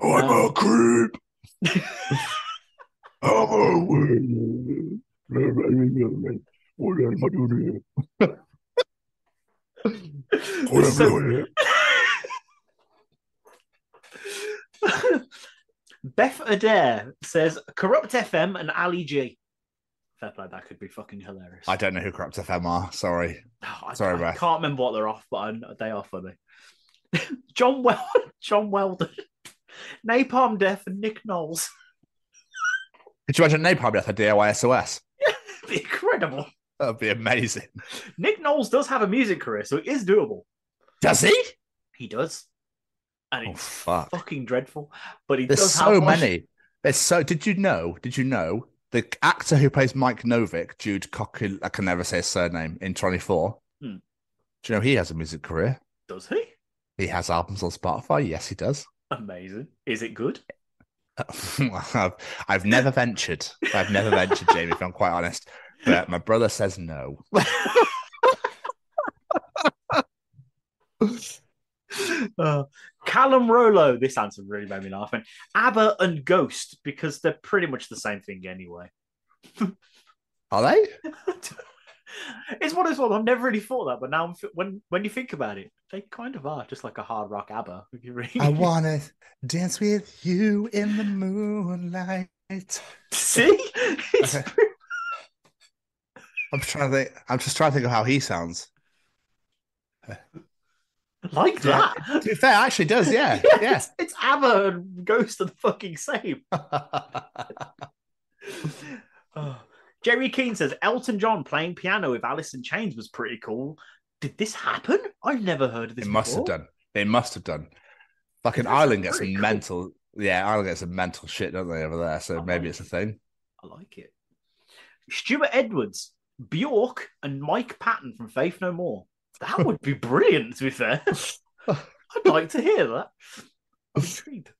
I'm a creep. Beth Adair says Corrupt FM and Ali G. Fair play, that could be fucking hilarious. I don't know who Corrupt FM are. Sorry. Sorry, Beth. I can't remember what they're off, but they are funny. John Weldon, Napalm Death, and Nick Knowles. Could you imagine Napalm Death at DIY SOS? Yeah, it'd be incredible. That'd be amazing. Nick Knowles does have a music career, so it is doable. Does he? He does. And it's fuck. Fucking dreadful. But There's does so have many. There's so. Did you know the actor who plays Mike Novick, Jude Cockle, I can never say his surname, in 24? Do you know he has a music career? Does he? He has albums on Spotify. Yes, he does. Amazing. Is it good? I've never ventured. Jamie, if I'm quite honest. But my brother says no. Callum Rollo, this answer really made me laugh. ABBA and Ghost, because they're pretty much the same thing anyway. Are they? It's one of those ones I've never really thought that, but now when you think about it, they kind of are just like a hard rock ABBA. I wanna dance with you in the moonlight. See, I'm just trying to think of how he sounds. Like that. Yeah. To be fair, actually does, yeah. Yes. It's ABBA and Ghost are the fucking same. Jerry Keane says Elton John playing piano with Alice in Chains was pretty cool. Did this happen? I've never heard of this. They must have done. Fucking Ireland gets some mental. Yeah, Ireland gets some mental shit, don't they, over there? So maybe it's a thing. I like it. Stuart Edwards, Bjork, and Mike Patton from Faith No More. That would be brilliant, to be fair. I'd like to hear that. I'm intrigued.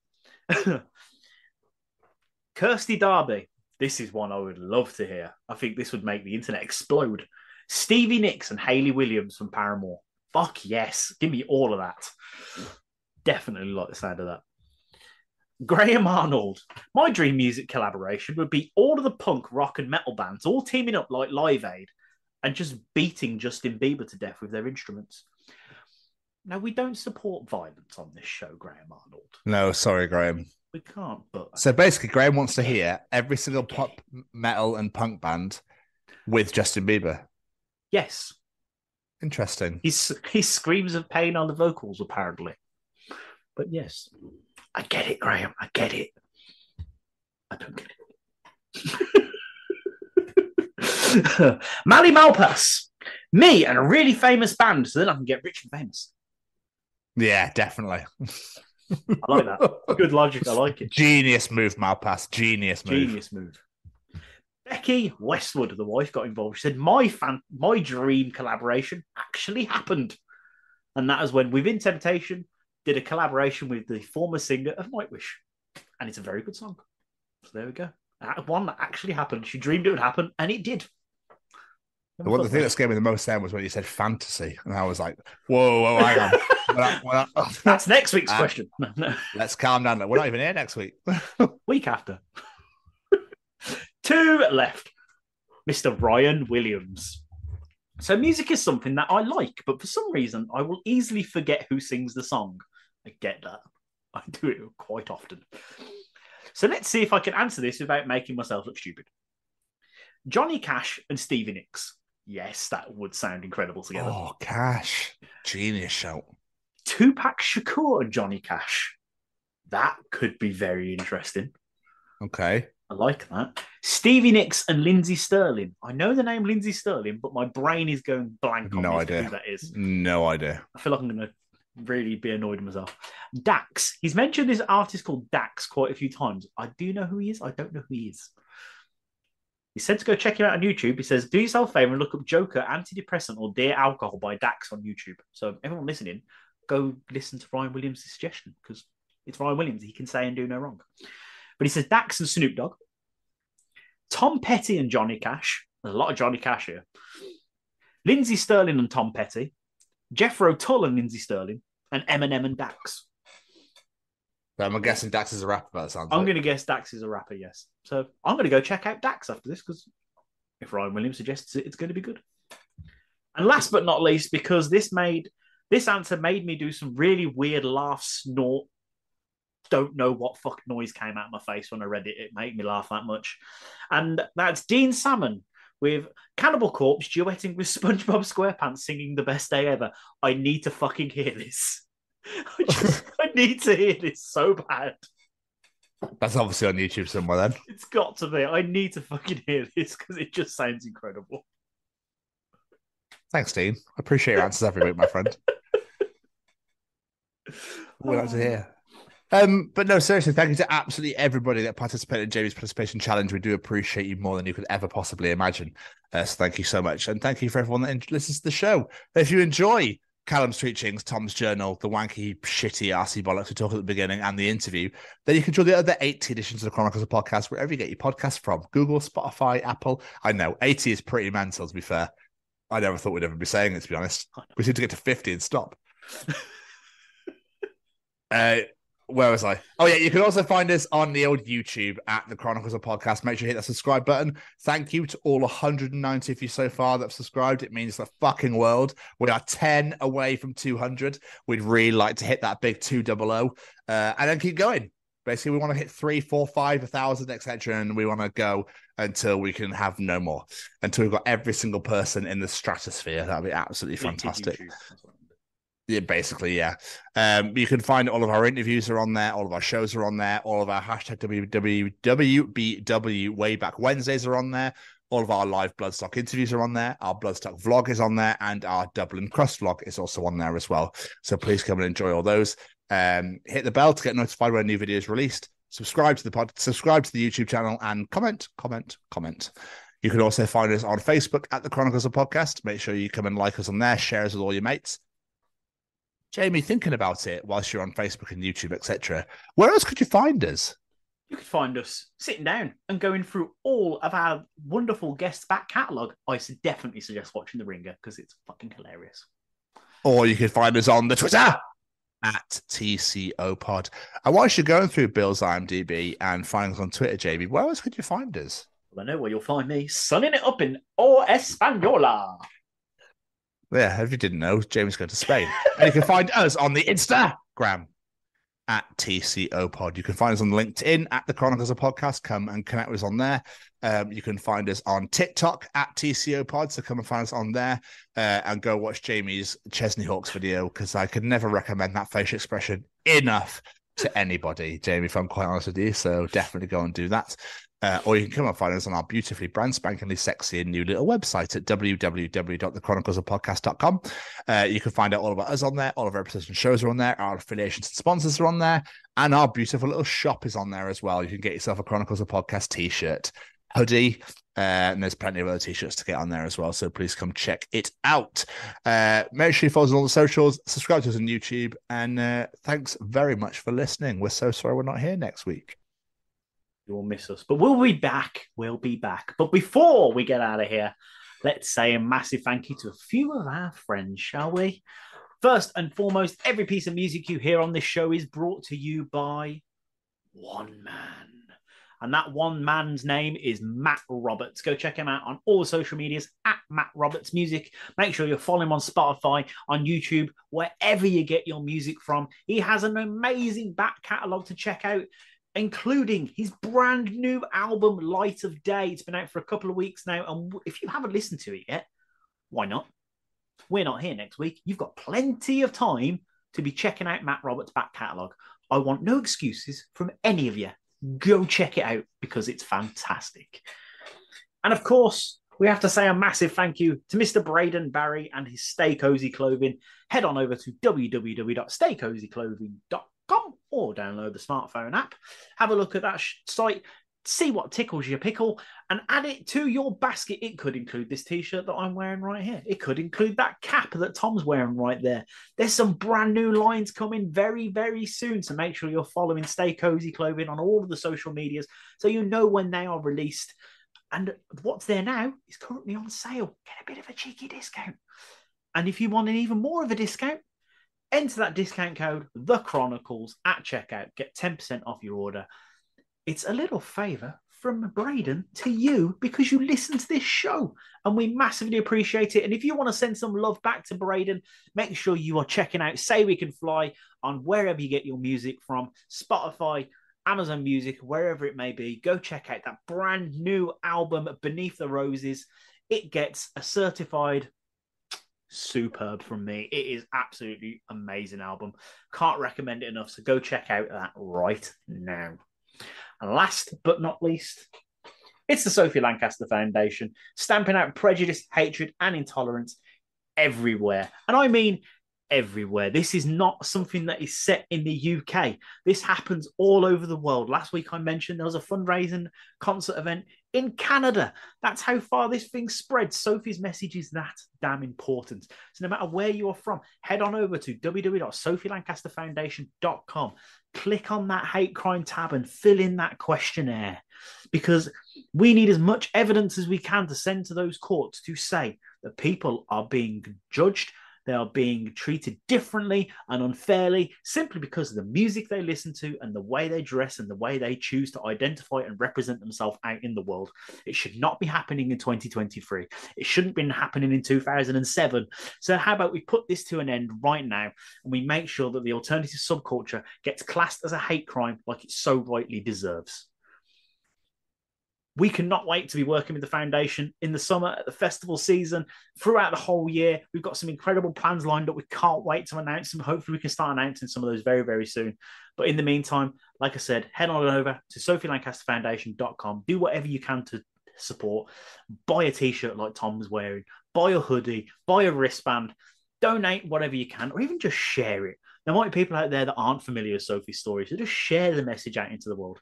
Kirsty Darby. This is one I would love to hear. I think this would make the internet explode. Stevie Nicks and Hayley Williams from Paramore. Fuck yes. Give me all of that. Definitely like the sound of that. Graham Arnold. My dream music collaboration would be all of the punk, rock, and metal bands all teaming up like Live Aid and just beating Justin Bieber to death with their instruments. Now, we don't support violence on this show, Graham Arnold. No, sorry, Graham. We can't, but... So basically, Graham wants to hear every single pop, metal, and punk band with Justin Bieber. Yes. Interesting. He screams of pain on the vocals, apparently. But yes. I get it, Graham. I get it. I don't get it. Mally Malpass. Me and a really famous band, so then I can get rich and famous. Yeah, definitely. I like that. Good logic. I like it. Genius move, Malpass. Genius move. Becky Westwood, the wife, got involved. She said, my dream collaboration actually happened. And that is when Within Temptation did a collaboration with the former singer of Nightwish. And it's a very good song. So there we go. One that actually happened. She dreamed it would happen, and it did. The thing that scared me the most then was when you said fantasy. And I was like, whoa, hang on. That's next week's question. Let's calm down. We're not even here next week. Week after. 2 left. Mr. Ryan Williams. So music is something that I like, but for some reason, I will easily forget who sings the song. I get that. I do it quite often. So let's see if I can answer this without making myself look stupid. Johnny Cash and Stevie Nicks. Yes, that would sound incredible together. Oh, Cash. Genius shout. Tupac Shakur and Johnny Cash. That could be very interesting. Okay. I like that. Stevie Nicks and Lindsay Sterling. I know the name Lindsay Sterling, but my brain is going blank on no idea who that is. No idea. I feel like I'm going to really be annoyed with myself. Dax. He's mentioned this artist called Dax quite a few times. I do know who he is. I don't know who he is. He said to go check him out on YouTube. He says, do yourself a favor and look up Joker, Antidepressant, or Dear Alcohol by Dax on YouTube. So everyone listening, go listen to Ryan Williams' suggestion, because it's Ryan Williams. He can say and do no wrong. But he says Dax and Snoop Dogg, Tom Petty and Johnny Cash. There's a lot of Johnny Cash here. Lindsay Sterling and Tom Petty, Jethro Tull and Lindsay Sterling, and Eminem and Dax. So I'm guessing Dax is a rapper by the sounds. I'm going to guess Dax is a rapper, yes. So I'm going to go check out Dax after this, because if Ryan Williams suggests it, it's going to be good. And last but not least, because this answer made me do some really weird laugh, snort, don't know what fuck noise came out of my face when I read it. It made me laugh that much. And that's Dean Salmon with Cannibal Corpse duetting with SpongeBob SquarePants singing The Best Day Ever. I need to fucking hear this. I need to hear this so bad. That's obviously on YouTube somewhere then. It's got to be. I need to fucking hear this because it just sounds incredible. Thanks, Dean. I appreciate your answers every week, my friend. We'd like to hear. But no, seriously, thank you to absolutely everybody that participated in Jamie's participation challenge. We do appreciate you more than you could ever possibly imagine. So thank you so much. And thank you for everyone that listens to the show. If you enjoy Callum's Treachings, Tom's Journal, the wanky, shitty, arsey bollocks we talked at the beginning, and the interview, then you can join the other 80 editions of the Chronicles of Podcast, wherever you get your podcasts from. Google, Spotify, Apple. I know, 80 is pretty mental, to be fair. I never thought we'd ever be saying it, to be honest. We seem to get to 50 and stop. Where was I? Oh, yeah, you can also find us on the old YouTube at the Chronicles of Podcast. Make sure you hit that subscribe button. Thank you to all 190 of you so far that have subscribed. It means the fucking world. We are 10 away from 200. We'd really like to hit that big 200 and then keep going. Basically, we want to hit 3, 4, 5, 1,000, etc. And we want to go until we can have no more. Until we've got every single person in the stratosphere. That would be absolutely fantastic. Yeah, basically, yeah. You can find all of our interviews are on there. All of our shows are on there. All of our hashtag WWBW Wayback Wednesdays are on there. All of our live Bloodstock interviews are on there. Our Bloodstock vlog is on there. And our Dublin Crust vlog is also on there as well. So please come and enjoy all those. Hit the bell to get notified when a new video is released. Subscribe to the YouTube channel and comment. You can also find us on Facebook at the Chronicles of Podcast. Make sure you come and like us on there. Share us with all your mates. Jamie, thinking about it whilst you're on Facebook and YouTube, etc., where else could you find us? You could find us sitting down and going through all of our wonderful guest back catalogue. I definitely suggest watching The Ringer because it's fucking hilarious. Or you could find us on the Twitter at TCOPod. And whilst you're going through Bill's IMDb and finding us on Twitter, Jamie, where else could you find us? Well, I know where you'll find me, sunning it up in O Española. Yeah, if you didn't know, Jamie's going to Spain. And you can find us on the Instagram at TCO Pod. You can find us on LinkedIn at the Chronicles of Podcast. Come and connect with us on there. You can find us on TikTok at TCO Pod. So come and find us on there and go watch Jamie's Chesney Hawks video, because I could never recommend that facial expression enough to anybody, Jamie, if I'm quite honest with you. So definitely go and do that. Or you can come and find us on our beautifully brand spankingly sexy and new little website at www.thechroniclesofpodcast.com. You can find out all about us on there. All of our episodes and shows are on there. Our affiliations and sponsors are on there. And our beautiful little shop is on there as well. You can get yourself a Chronicles of Podcast t-shirt, hoodie, and there's plenty of other t-shirts to get on there as well. So please come check it out. Make sure you follow us on all the socials, subscribe to us on YouTube, and thanks very much for listening. We're so sorry we're not here next week. You will miss us, but we'll be back. We'll be back. But before we get out of here, let's say a massive thank you to a few of our friends, shall we? First and foremost, every piece of music you hear on this show is brought to you by one man. And that one man's name is Matt Roberts. Go check him out on all social medias at Matt Roberts Music. Make sure you follow him on Spotify, on YouTube, wherever you get your music from. He has an amazing back catalogue to check out, including his brand new album, Light of Day. It's been out for a couple of weeks now. And if you haven't listened to it yet, why not? We're not here next week. You've got plenty of time to be checking out Matt Roberts' back catalogue. I want no excuses from any of you. Go check it out because it's fantastic. And of course, we have to say a massive thank you to Mr. Braden Barry and his Stay Cozy Clothing. Head on over to www.staycozyclothing.com or download the smartphone app. Have a look at that site, see what tickles your pickle, and add it to your basket. It could include this t-shirt that I'm wearing right here. It could include that cap that Tom's wearing right there. There's some brand new lines coming very, very soon, so make sure you're following Stay Cozy Clothing on all of the social medias so you know when they are released. And what's there now is currently on sale. Get a bit of a cheeky discount. And if you want an even more of a discount, enter that discount code, The Chronicles, at checkout. Get 10% off your order. It's a little favour from Braden to you because you listen to this show, and we massively appreciate it. And if you want to send some love back to Braden, make sure you are checking out Say We Can Fly on wherever you get your music from, Spotify, Amazon Music, wherever it may be. Go check out that brand new album, Beneath the Roses. It gets a certified superb from me. It is absolutely amazing album. Can't recommend it enough, so go check out that right now. And last but not least, it's the Sophie Lancaster Foundation, stamping out prejudice, hatred, and intolerance everywhere. And I mean everywhere. This is not something that is set in the UK. This happens all over the world. Last week I mentioned there was a fundraising concert event in Canada. That's how far this thing spreads. Sophie's message is that damn important. So no matter where you are from, head on over to www.sophielancasterfoundation.com. Click on that hate crime tab and fill in that questionnaire, because we need as much evidence as we can to send to those courts to say that people are being judged, they are being treated differently and unfairly simply because of the music they listen to and the way they dress and the way they choose to identify and represent themselves out in the world. It should not be happening in 2023. It shouldn't be happening in 2007. So how about we put this to an end right now and we make sure that the alternative subculture gets classed as a hate crime like it so rightly deserves. We cannot wait to be working with the foundation in the summer, at the festival season, throughout the whole year. We've got some incredible plans lined up. We can't wait to announce them. Hopefully we can start announcing some of those very, very soon. But in the meantime, like I said, head on over to sophielancasterfoundation.com. Do whatever you can to support. Buy a t-shirt like Tom's wearing. Buy a hoodie. Buy a wristband. Donate whatever you can, or even just share it. There might be people out there that aren't familiar with Sophie's story, so just share the message out into the world.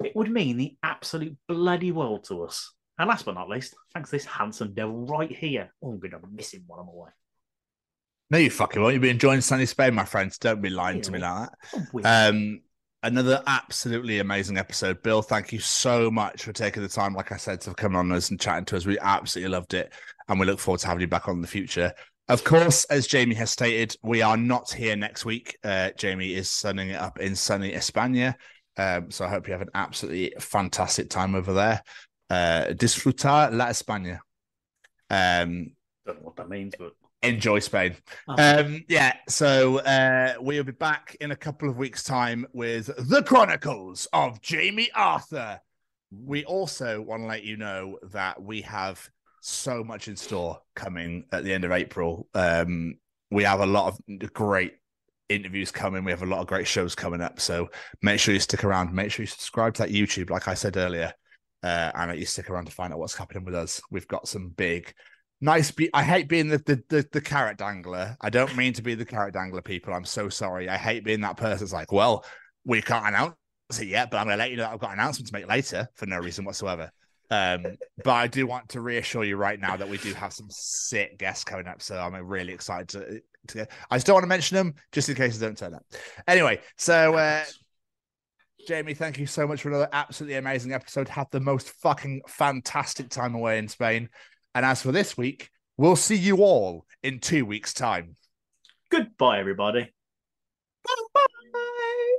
It would mean the absolute bloody world to us. And last but not least, thanks to this handsome devil right here. Oh, I'm going to miss him while I'm away. No, you fucking won't. You'll be enjoying sunny Spain, my friends. Don't be lying to me like that. Another absolutely amazing episode. Bill, thank you so much for taking the time, like I said, to come on us and chatting to us. We absolutely loved it. And we look forward to having you back on in the future. Of course, as Jamie has stated, we are not here next week. Jamie is sunning it up in sunny España. So I hope you have an absolutely fantastic time over there. Disfrutar la España. Don't know what that means, but Enjoy Spain. So we'll be back in a couple of weeks' time with the Chronicles of Jamie Arthur. We also want to let you know that we have so much in store coming at the end of April. We have a lot of great interviews coming. We have a lot of great shows coming up. So make sure you stick around. Make sure you subscribe to that YouTube, like I said earlier, and you stick around to find out what's happening with us. We've got some big... I hate being the carrot dangler. I don't mean to be the carrot dangler, people. I'm so sorry. I hate being that person that's like, well, we can't announce it yet, but I'm going to let you know that I've got an announcement to make later for no reason whatsoever. But I do want to reassure you right now that we do have some sick guests coming up. So I'm really excited to I just don't want to mention them just in case they don't turn up. Anyway, so Jamie, thank you so much for another absolutely amazing episode. Have the most fucking fantastic time away in Spain. And as for this week, we'll see you all in 2 weeks' time. Goodbye, everybody. Bye.